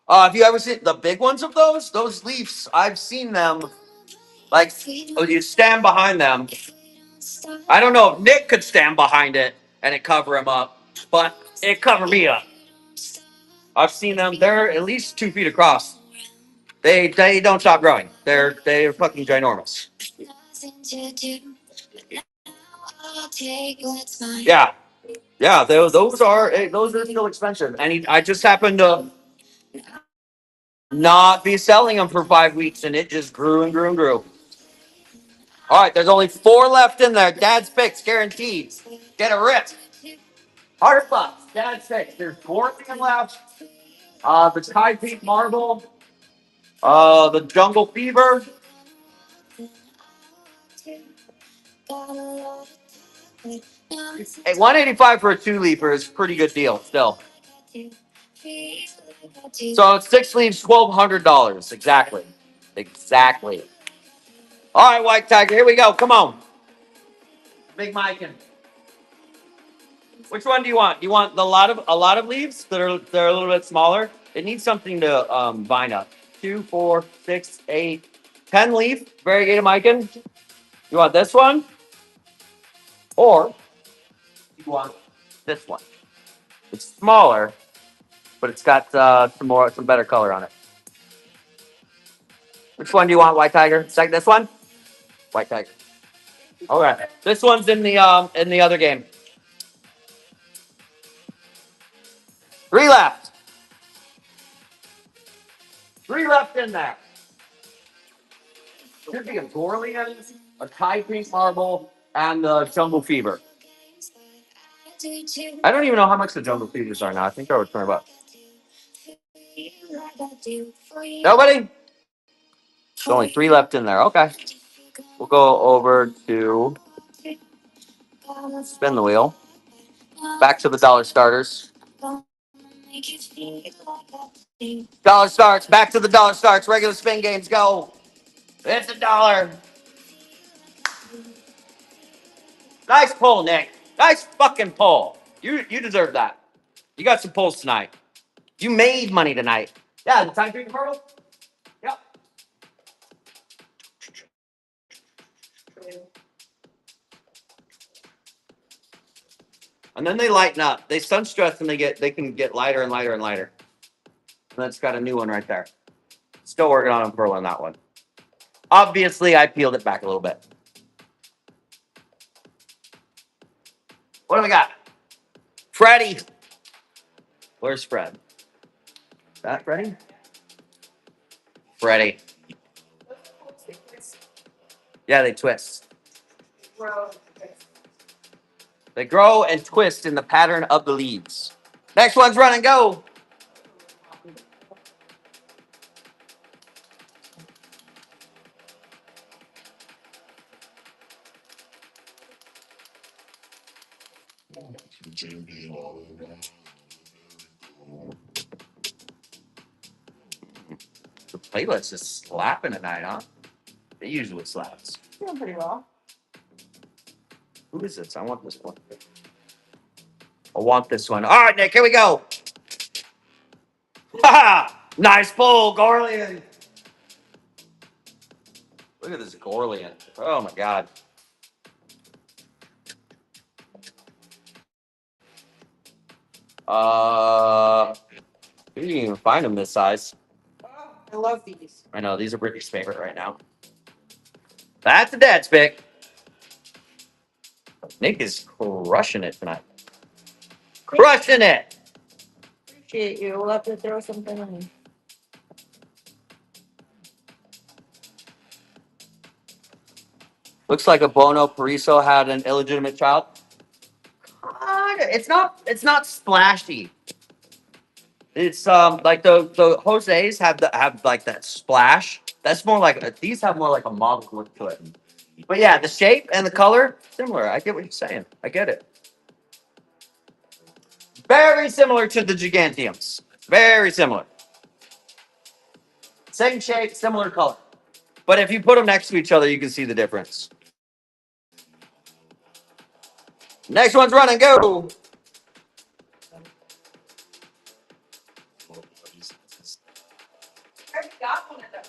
Have you ever seen the big ones of those leaves? I've seen them. Like, you stand behind them. I don't know if Nick could stand behind it and it cover him up, but it covered me up. I've seen them. They're at least 2 feet across. They don't stop growing. They're fucking ginormous. Yeah, yeah. Those are still expensive, and I just happened to not be selling them for 5 weeks, and it just grew and grew and grew. All right, there's only 4 left in there. Dad's picks, guaranteed. Get a rip. $100. Dad's picks. There's 4 left. The Tide Peak Marble. The Jungle Fever. Hey, $185 for a 2 leafer is a pretty good deal still. So 6 leaves, $1,200 exactly. Exactly. All right, White Tiger, here we go. Come on, Big Mike. Which one do you want? Do you want a lot of leaves that are a little bit smaller? It needs something to vine up. 2, 4, 6, 8, 10 leaf variegated Mikan. You want this one, or you want this one? It's smaller, but it's got some better color on it. Which one do you want, White Tiger? Second, this one, White Tiger. Okay, this one's in the other game. 3 left. 3 left in there. Should be a Gorlian, a Kai Pink Marble, and the Jungle Fever. I don't even know how much the Jungle Fevers are now. I think they're over $20. Nobody? There's only 3 left in there. Okay. We'll go over to spin the wheel. Back to the dollar starters. Dollar starts. Back to the dollar starts. Regular spin games go. It's $1. Nice pull, Nick. Nice fucking pull. You deserve that. You got some pulls tonight. You made money tonight. Yeah, the time drink purple? Yep. And then they lighten up. They sun stress and they can get lighter and lighter and lighter. And that's got a new one right there. Still working on a pearl on that one. Obviously, I peeled it back a little bit. What do we got? Freddie. Where's Fred? Is that Freddie? Freddie. Yeah, they twist. They grow and twist in the pattern of the leaves. Next one's run and go. The playlist is slapping tonight, huh? It usually slaps. Doing pretty well. Who is this? I want this one. I want this one. All right, Nick, here we go. Ha! Nice pull, Gorlian. Look at this Gorlian. Oh my God. You didn't even find them this size. Oh, I love these. I know these are Brittany's favorite right now. That's a dad's pick. Nick is crushing it tonight. Crushing it. Appreciate you. We'll have to throw something in. Looks like a Bono Pariso had an illegitimate child. It's not splashy. It's like the Jose's have like that splash. That's more like these have more like a mauve look to it. But yeah, the shape and the color similar. I get what you're saying. I get it. Very similar to the Gigantiums. Very similar. Same shape, similar color. But if you put them next to each other, you can see the difference. Next one's run and go.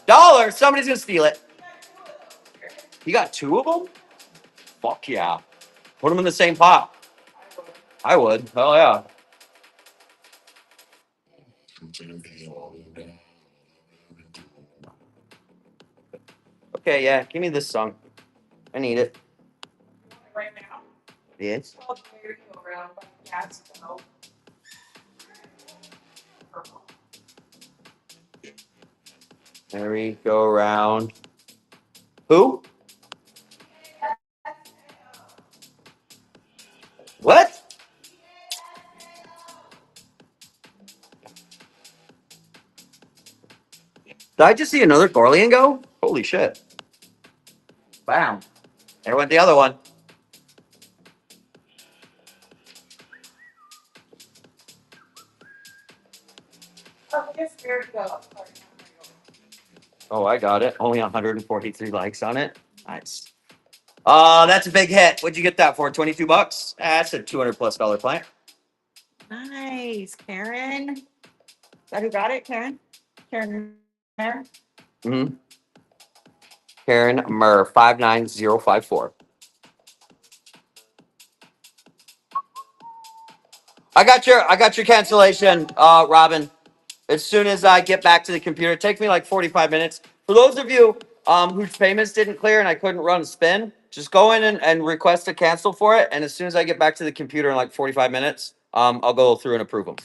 $1. Somebody's gonna steal it. You got 2 of them? Fuck yeah. Put them in the same pot. I would. Hell yeah. Okay, yeah. Give me this song. I need it. Right now. Yes. It's called Merry-Go-Round by Cats. Merry go round. Who? What? Did I just see another Gorlian go? Holy shit. Bam. There went the other one. Oh, I got it. Only 143 likes on it. Nice. That's a big hit. What'd you get that for? $22? That's a $200+ plant. Nice, Karen. Is that who got it, Karen? Karen Mayer? Mm-hmm. Karen Murr 59054. I got your cancellation, Robin. As soon as I get back to the computer, it takes me like 45 minutes. For those of you whose payments didn't clear and I couldn't run a spin, just go in and request a cancel for it. And as soon as I get back to the computer in like 45 minutes, I'll go through and approve them.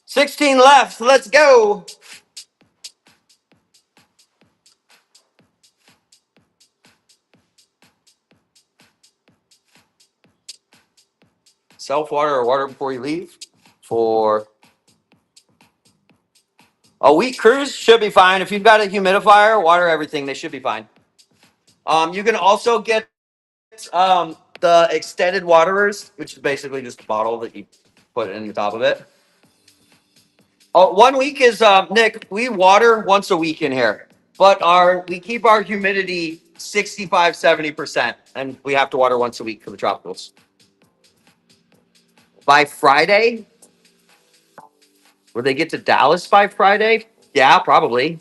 16 left. Let's go. Self water or water before you leave. For a week cruise should be fine. If you've got a humidifier, water everything. They should be fine. You can also get the extended waterers, which is basically just a bottle that you put in the top of it. Oh, 1 week is Nick. We water once a week in here, but we keep our humidity 65-70%, and we have to water once a week for the tropicals. By Friday, will they get to Dallas by Friday? Yeah, probably.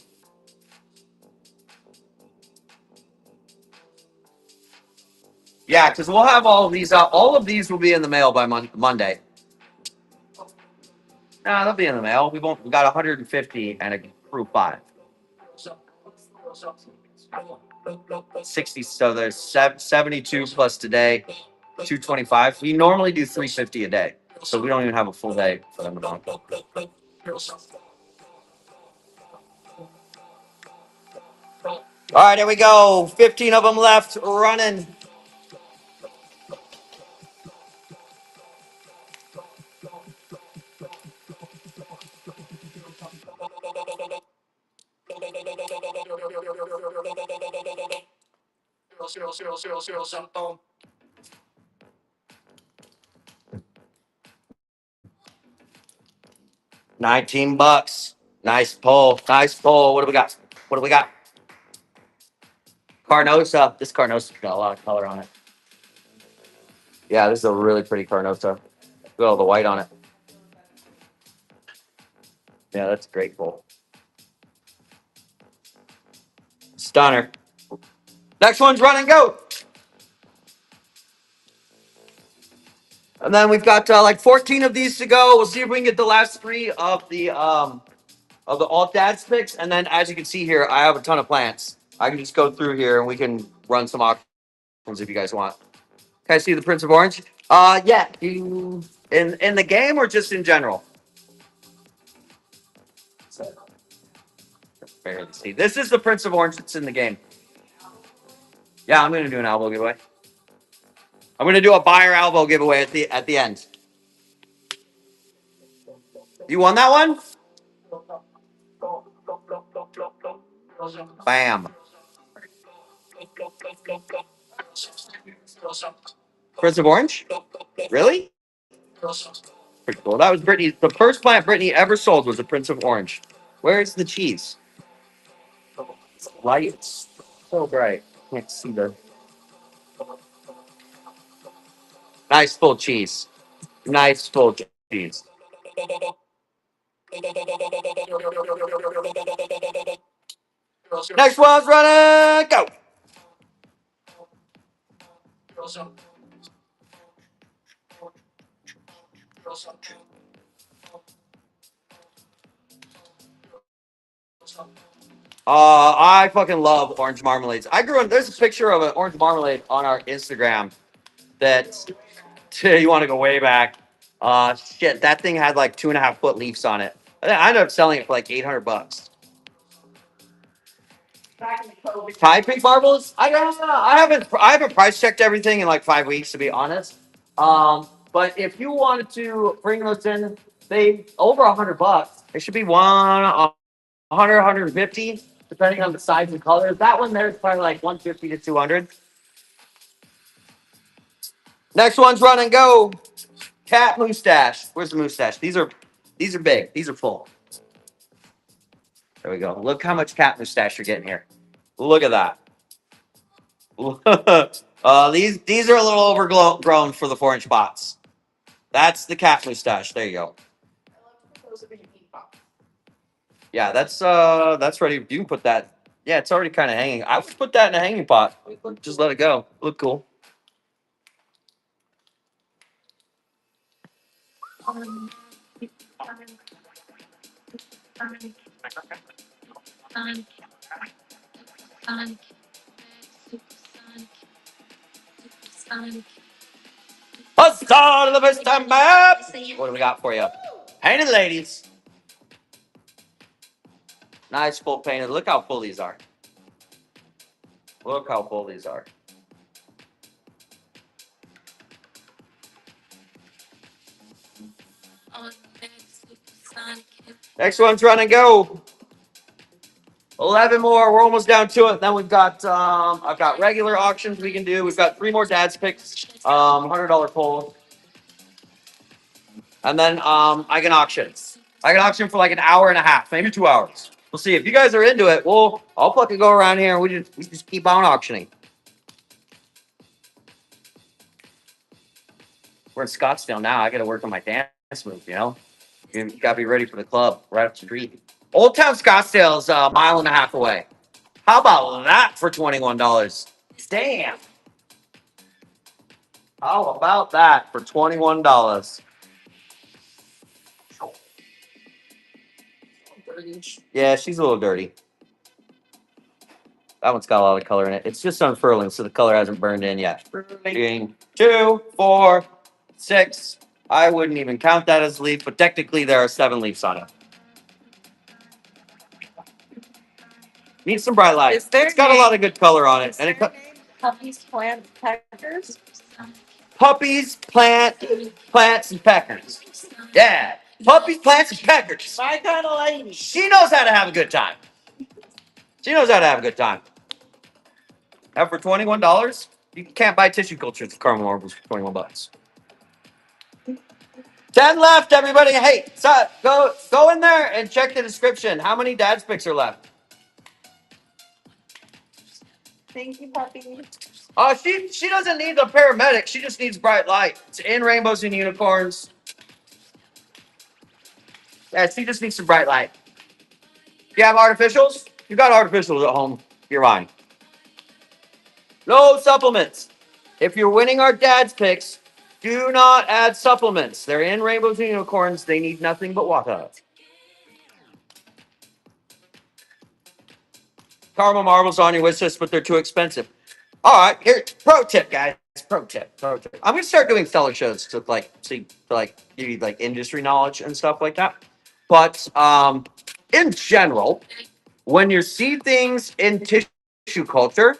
Yeah, because we'll have all of these. All of these will be in the mail by Monday. Nah, they'll be in the mail. We got 150 and a crew 5. 60. So there's 72 plus today, 225. We normally do 350 a day, so we don't even have a full day for them to run. All right, here we go. 15 of them left running. $19. Nice pull. Nice pull. What do we got? What do we got? Carnosa. This Carnosa's got a lot of color on it. Yeah, this is a really pretty Carnosa. Look at all the white on it. Yeah, that's a great pull. Stunner. Next one's run and go. And then we've got like 14 of these to go. We'll see if we can get the last 3 of the alt dads picks. And then as you can see here, I have a ton of plants. I can just go through here and we can run some auctions if you guys want. Can I see the Prince of Orange? Yeah. You in the game or just in general? Barely see. This is the Prince of Orange that's in the game. Yeah, I'm gonna do an Albo giveaway. I'm gonna do a buyer Albo giveaway at the end. You won that one? Bam. Prince of Orange? Really? Pretty cool. That was Brittany. The first plant Brittany ever sold was a Prince of Orange. Where's the cheese? Light. It's so bright. Can't see the nice full cheese. Nice full cheese. Next one's running. Go. I fucking love orange marmalades. I grew up. There's a picture of an orange marmalade on our Instagram. That you want to go way back. Shit, that thing had like 2.5 foot leaves on it. I ended up selling it for like $800. Tide pink marbles? I don't know. I haven't price checked everything in like 5 weeks to be honest. But if you wanted to bring those in, they over $100. They should be 100, 150, depending on the size and color. That one there is probably like 150 to 200. Next one's run and go. Cat mustache. Where's the mustache? These These are big. These are full. There we go. Look how much cat mustache you're getting here. Look at that. These are a little overgrown for the 4-inch pots. That's the cat mustache. There you go. Yeah, that's ready. You can put that. Yeah, it's already kind of hanging. I would put that in a hanging pot. Just let it go. Look cool. Let's start the first time map. What do we got for you? Painted ladies. Nice full painted. Look how full these are. Look how full these are. Next one's run and go. 11 more. We're almost down to it. Then we've got I've got regular auctions we can do. We've got 3 more dad's picks. $100 pull. And then I can auction. I can auction for like an hour and a half, maybe 2 hours. We'll see. If you guys are into it, I'll fucking go around here and we just keep on auctioning. We're in Scottsdale now. I gotta work on my dance move, you know? You gotta be ready for the club right up the street. Old Town Scottsdale is a mile and a half away. How about that for $21? Damn. How about that for $21? Yeah, she's a little dirty. That one's got a lot of color in it. It's just unfurling, so the color hasn't burned in yet. 2, 4, 6. I wouldn't even count that as a leaf, but technically there are 7 leaves on it. Needs some bright light. It's got a lot of good color on it. And it Puppies, plants, peckers. Puppies, plants, and peckers. Yeah. Puppies, plants, and peckers. My kind of lady. She knows how to have a good time. She knows how to have a good time. And for $21, you can't buy tissue cultures at Caramel Marbles for $21. 10 left, everybody. Hey, so go in there and check the description. How many dad's picks are left? Thank you, puppy. She doesn't need the paramedic. She just needs bright light. It's in rainbows and unicorns. Yeah, she just needs some bright light. You have artificials? You got artificials at home. You're fine. No supplements. If you're winning our dad's picks, do not add supplements. They're in rainbows and unicorns. They need nothing but water. Caramel marbles on your wish list, but they're too expensive. All right, here, pro tip, guys. Pro tip. I'm gonna start doing seller shows to give you like industry knowledge and stuff like that. But in general, when you see things in tissue culture,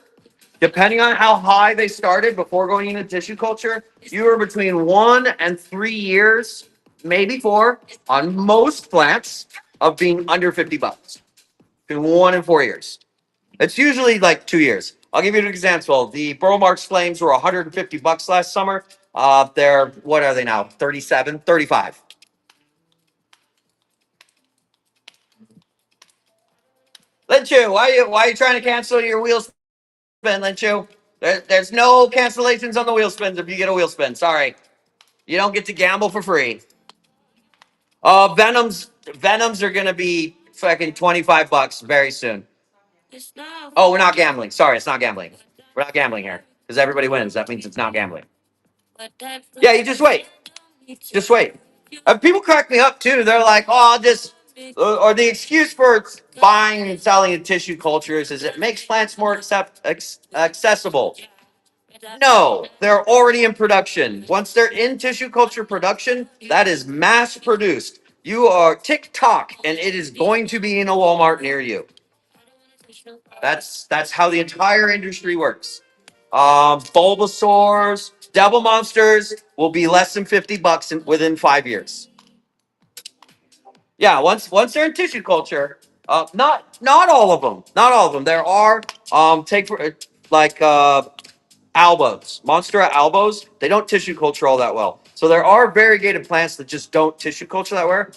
depending on how high they started before going into tissue culture, you are between 1 and 3 years, maybe 4, on most plants of being under $50. Between 1 and 4 years. It's usually like 2 years. I'll give you an example. The Burl Marks Flames were $150 last summer. They're, what are they now? 37, 35. Linchu, why are you trying to cancel your wheel spin, Linchu? There's no cancellations on the wheel spins if you get a wheel spin. Sorry. You don't get to gamble for free. Venoms are gonna be fucking $25 very soon. Oh, we're not gambling. Sorry, it's not gambling. We're not gambling here. Because everybody wins. That means it's not gambling. Yeah, you just wait. Just wait. People crack me up too. They're like, oh, I'll just or the excuse for buying and selling in tissue cultures is it makes plants more accessible. No, they're already in production. Once they're in tissue culture production, that is mass produced. You are TikTok, and it is going to be in a Walmart near you. That's how the entire industry works. Bulbasaurs, devil monsters will be less than $50 within 5 years. Yeah, once they're in tissue culture, not all of them. Not all of them. There are Albos, Monstera albos. They don't tissue culture all that well. So there are variegated plants that just don't tissue culture that well.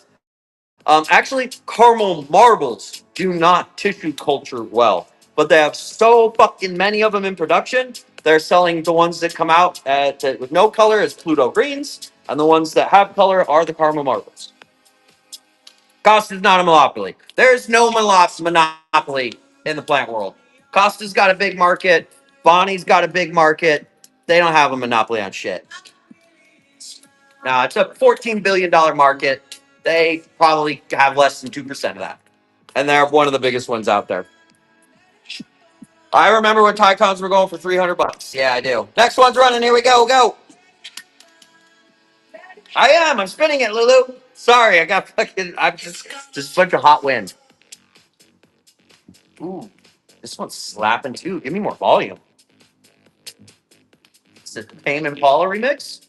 Actually, caramel marbles do not tissue culture well, but they have so fucking many of them in production. They're selling the ones that come out with no color as Pluto greens, and the ones that have color are the caramel marbles. Costa's not a monopoly. There's no monopoly in the plant world. Costa's got a big market. Bonnie's got a big market. They don't have a monopoly on shit. Now, it's a $14 billion market. They probably have less than 2% of that. And they're one of the biggest ones out there. I remember when Tycons were going for $300. Yeah, I do. Next one's running. Here we go. Go. I am. I'm spinning it, Lulu. Sorry, I got fucking. I'm just a bunch of hot wind. Ooh, this one's slapping too. Give me more volume. Is it the Tame Impala remix?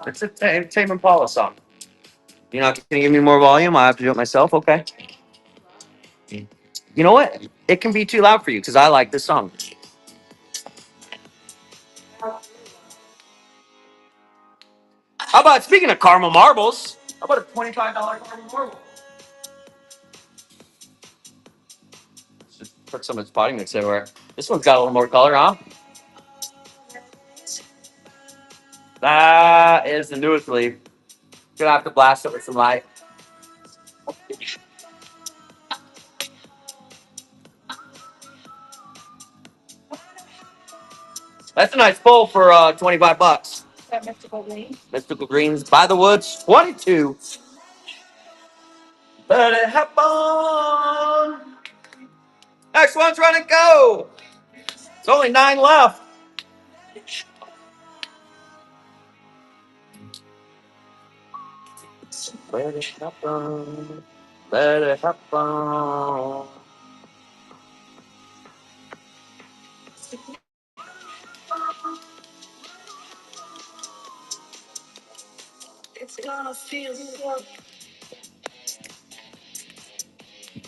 It's a Tame Impala song. You're not gonna give me more volume? I have to do it myself. Okay. You know what? It can be too loud for you because I like this song. How about speaking of caramel marbles? How about a $25 caramel marble? Let's just put some of its potting mix everywhere. This one's got a little more color, huh? That is the newest leaf. Gonna have to blast it with some light. That's a nice pull for $25. That mystical green. Mystical Greens by the Woods, 22. Let it happen. Next one's running. Go. It's only 9 left. Let it happen. Let it happen.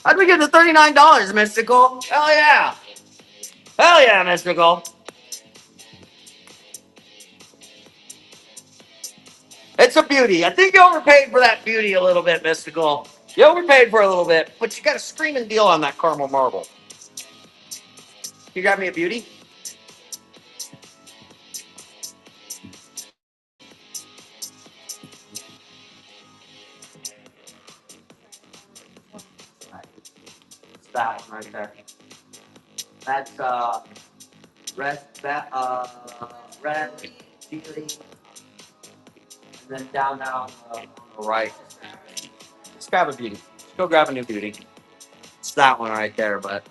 How'd we get to $39, Mystical? Hell yeah. Hell yeah, Mystical. It's a beauty. I think you overpaid for that beauty a little bit, Mystical. You overpaid for a little bit, but you got a screaming deal on that caramel marble. You got me a beauty? It's that one right there. That's red, chili, and then down on the right. Just grab a beauty. Just go grab a new beauty. It's that one right there, but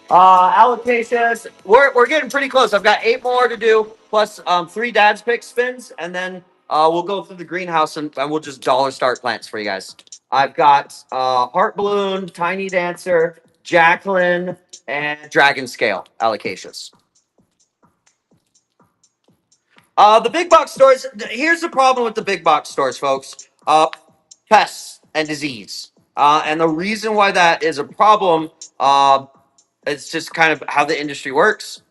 allocations. We're getting pretty close. I've got 8 more to do, plus 3 dad's pick spins, and then we'll go through the greenhouse and we'll just dollar start plants for you guys. I've got Heart Balloon, Tiny Dancer, Jacqueline, and Dragon Scale allocations. The big box stores. Here's the problem with the big box stores, folks. Pests and disease. And the reason why that is a problem, it's just kind of how the industry works,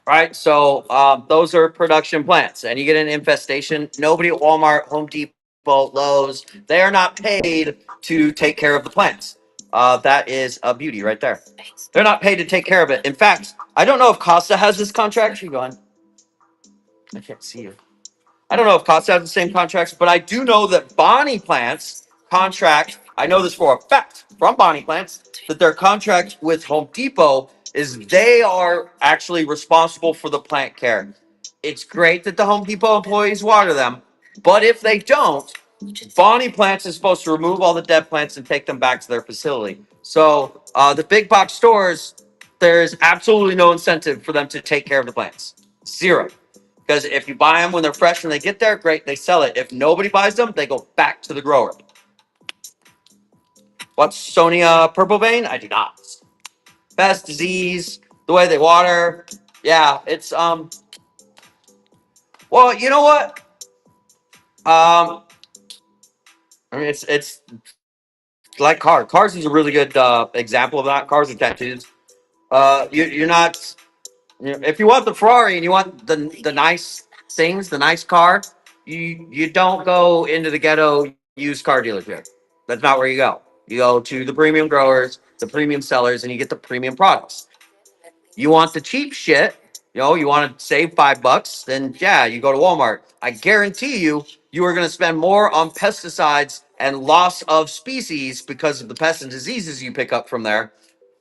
right? So those are production plants, and you get an infestation. Nobody at Walmart, Home Depot, Lowe's, they are not paid to take care of the plants. That is a beauty right there. They're not paid to take care of it. In fact, I don't know if Costa has this contract. You going? I can't see you. I don't know if Costa has the same contracts, but I do know that Bonnie Plants contract. I know this for a fact from Bonnie Plants that their contract with Home Depot is they are actually responsible for the plant care. It's great that the Home Depot employees water them, but if they don't, Bonnie Plants is supposed to remove all the dead plants and take them back to their facility. So the big box stores, there is absolutely no incentive for them to take care of the plants. Zero. Because if you buy them when they're fresh and they get there, great, they sell it. If nobody buys them, they go back to the grower. What's Sonia Purple Vein? I do not. Pest, disease, the way they water. Yeah, it's well, you know what? I mean it's like cars. Cars is a really good example of that. Cars and tattoos. You're not If you want the Ferrari and you want the nice things, the nice car, you don't go into the ghetto used car dealership. That's not where you go. You go to the premium growers, the premium sellers, and you get the premium products. You want the cheap shit, you want to save $5, then yeah, you go to Walmart. I guarantee you are going to spend more on pesticides and loss of species because of the pests and diseases you pick up from there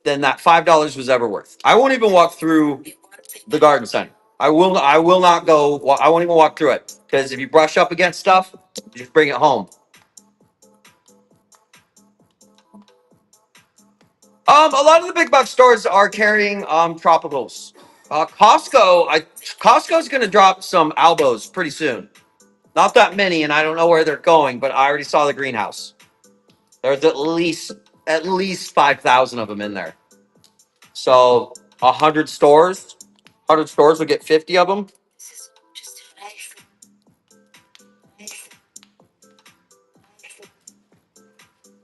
than that $5 was ever worth. I won't even walk through the garden center. I will not go. I won't even walk through it because if you brush up against stuff, just bring it home. A lot of the big box stores are carrying tropicals. Costco's going to drop some Albos pretty soon. Not that many, and I don't know where they're going, but I already saw the greenhouse. There's at least 5,000 of them in there. So 100 stores will get 50 of them.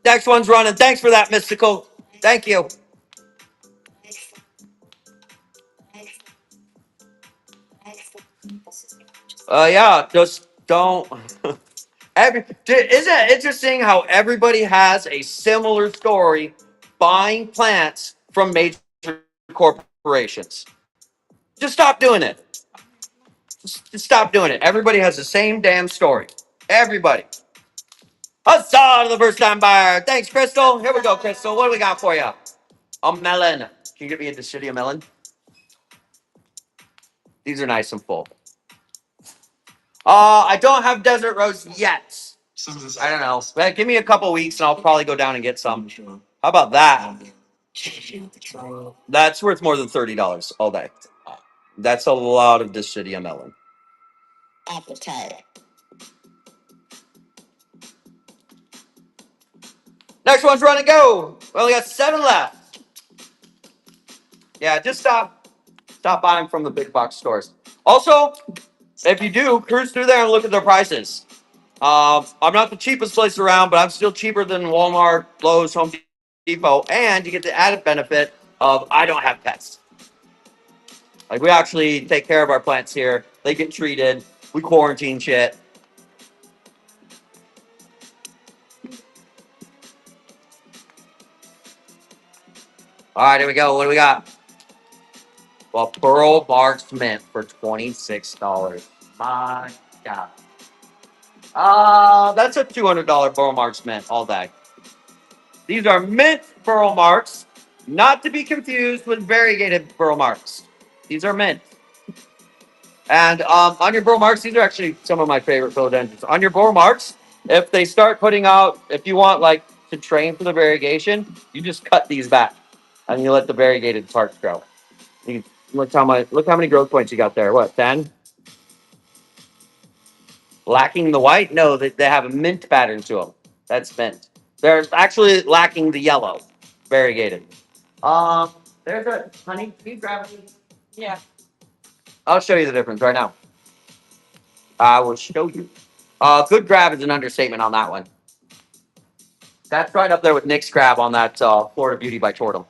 Next one's running. Thanks for that, Mystical. Thank you. Yeah, just don't. Isn't it interesting how everybody has a similar story buying plants from major corporations? Just stop doing it. Just stop doing it. Everybody has the same damn story. Everybody. Huzzah to the first time buyer. Thanks, Crystal. Here we go, Crystal. What do we got for you? A melon. Can you get me a deciduous melon? These are nice and full. I don't have desert rose yet. I don't know. But give me a couple weeks and I'll probably go down and get some. How about that? That's worth more than $30 all day. That's a lot of deciduous melon. Next one's run and go. We only got 7 left. Yeah, just stop buying from the big box stores. Also, if you do, cruise through there and look at their prices. I'm not the cheapest place around, but I'm still cheaper than Walmart, Lowe's, Home Depot, and you get the added benefit of I don't have pets. Like we actually take care of our plants here. They get treated. We quarantine shit. All right, here we go. What do we got? Well, Pearl Barks Mint for $26. My God. That's a $200 Pearl Marks Mint all day. These are mint Pearl Marks, not to be confused with variegated Pearl Marks. These are mint. And on your Pearl Marks, these are actually some of my favorite philodendrons. On your Pearl Marks, if they start putting out, if you want like to train for the variegation, you just cut these back and you let the variegated parts grow. You, look how many growth points you got there. What, 10? Lacking the white? No, they have a mint pattern to them. That's mint. They're actually lacking the yellow, variegated. There's a honey. Can you grab me? Yeah. I'll show you the difference right now. I will show you. Good grab is an understatement on that one. That's right up there with Nick's grab on that Florida Beauty by Tortum.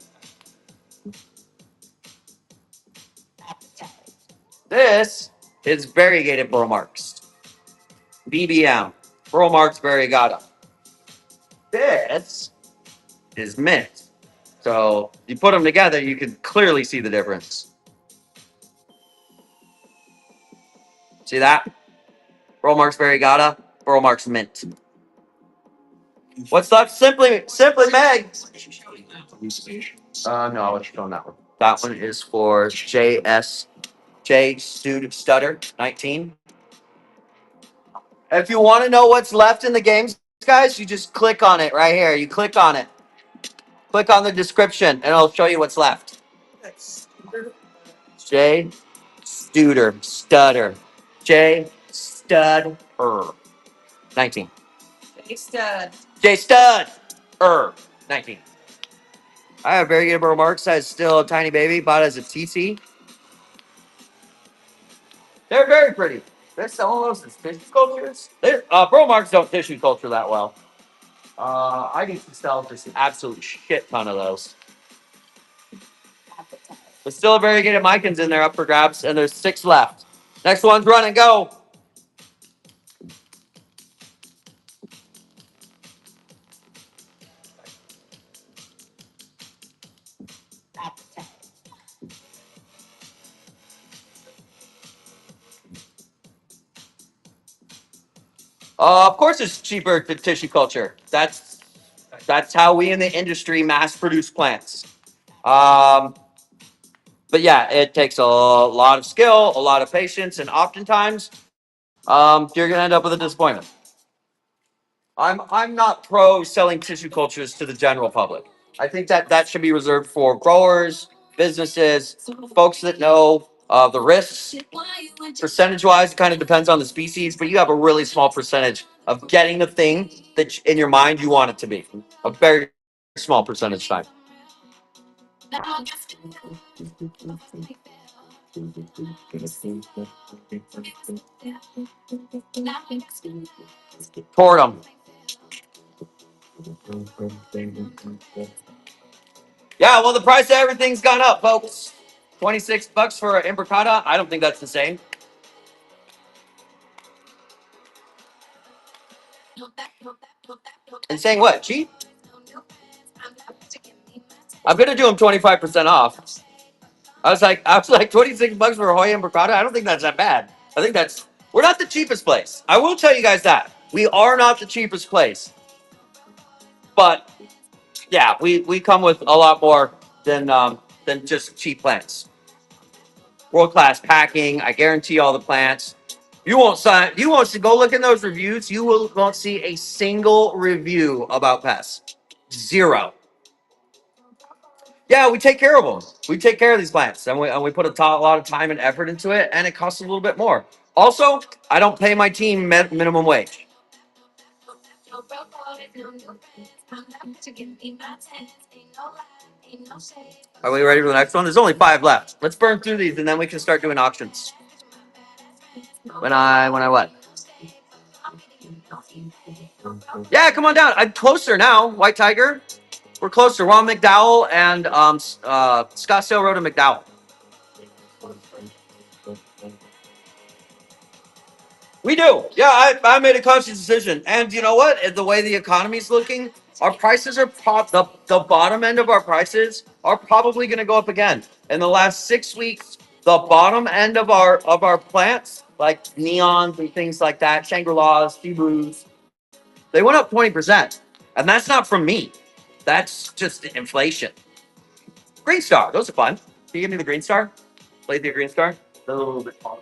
This is variegated Burl Marks. BBM. Burl Marks Variegata. This is mint. So you put them together, you can clearly see the difference. See that? Burl Marks Variegata, Burl Marks Mint. What's left? Simply Meg. No, I was showing that one. That one is for J Stutter 19. If you want to know what's left in the games, guys, you just click on it right here. You click on it. Click on the description, and it'll show you what's left. J Stutter. J Stud 19. J Stud 19. I have very good remarks. That is still a tiny baby, bought as a TC. They're very pretty. They're selling those as tissue cultures. Bro marks don't tissue culture that well. I used to sell just an absolute shit ton of those. There's still a variegated micans in there up for grabs, and there's 6 left. Next one's run and go. Of course, it's cheaper than tissue culture. That's how we in the industry mass produce plants. Um, but yeah, it takes a lot of skill, a lot of patience, and oftentimes you're gonna end up with a disappointment. I'm not pro selling tissue cultures to the general public. I think that should be reserved for growers, businesses, folks that know the risks. Percentage wise, it kind of depends on the species, but you have a really small percentage of getting the thing that in your mind you want it to be. A very small percentage time. Toward them. Yeah, well, the price of everything's gone up, folks. $26 for an imbricata. I don't think that's the same. And saying what? Cheap? I'm gonna do them 25% off. I was like $26 for a Hoya imbricata. I don't think that's that bad. I think we're not the cheapest place. I will tell you guys that we are not the cheapest place. But yeah, we come with a lot more than just cheap plants. World class packing. I guarantee all the plants. You won't go look in those reviews. Won't see a single review about pests. Zero. Yeah, we take care of them. We take care of these plants, and we put a lot of time and effort into it, and it costs a little bit more. Also, I don't pay my team minimum wage. Are we ready for the next one? There's only 5 left. Let's burn through these, and then we can start doing auctions. When I what? Yeah, come on down. I'm closer now, White Tiger. We're closer. We're on McDowell and Scottsdale Road and McDowell. We do. Yeah, I made a conscious decision. And you know what? The way the economy's looking, our prices are the bottom end of our prices are probably going to go up again. In the last 6 weeks, the bottom end of our plants, like neons and things like that, Shangri-Las, Cibus, they went up 20%. And that's not from me. That's just inflation. Green Star, those are fun. Can you give me the Green Star? Play the Green Star? They're a little bit taller.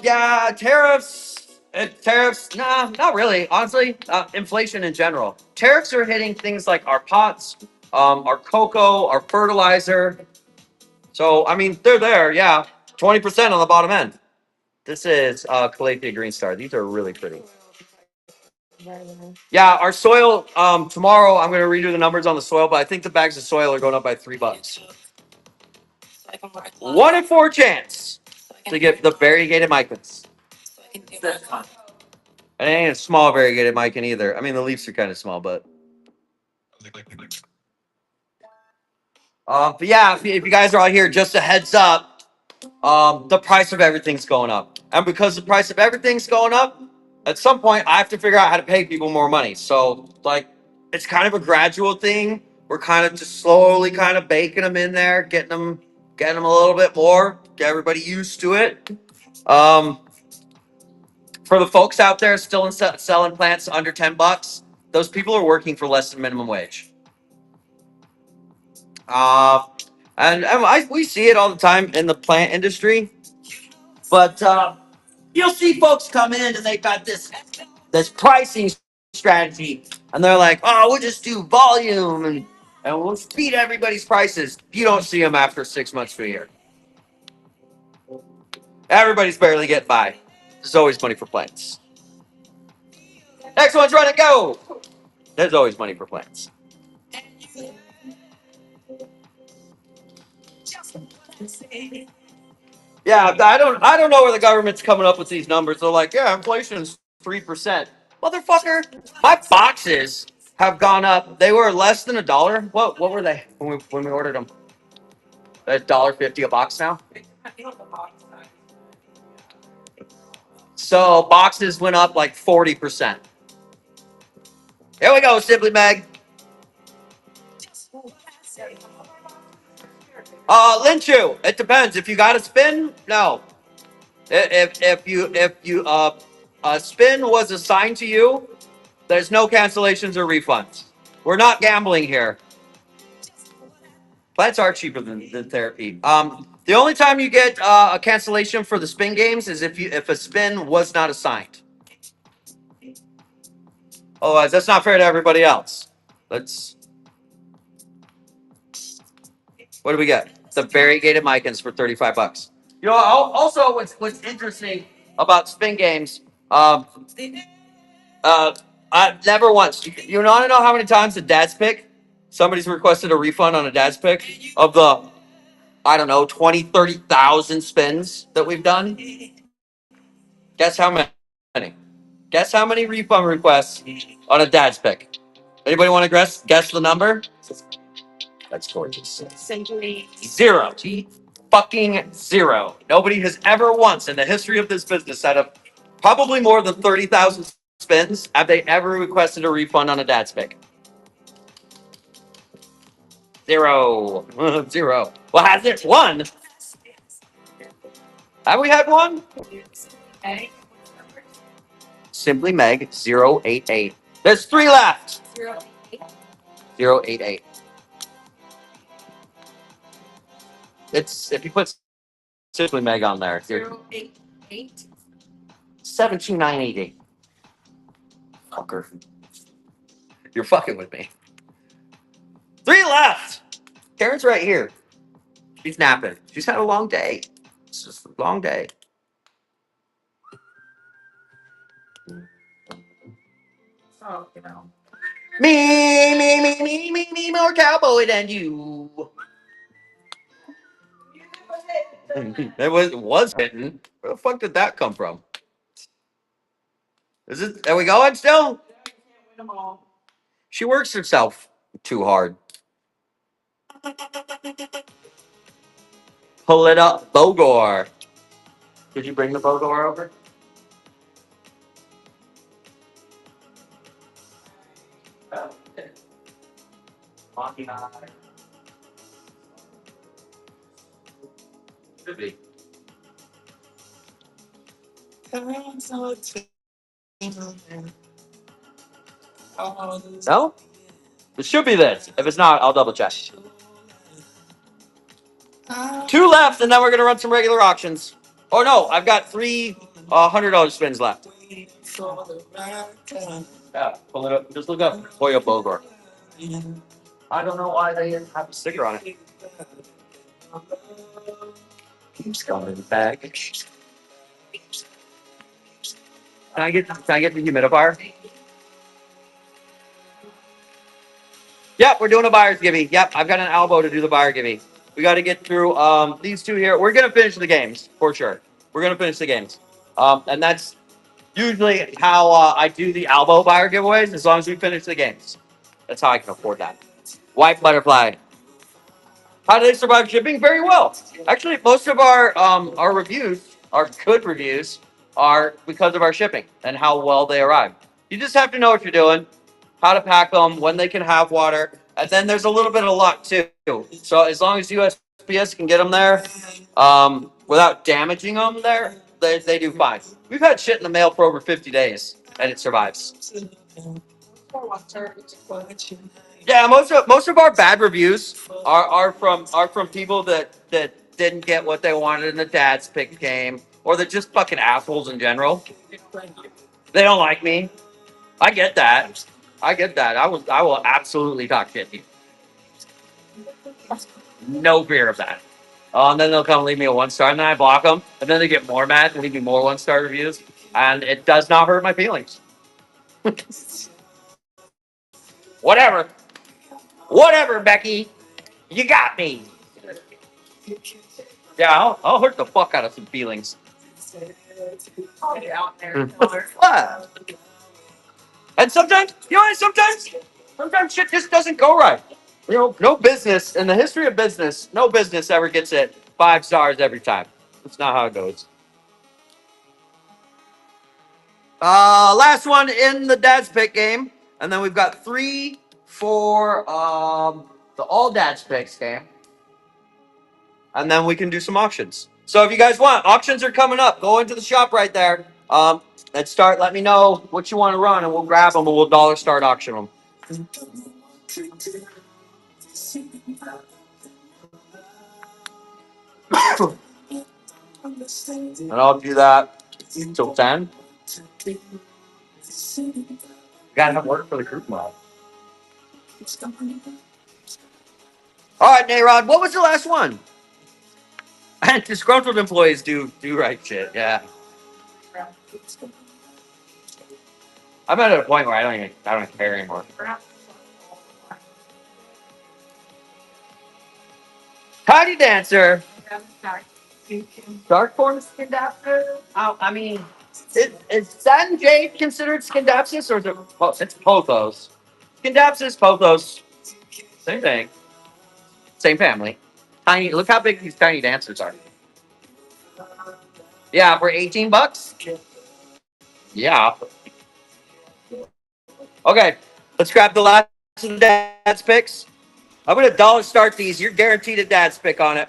Yeah, tariffs. Tariffs, nah, not really. Honestly, inflation in general. Tariffs are hitting things like our pots, our cocoa, our fertilizer. So, I mean, they're there. Yeah, 20% on the bottom end. This is Calathea Green Star. These are really pretty. Yeah, our soil. Tomorrow I'm going to redo the numbers on the soil, but I think the bags of soil are going up by $3. 1 in 4 chance to get the variegated microns. It ain't a small variegated mican either. I mean, the leaves are kind of small, but. But yeah, if you guys are out here, just a heads up, the price of everything's going up. And because the price of everything's going up, at some point I have to figure out how to pay people more money. So, like, it's kind of a gradual thing. We're kind of just slowly kind of baking them in there, getting them a little bit more, get everybody used to it. For the folks out there still selling plants under $10, those people are working for less than minimum wage. Uh, and we see it all the time in the plant industry. But you'll see folks come in and they got this pricing strategy, and they're like, "Oh, we'll just do volume and we'll beat everybody's prices." You don't see them after 6 months to a year. Everybody's barely getting by. There's always money for plants. Next one's run and go. There's always money for plants. Yeah, I don't know where the government's coming up with these numbers. They're like, yeah, inflation's 3%. Motherfucker, my boxes have gone up. They were less than $1. What were they when we ordered them? $1.50 a box now. So boxes went up like 40%. Here we go, Simply Meg. Linchu. It depends. If you got a spin, no. If you a spin was assigned to you, there's no cancellations or refunds. We're not gambling here. Plants are cheaper than therapy. The only time you get a cancellation for the spin games is if a spin was not assigned. Otherwise, that's not fair to everybody else. Let's. What do we get? The variegated Micans for $35. You know, also what's interesting about spin games, uh, I never once. You want to know how many times a dad's pick? Somebody's requested a refund on a dad's pick of the, I don't know, 20, 30,000 spins that we've done. Guess how many? Guess how many refund requests on a dad's pick? Anybody want to guess the number? That's gorgeous. Zero. Fucking zero. Nobody has ever once in the history of this business out of probably more than 30,000 spins have they ever requested a refund on a dad's pick. Zero. Zero. Well, has it one? Have we had one? Simply Meg 088. There's 3 left. 088. It's if you put Simply Meg on there. 088. 17988. Fucker. You're fucking with me. 3 left. Karen's right here. She's napping. She's had a long day. It's just a long day. Oh, you know. Me, more cowboy than you. It was hitting. Where the fuck did that come from? Is it? Are we going still? She works herself too hard. Pull it up, Bogor. Did you bring the Bogor over? Oh, okay. Monkey eye. Should be. No? It should be this. If it's not, I'll double check. 2 left, and then we're gonna run some regular auctions. Oh no, I've got 3 $100 spins left. Yeah, pull it up. Just look up Hoya Bogor. I don't know why they have a sticker on it. Keeps coming back. Can I get the humidifier? Yep, we're doing a buyer's givey. Yep, I've got an Albo to do the buyer givey. We got to get through these 2 here. We're gonna finish the games for sure. We're gonna finish the games, and that's usually how I do the Albo buyer giveaways. As long as we finish the games, that's how I can afford that. White butterfly. How do they survive shipping? Very well. Actually, most of our reviews, our good reviews, are because of our shipping and how well they arrive. You just have to know what you're doing, how to pack them, when they can have water, and then there's a little bit of luck too. So as long as USPS can get them there, without damaging them, they do fine. We've had shit in the mail for over 50 days, and it survives. Yeah, most of our bad reviews are from people that didn't get what they wanted in the dad's pick game, or they're just fucking assholes in general. They don't like me. I get that. I will absolutely talk shit to you. No fear of that. Oh, and then they'll come leave me a 1-star, and then I block them, and then they get more mad and leave me more 1-star reviews, and it does not hurt my feelings. Whatever, Becky. You got me. Yeah, I'll hurt the fuck out of some feelings. What? And sometimes, you know what? Sometimes Sometimes shit just doesn't go right. You know, no business in the history of business, no business ever gets it 5 stars every time. That's not how it goes. Last one in the Dad's Pick game, and then we've got 3 for the All Dad's Picks game, and then we can do some auctions. So if you guys want, auctions are coming up. Go into the shop right there. Let's start. Let me know what you want to run, and we'll grab them and we'll dollar start auction them. And I'll do that till 10. Gotta have work for the group mod. All right, Nayrod, what was the last one? And disgruntled employees do right shit. Yeah, I'm at a point where I don't even care anymore. Tiny dancer, dark form Skindapsis. Oh, I mean, is Satin Jade considered Skindapsis or is it? Oh, it's Pothos. Skindapsis, Pothos, same thing, same family. Tiny. Look how big these tiny dancers are. Yeah, for $18. Yeah. Okay, let's grab the last of the Dad's Picks. I'm gonna dollar start these. You're guaranteed a Dad's Pick on it.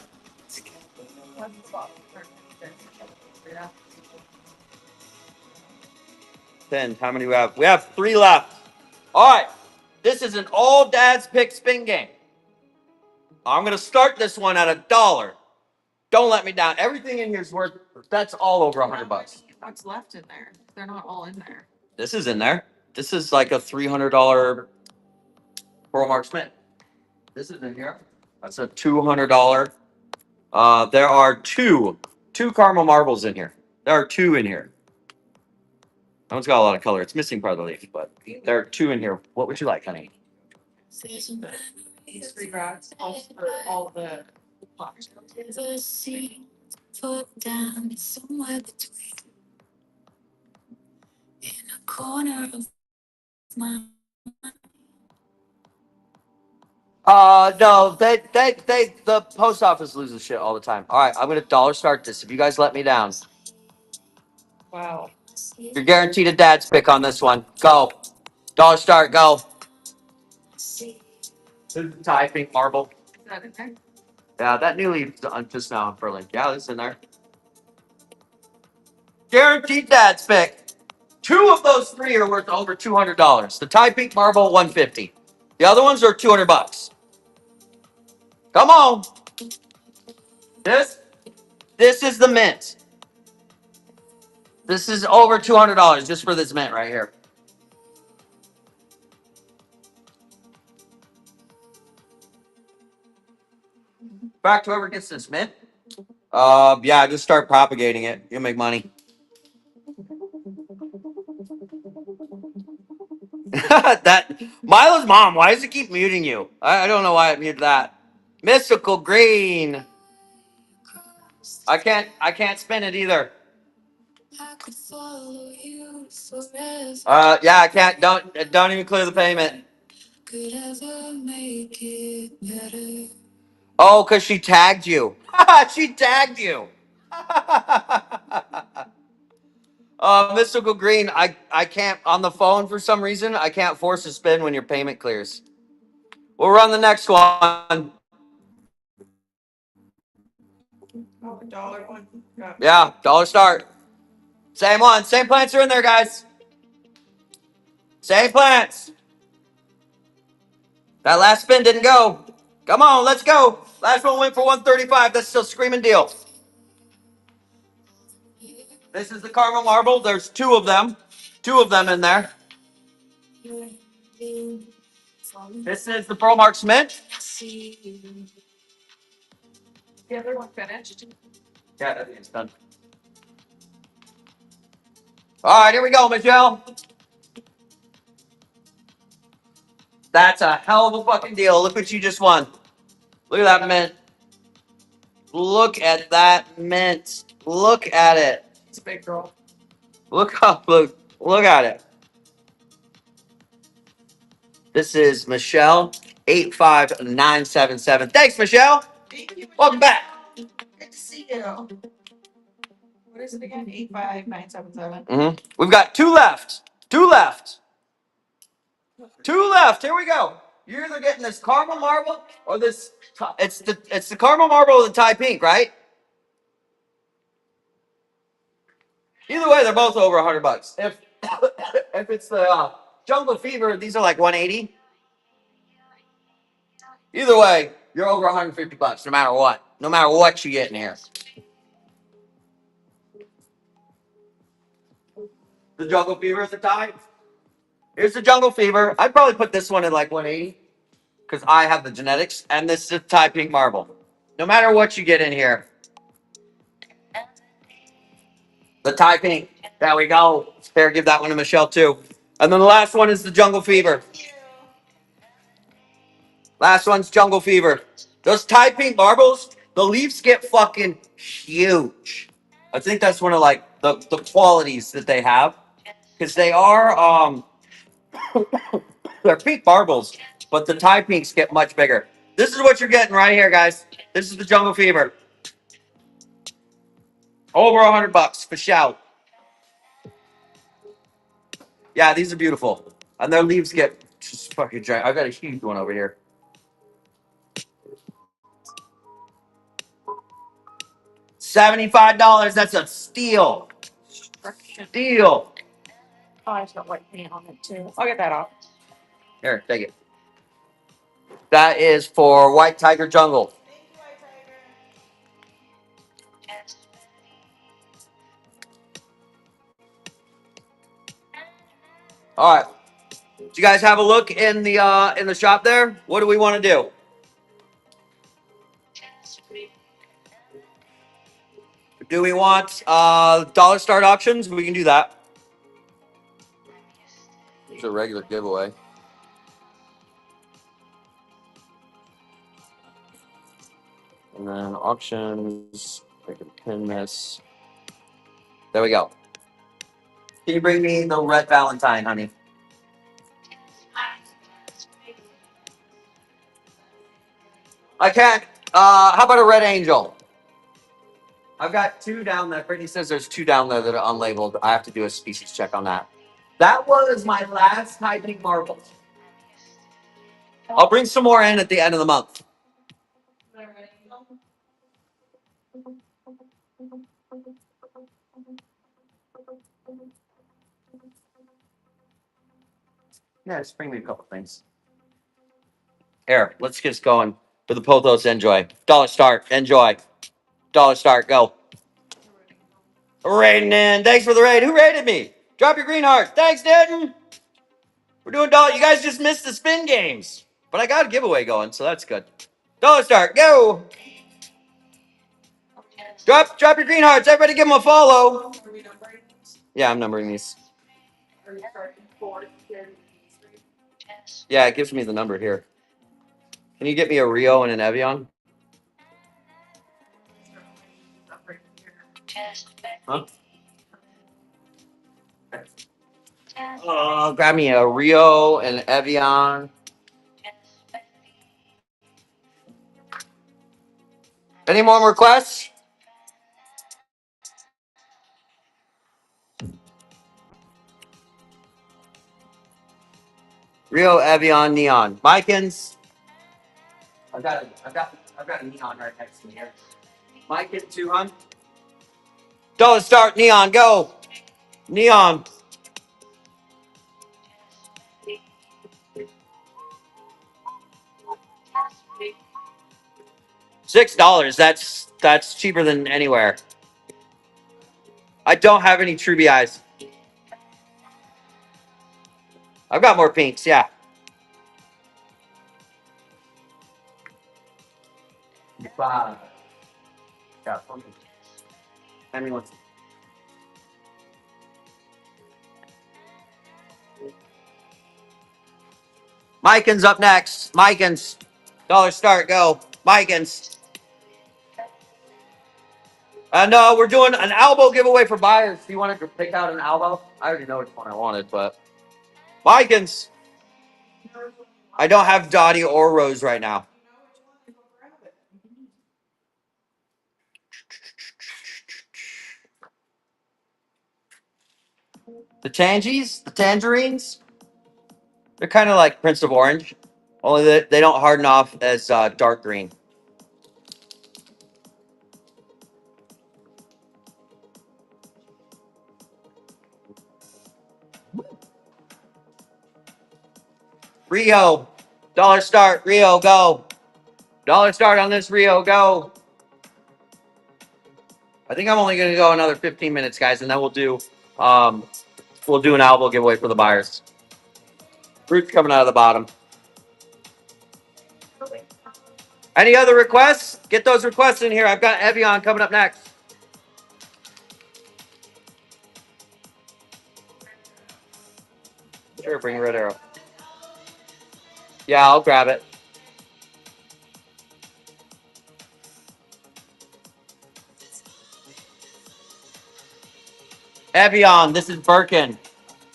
Ten. How many we have? We have 3 left. All right. This is an all Dad's Pick spin game. I'm gonna start this one at $1. Don't let me down. Everything in here is worth. That's all over $100. What's left in there? They're not all in there. This is in there. This is like a $300 Pearl Mark Smith. This is in here. That's a $200. There are two caramel marbles in here. There are 2 in here. That one's got a lot of color. It's missing part of the leaf, but there are 2 in here. What would you like, honey? These 3 rats, all the boxes. No, the post office loses shit all the time. All right, I'm gonna dollar start this. If you guys let me down, Wow. you're guaranteed a Dad's Pick on this one. Go, dollar start, go. Tie pink marble. Is that in there? Yeah, that new leaf just now unfurling. Yeah, this is in there. Guaranteed Dad's Pick. 2 of those 3 are worth over $200. The tie pink marble, $150. The other ones are $200. Come on. This is the mint. This is over $200 just for this mint right here. In fact, whoever gets this mint, yeah, just start propagating it. You'll make money. That Milo's mom. Why does it keep muting you? I don't know why it muted that. Mystical green. I can't spin it either. Yeah, I can't. Don't even clear the payment. Oh, cause she tagged you. She tagged you. Mystical green. I can't on the phone for some reason. I can't force a spin when your payment clears. We'll run the next one. Oh, the dollar one. Yeah, dollar start. Same one. Same plants are in there, guys. Same plants. That last spin didn't go. Come on, let's go. Last one went for 135. That's still screaming deal. This is the caramel marble. There's 2 of them. 2 of them in there. This is the Pearl Mark Mint. The other one finished. Yeah, I think it's done. All right, here we go, Michelle. That's a hell of a fucking deal. Look what you just won. Look at that mint. Look at that mint. Look at it. It's a big girl. Look at it. This is Michelle 85977. Thanks, Michelle. Welcome back. Good to see you. What is it again? 85977. We've got two left. Two left. Two left. Here we go. You're either getting this caramel marble or this. It's the caramel marble or the Thai pink, right? Either way, they're both over $100. If if it's the Jungle Fever, these are like 180. Either way, you're over $150 no matter what. No matter what you get in here. The Jungle Fever is the Thai. Here's the Jungle Fever. I'd probably put this one at like 180 because I have the genetics, and this is the Thai pink marble. No matter what you get in here, the Thai pink. There we go. Fair, give that one to Michelle too. And then the last one is the Jungle Fever. Last one's Jungle Fever. Those Thai pink marbles, the leaves get fucking huge. I think that's one of like the qualities that they have. Because they are they're pink marbles, but the Thai pinks get much bigger. This is what you're getting right here, guys. This is the Jungle Fever. Over $100 for shout. Yeah, these are beautiful. And their leaves get just fucking giant. I've got a huge one over here. $75. That's a steal. Steal. Oh, it's got white paint on it too. I'll get that off. Here, take it. That is for White Tiger Jungle. All right. Did you guys have a look in the shop there? What do we want to do? Do we want dollar start auctions? We can do that. It's a regular giveaway. And then auctions. I can pin this. There we go. Can you bring me the red Valentine, honey? I can't. How about a red angel? I've got two down there. Brittany says there's two down there that are unlabeled. I have to do a species check on that. That was my last Thai pink marble. I'll bring some more in at the end of the month. Yeah, just bring me a couple things. Here, let's get us going for the Pothos. Enjoy. Dollar start. Enjoy. Dollar start. Go. Raiding in. Thanks for the raid. Who raided me? Drop your green heart. Thanks, Denton. We're doing dollar. You guys just missed the spin games, but I got a giveaway going, so that's good. Dollar start. Go. Drop your green hearts. Everybody give them a follow. Yeah, I'm numbering these. Yeah, it gives me the number here. Can you get me a Rio and an Evian? Huh? Oh, grab me a Rio and Evian. Any more requests? Rio, Evian, Neon. Mikins. I've got a Neon right next to me here. Mikin 200. Dollar start, Neon, go. Neon. $6. That's cheaper than anywhere. I don't have any Truby eyes. I've got more pinks, yeah. Five. Yeah, anyone. Mikins up next. Mikins. Dollar start, go. Mikins. No, we're doing an Albo giveaway for buyers. Do you want to pick out an Albo? I already know which one I wanted, but Mikins. I don't have Dottie or Rose right now. The tangies, the tangerines, they're kind of like Prince of Orange, only that they don't harden off as dark green. Rio, dollar start. Rio, go. Dollar start on this Rio, go. I think I'm only going to go another 15 minutes, guys, and then um, we'll do an Albo giveaway for the buyers. Fruit's coming out of the bottom. Any other requests? Get those requests in here. I've got Evian coming up next. Sure, bring a red arrow. Yeah, I'll grab it. Evian, this is Birkin.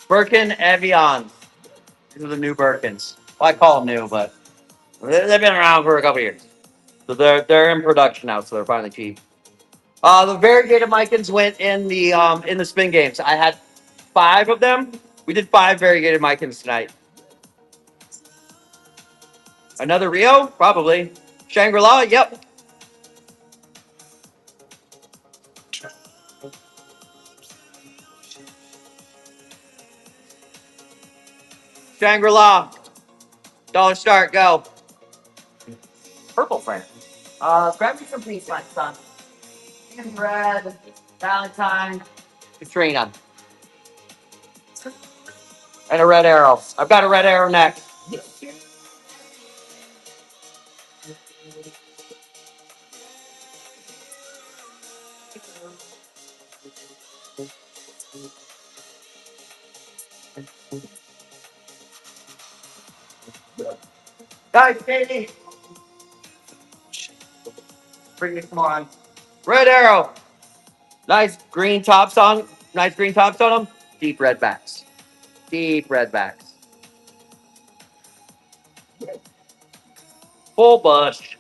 Birkin Evian. These are the new Birkins. Well, I call them new, but they've been around for a couple years. So they're in production now, so they're finally cheap. The variegated Micans went in the spin games. I had 5 of them. We did 5 variegated Micans tonight. Another Rio? Probably. Shangri-La? Yep. Shangri-La. Dollar start, go. Purple friend. Grab me some please, my son. And red. Valentine. Katrina. And a red arrow. I've got a red arrow next. Guys, Katie. Bring it, come on. Red arrow. Nice green tops on. Nice green tops on them. Deep red backs. Deep red backs. Full bush.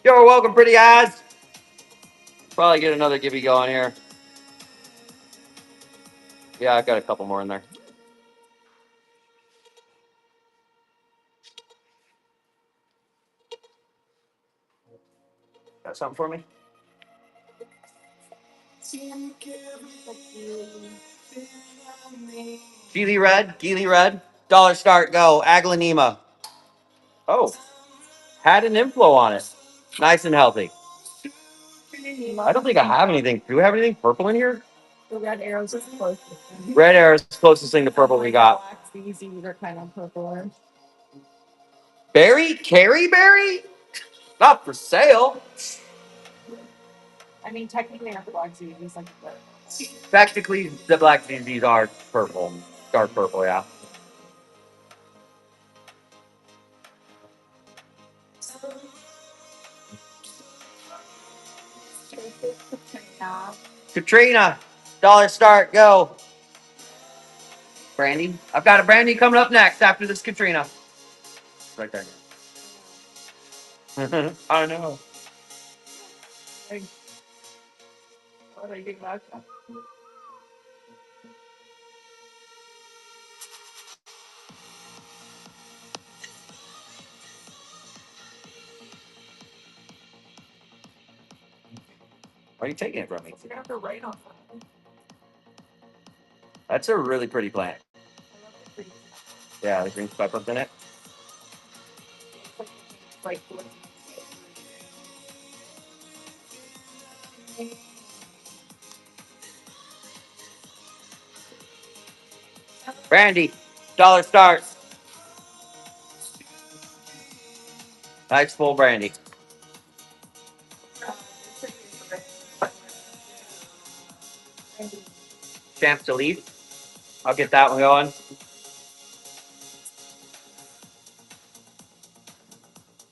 You're welcome, pretty eyes. Probably get another Gibby going here. Yeah, I've got a couple more in there. Got something for me? Geely Red. Dollar start, go. Aglanema. Oh, had an inflow on it. Nice and healthy. I don't think I have anything. Do we have anything purple in here? The red arrows is close. Red arrow is the closest thing to purple we got. These are kind of purple. Berry? Carry berry? Not for sale. I mean, technically, our black is like Technically, the black ZZs are purple. Dark purple, yeah. Katrina, dollar start, go. Brandy. I've got a Brandy coming up next after this Katrina. Right there. I know. what I think about that. Why are you taking it from me? You're gonna have to write on that. That's a really pretty plant. Yeah, the green spot in it. Like, Brandy, dollar start. Nice full Brandy. Champs to leave. I'll get that one going.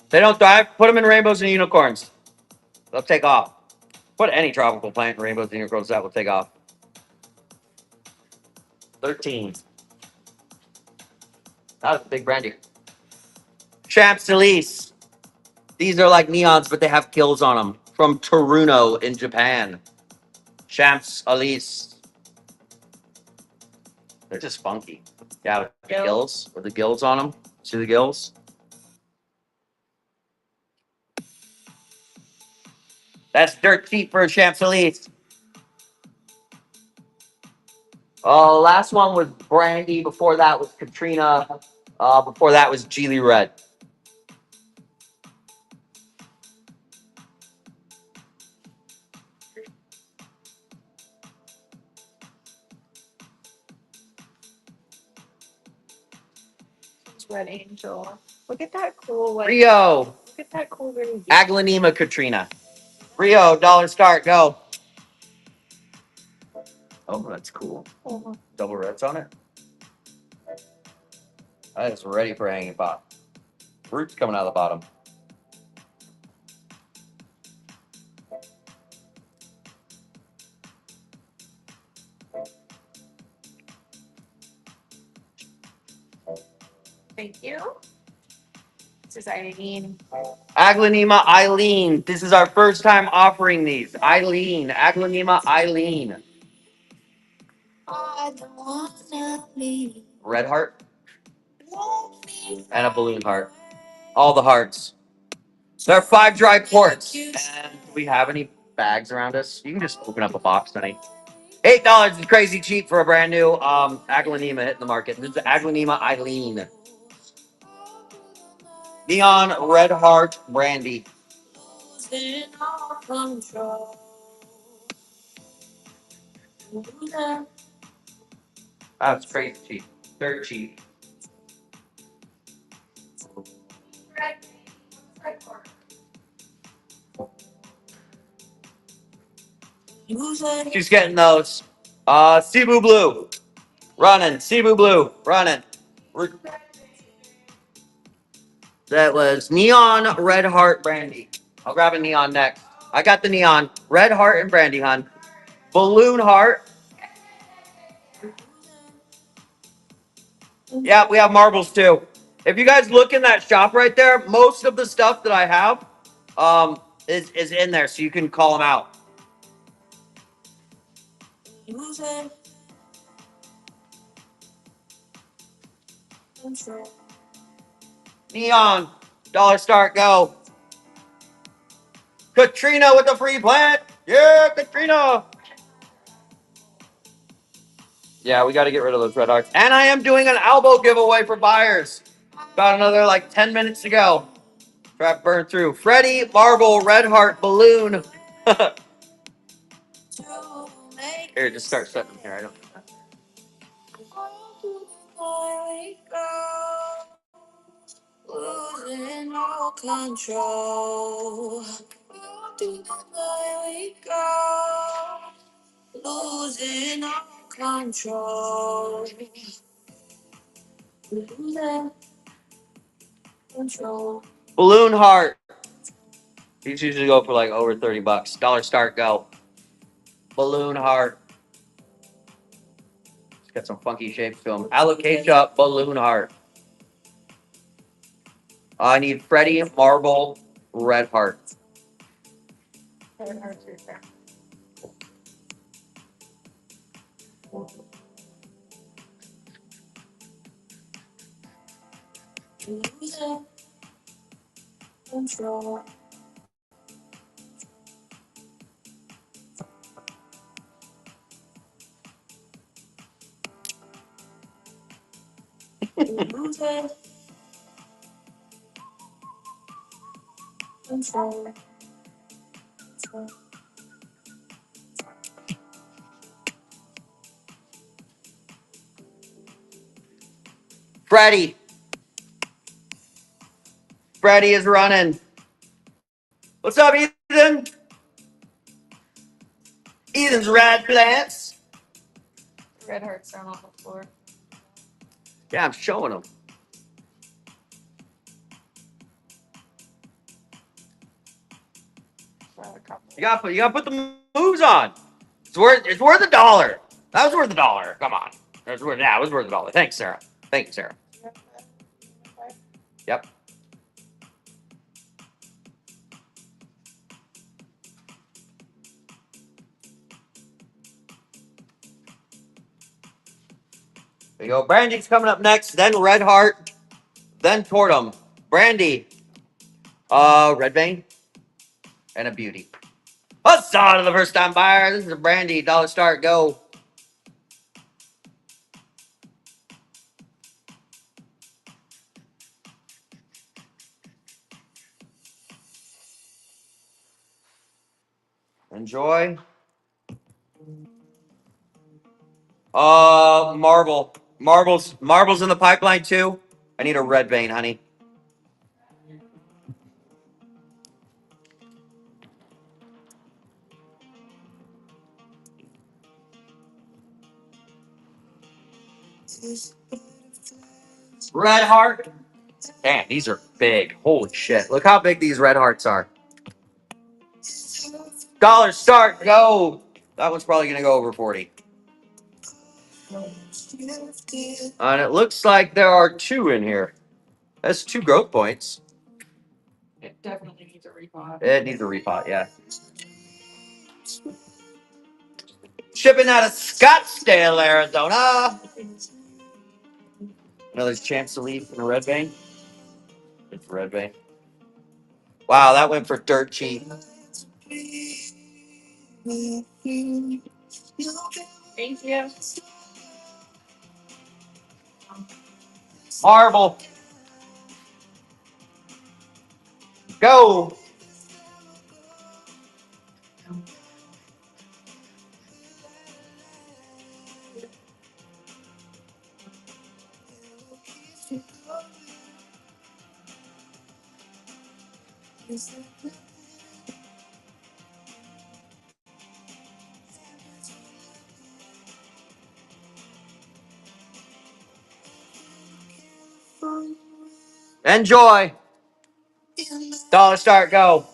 They don't thrive. Put them in rainbows and unicorns. They'll take off. Put any tropical plant in rainbows and unicorns, that will take off. 13. That was a big brandy. Champs Elise. These are like neons, but they have gills on them. From Toruno in Japan. Champs Elise. They're just funky. Yeah, with the gills. With the gills on them. See the gills? That's dirt cheap for a Champs Elise. Last one was Brandy. Before that was Katrina. Before that was Geely Red. Red Angel. Look at that cool one. Rio. Look at that cool little Aglanema Katrina. Rio, dollar start, go. Oh, that's cool. Double reds on it. That is ready for hanging pop. Roots coming out of the bottom. Thank you. This is Eileen. Aglanema Eileen. This is our first time offering these. Eileen. Aglanema Eileen. I don't wanna leave. Red heart. And a balloon heart. All the hearts. There are 5 dry quarts. And do we have any bags around us? You can just open up a box, honey. $8 is crazy cheap for a brand new Aglanema hitting the market. This is Aglanema Eileen. Neon Red Heart Brandy. That's crazy cheap. Dirt cheap. She's getting those. Cebu Blue. Running. Cebu Blue. Running. That was Neon Red Heart Brandy. I'll grab a neon next. I got the neon. Red Heart and Brandy, hon. Balloon Heart. Yeah, we have marbles too. If you guys look in that shop right there, most of the stuff that I have is in there, so you can call them out. Neon, dollar start, go. Katrina with the free plant. Yeah, Katrina. Yeah, we got to get rid of those red hearts. And I am doing an Albo giveaway for buyers. About another like 10 minutes to go. Trap burn through. Freddie, Marble, Red Heart, Balloon. Here, just start setting them here. I don't. Losing all control. Through the night we go. Losing all control. Losing control. Balloon Heart. These usually go for like over $30. Dollar start, go. Balloon Heart. It's got some funky shapes to them. Alocasia Balloon Heart. I need Freddie, Marble, Red Heart. Red hearts right there. Losing control. Losing control. Freddie. Freddie is running. What's up, Ethan? Ethan's rad plants. Red hearts down on the floor. Yeah, I'm showing them. You gotta put the moves on. It's worth $1. That was worth $1. Come on. Yeah, it was worth it all. Thanks, Sarah. Thank you, Sarah. Yep. There you go. Brandy's coming up next, then Red Heart, then Tortum. Brandy, Red Vein, and a Beauty. Huzzah to the first time buyer. This is a Brandy. Dollar start. Go. Enjoy. Marble. Marbles in the pipeline too. I need a Red Vein, honey. Red Heart. Damn, these are big. Holy shit. Look how big these Red Hearts are. Dollar start. Go. That one's probably going to go over 40. And it looks like there are two in here. That's 2 growth points. It definitely needs a repot. It needs a repot, yeah. Shipping out of Scottsdale, Arizona. Another chance to leave in a Red Vein. It's a Red Vein. Wow, that went for dirt cheap. Thank you. Marble. Go. Enjoy. Dollar start. Go.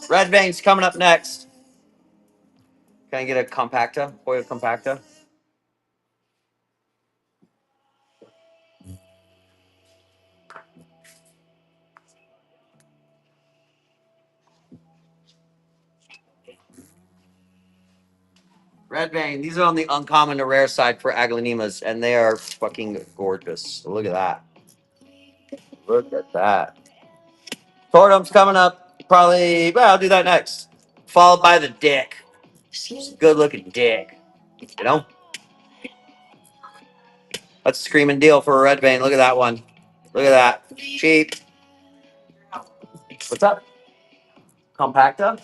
Red Vein's coming up next. Can I get a compacta? Hoya compacta? Red Vein. These are on the uncommon to rare side for Aglanemas, and they are fucking gorgeous. Look at that. Look at that. Tortum's coming up. Probably, well, I'll do that next. Followed by the dick. Good looking dick. You know? That's a screaming deal for a Red Vein. Look at that one. Look at that. Cheap. What's up? Compacta?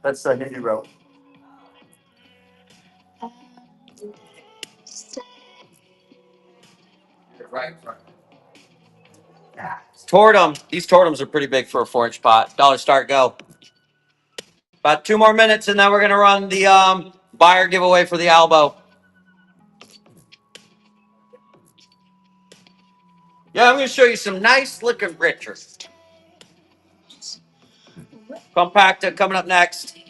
That's the Hindu rope. Right. Tortum. These Tortums are pretty big for a 4-inch pot. Dollar start. Go. About 2 more minutes, and then we're gonna run the buyer giveaway for the Albo. Yeah, I'm gonna show you some nice looking Richards. Compacta coming up next.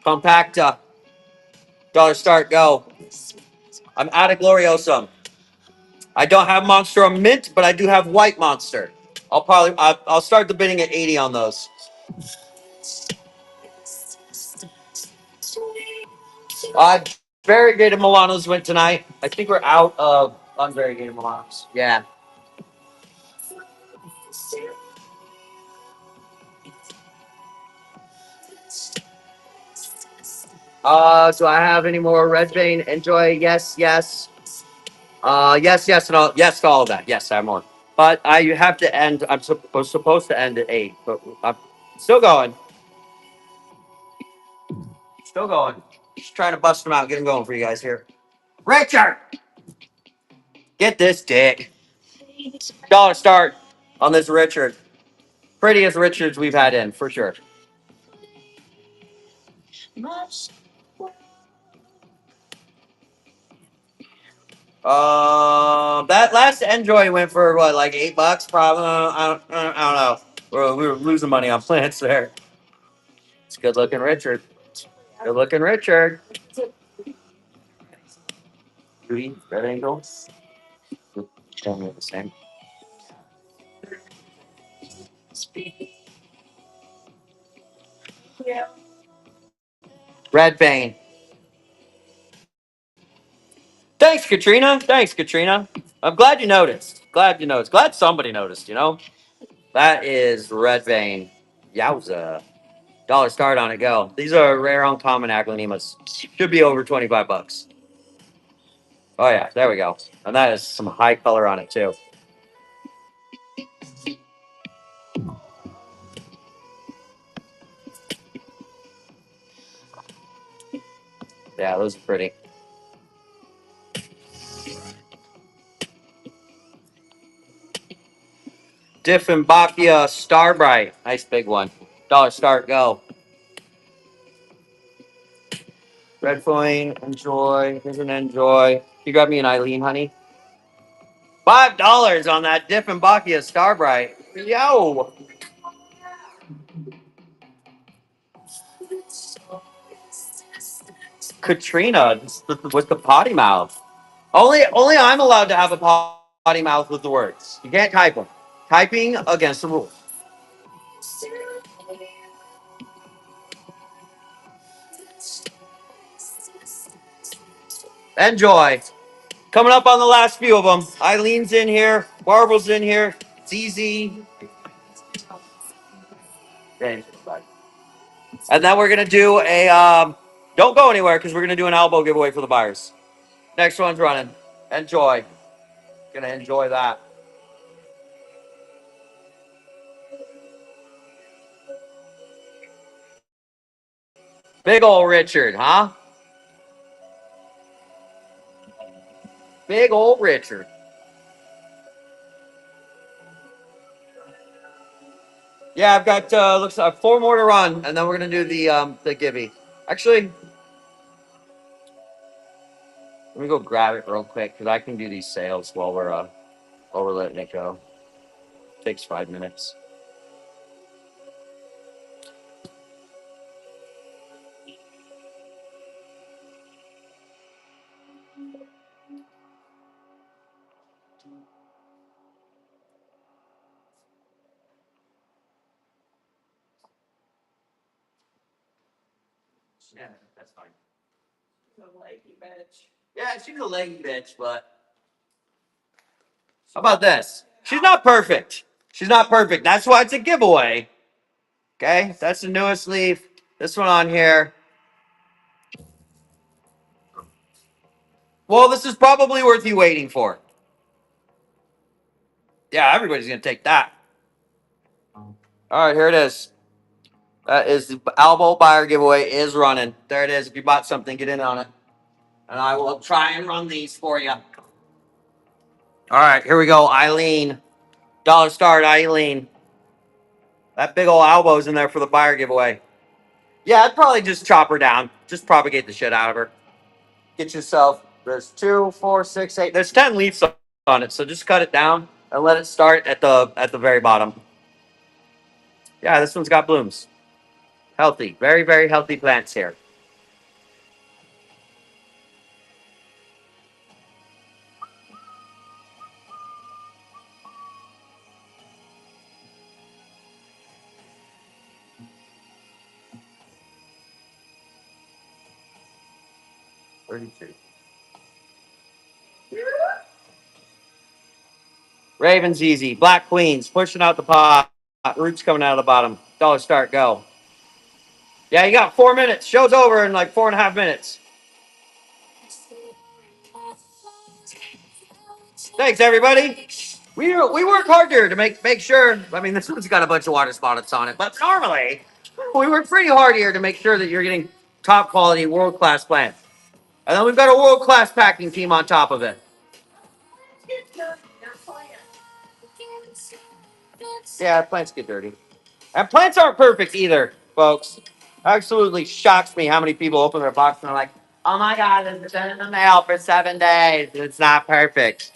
Compacta. Dollar start. Go. I'm out of Gloriosum. I don't have Monster on Mint, but I do have White Monster. I'll start the bidding at 80 on those. Uh, Variegated Milanos went tonight. I think we're out of unvariegated Milanos. Yeah. Do I have any more Red Vein? Enjoy. Yes, yes. Yes, and all, yes to all of that. Yes, I have more. But I have to end. Was supposed to end at 8, but I'm still going. Still going. Just trying to bust them out, get them going for you guys here. Richard, get this dick. Dollar start on this Richard. Prettiest Richards we've had in for sure. That last Enjoy went for what, like $8? Probably. I don't know. We were losing money on plants there. It's good looking, Richard. Good looking, Richard. Beauty, red angles. Tell me the same. Red vein. Thanks, Katrina. Thanks, Katrina. I'm glad you noticed. Glad you noticed. Glad somebody noticed. That is red vein. Yowza. Dollar start on it. Go. These are rare, uncommon aglanemas. Should be over $25. Oh yeah, there we go. And that is some high color on it too. Yeah, those are pretty. Diffenbachia Starbright. Nice big one. Dollar start. Go. Red Point. Enjoy. Here's an enjoy. You got me an Eileen, honey. $5 on that Diffenbachia Starbright. Yo. Katrina with the potty mouth. Only I'm allowed to have a potty mouth with the words. You can't type them. Typing against the rules. Enjoy. Coming up on the last few of them. Eileen's in here. Barbara's in here. ZZ. And then we're gonna do a don't go anywhere because we're gonna do an Albo giveaway for the buyers. Next one's running. Enjoy. Gonna enjoy that. Big ol' Richard, huh? Big ol' Richard. Yeah, I've got looks like 4 more to run, and then we're gonna do the gibby. Actually, let me go grab it real quick because I can do these sales while we're letting it go. Takes 5 minutes. Yeah, that's fine. She's a leggy bitch. Yeah, she's a leggy bitch, but how about this? She's not perfect. She's not perfect. That's why it's a giveaway. Okay, that's the newest leaf. This one on here. Well, this is probably worth you waiting for. Yeah, everybody's gonna take that. All right, here it is. That is the Albo buyer giveaway is running. There it is. If you bought something, get in on it, and I will try and run these for you. All right, here we go. Eileen, dollar start. Eileen, that big old Albo's in there for the buyer giveaway. Yeah, I'd probably just chop her down. Just propagate the shit out of her. Get yourself. There's 2, 4, 6, 8. There's 10 leaves on it, so just cut it down and let it start at the very bottom. Yeah, this one's got blooms. Healthy, very very healthy plants here. Raven's easy. Black Queens pushing out the pot. Roots coming out of the bottom. Dollar start. Go. Yeah, you got 4 minutes. Show's over in like 4.5 minutes. Thanks, everybody. We work hard here to make sure. I mean, this one's got a bunch of water spots on it, but normally we work pretty hard here to make sure that you're getting top quality, world class plants. And then we've got a world class packing team on top of it. Yeah, plants get dirty. And plants aren't perfect either, folks. Absolutely shocks me how many people open their box and are like, Oh my God, it's been in the mail for 7 days. It's not perfect.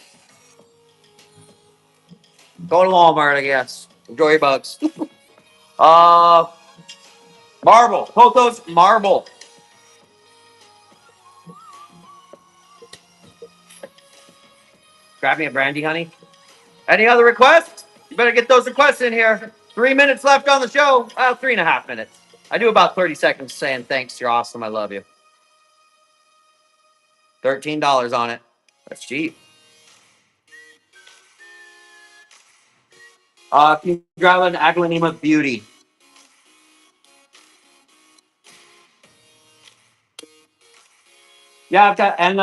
Go to Walmart, I guess. Enjoy your bugs. Uh, Marble. Coco's Marble. Grab me a brandy, honey. Any other requests? You better get those requests in here. 3 minutes left on the show. Well, 3.5 minutes. I do about 30 seconds saying thanks. You're awesome. I love you. $13 on it. That's cheap. Can you grab an Aglanema Beauty? Yeah, I've got, and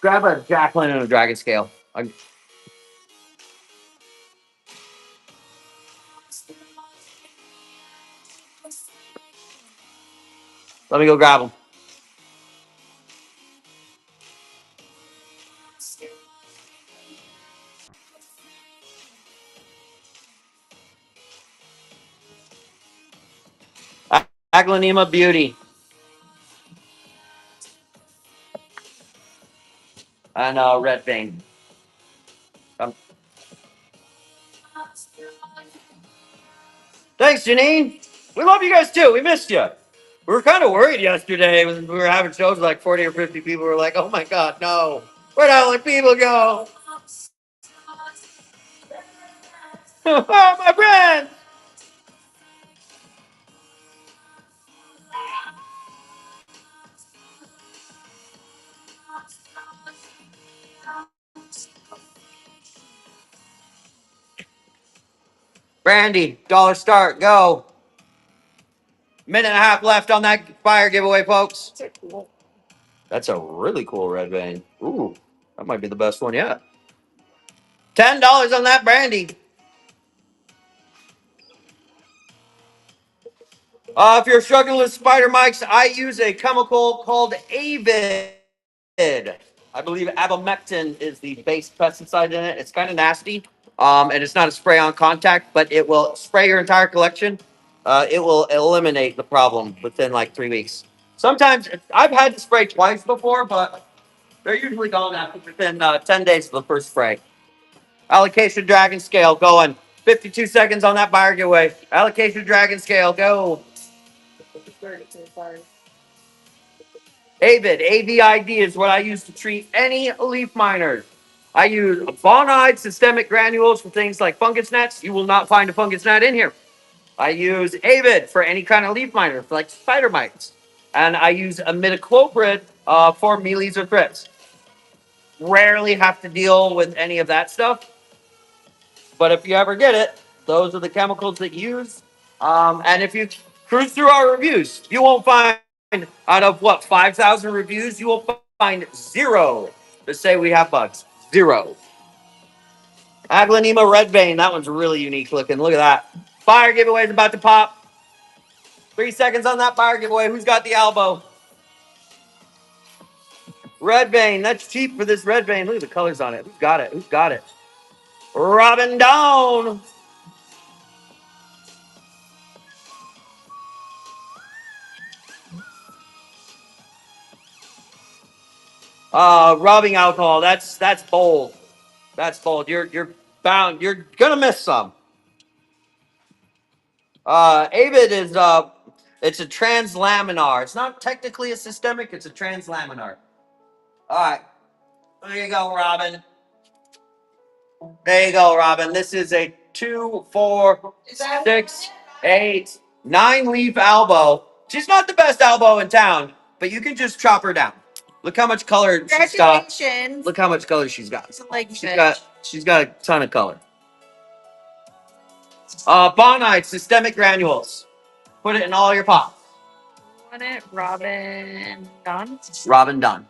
grab a Jacqueline and a Dragon Scale. Let me go grab them. Aglanema Beauty and Red Vein. Um, Thanks, Janine. We love you guys too. We missed you. We were kind of worried yesterday when we were having shows like 40 or 50 people. Were like, oh my God, no. Where the hell did people go? Oh, my friend. Brandy, dollar start, go. Minute and a half left on that fire giveaway, folks. That's a really cool red vein. Ooh, that might be the best one yet. $10 on that brandy. If you're struggling with spider mites, I use a chemical called Avid. I believe abamectin is the base pesticide in it. It's kind of nasty, and it's not a spray on contact, but it will spray your entire collection. It will eliminate the problem within like 3 weeks. Sometimes I've had to spray twice before, but they're usually gone after within 10 days of the first spray. Allocation dragon scale going. 52 seconds on that buyer giveaway. Allocation dragon scale, go. Avid, AVID is what I use to treat any leaf miners. I use bonide systemic granules for things like fungus gnats. You will not find a fungus gnat in here. I use Avid for any kind of leaf miner, like spider mites. And I use imidacloprid for mealies or thrips. Rarely have to deal with any of that stuff. But if you ever get it, those are the chemicals that you use. And if you cruise through our reviews, you won't find out of what 5,000 reviews, you will find zero to say we have bugs. Zero. Aglanema red vein. That one's really unique looking. Look at that. Fire giveaway is about to pop. 3 seconds on that fire giveaway. Who's got the Albo? Red vein. That's cheap for this red vein. Look at the colors on it. Who's got it? Who's got it? Robin down. Rubbing alcohol. That's bold. That's bold. You're bound. You're gonna miss some. Avid is it's a translaminar. It's not technically a systemic. It's a translaminar. All right. There you go, Robin. There you go, Robin. This is a 2, 4, 6, 8, 9 leaf Albo. She's not the best Albo in town, but you can just chop her down. Look how much color she's got. Congratulations. Look how much color she's got. It's a leg She's fish. got a ton of color. Bonite systemic granules. Put it in all your pots. Want it, Robin? Done. Robin done.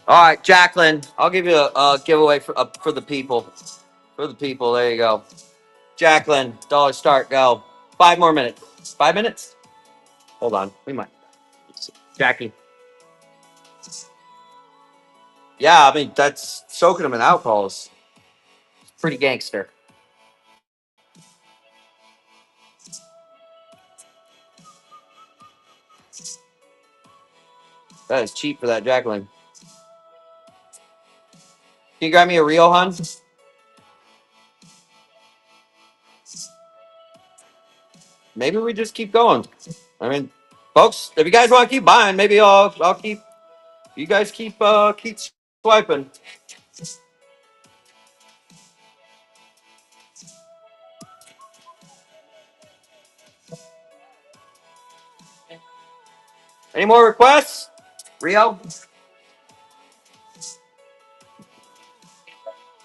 All right, Jacqueline. I'll give you a giveaway for the people. For the people, there you go. Jacqueline, dollar start, go. 5 more minutes. 5 minutes? Hold on, we might. Jackie. Yeah, I mean that's soaking them in alcohol is pretty gangster. That is cheap for that Jacqueline. Can you grab me a Rio, hon? Maybe we just keep going. I mean, folks, if you guys want to keep buying, maybe I'll keep. You guys keep swiping. Any more requests? Rio?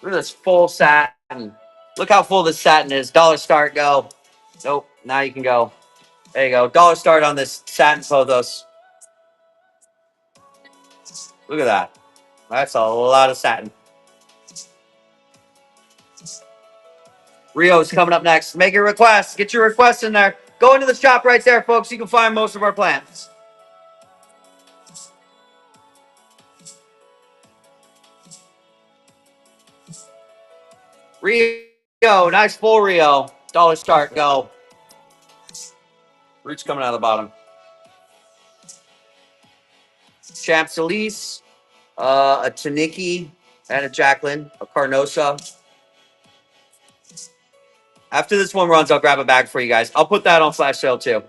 Look at this full satin. Look how full this satin is. Dollar start, go. Nope. Now you can go. There you go. Dollar start on this satin Pothos. Look at that. That's a lot of satin. Rio's coming up next. Make your requests. Get your requests in there. Go into the shop right there, folks. You can find most of our plants. Rio, nice full Rio. Dollar start, go. Roots coming out of the bottom. Champs Elise, a Taniki, and a Jacqueline, a Carnosa. After this one runs, I'll grab a bag for you guys. I'll put that on flash sale too.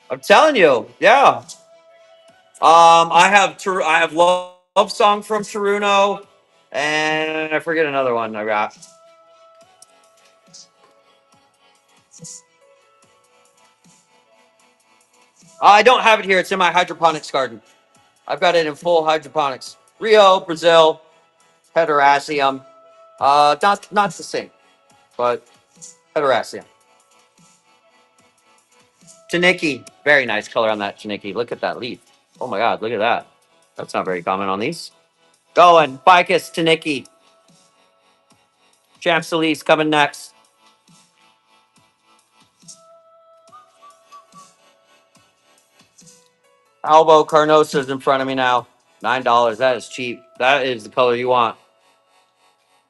I'm telling you, yeah. I have love song from Taruno, and I forget another one I got. I don't have it here. It's in my hydroponics garden. I've got it in full hydroponics. Rio, Brazil, Heteroasium. Not the same, but Heteroasium. Taniki, very nice color on that Taniki. Look at that leaf. Oh my God, look at that. That's not very common on these. Going, Ficus, Taniki. Champs Elise coming next. Albo Carnosa's in front of me now. $9. That is cheap. That is the color you want.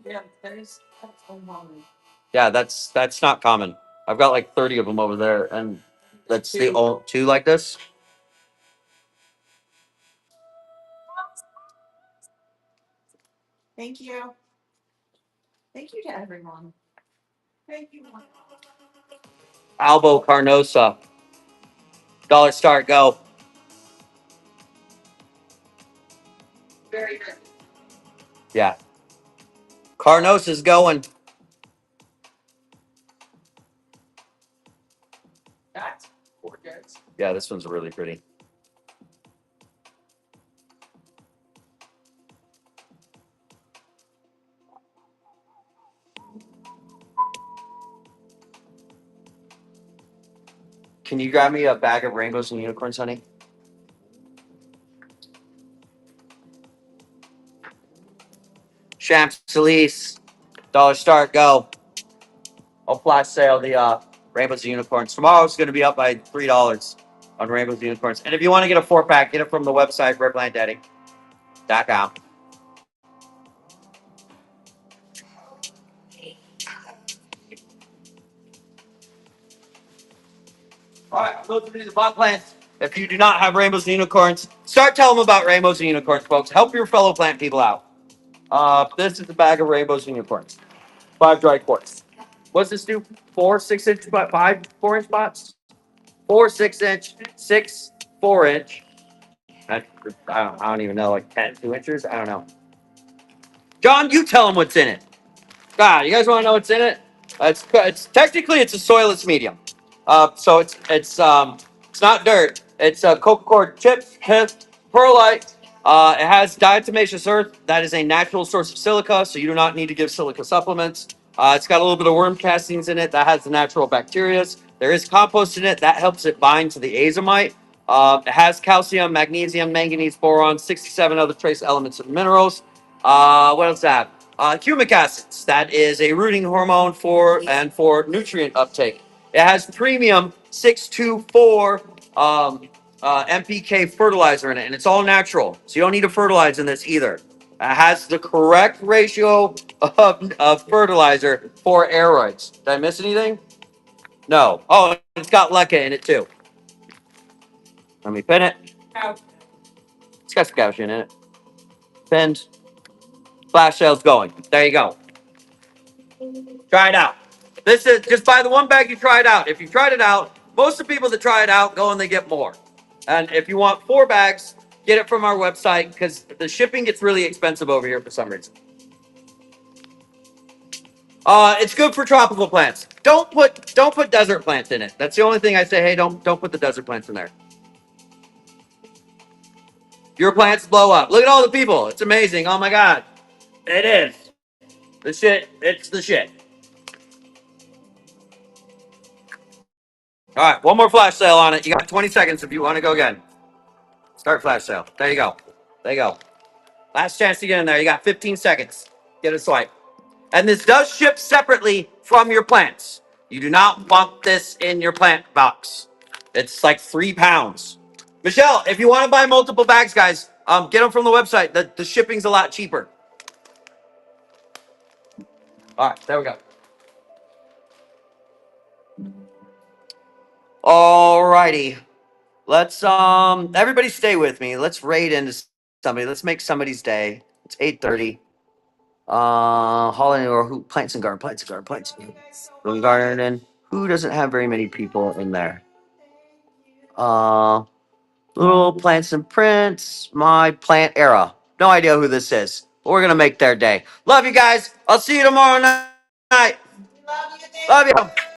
Yeah, that's uncommon. Yeah, that's not common. I've got like 30 of them over there, and that's the old two like this. Thank you. Thank you to everyone. Thank you. Albo Carnosa. Dollar start, go. Very good. Yeah. Carnosa's going. That's gorgeous. Yeah, this one's really pretty. Can you grab me a bag of rainbows and unicorns, honey? Champs Elise. Dollar start, go. I'll flash sale the rainbows and unicorns. Tomorrow's going to be up by $3 on rainbows and unicorns. And if you want to get a 4-pack, get it from the website, redplantteddy.com. All right, those are the pot plants. If you do not have rainbows and unicorns, start telling them about rainbows and unicorns, folks. Help your fellow plant people out. This is a bag of rainbows and unicorns. 5 dry quartz. What's this do? 4 6-inch, 5 4-inch pots? 4 6-inch, 6 4-inch. I don't even know, like 10 2-inchers. I don't know. John, you tell them what's in it. God, you guys want to know what's in it? It's technically it's a soilless medium. So it's not dirt. It's coca cord chips, perlite. It has diatomaceous earth. That is a natural source of silica, so you do not need to give silica supplements. It's got a little bit of worm castings in it. That has the natural bacteria. There is compost in it. That helps it bind to the azomite. It has calcium, magnesium, manganese, boron, 67 other trace elements and minerals. What else that? Humic acids. That is a rooting hormone for nutrient uptake. It has premium 624 NPK fertilizer in it, and it's all natural, so you don't need to fertilize in this either. It has the correct ratio of fertilizer for aeroids. Did I miss anything? No. Oh, it's got leca in it too. Let me pin it. It's got some couch in it. Pinned. Flash sale's going. There you go. Try it out. This is just buy the one bag you try it out. If you tried it out, most of the people that try it out go and they get more. And if you want 4 bags, get it from our website because the shipping gets really expensive over here for some reason. It's good for tropical plants. Don't put desert plants in it. That's the only thing I say. Hey, don't put the desert plants in there. Your plants blow up. Look at all the people. It's amazing. Oh my god, it is the shit. It's the shit. All right, one more flash sale on it. You got 20 seconds if you want to go again. Start flash sale. There you go. There you go. Last chance to get in there. You got 15 seconds. Get a swipe. And this does ship separately from your plants. You do not want this in your plant box. It's like 3 pounds. Michelle, if you want to buy multiple bags, guys, get them from the website. The shipping's a lot cheaper. All right, there we go. All righty. Let's everybody stay with me. Let's raid into somebody. Let's make somebody's day. It's 8:30. Holiday or who plants and garden, plants and garden, plants and garden. Who doesn't have very many people in there? Little plants and prints, my plant era. No idea who this is. But we're gonna make their day. Love you guys. I'll see you tomorrow night. Love you.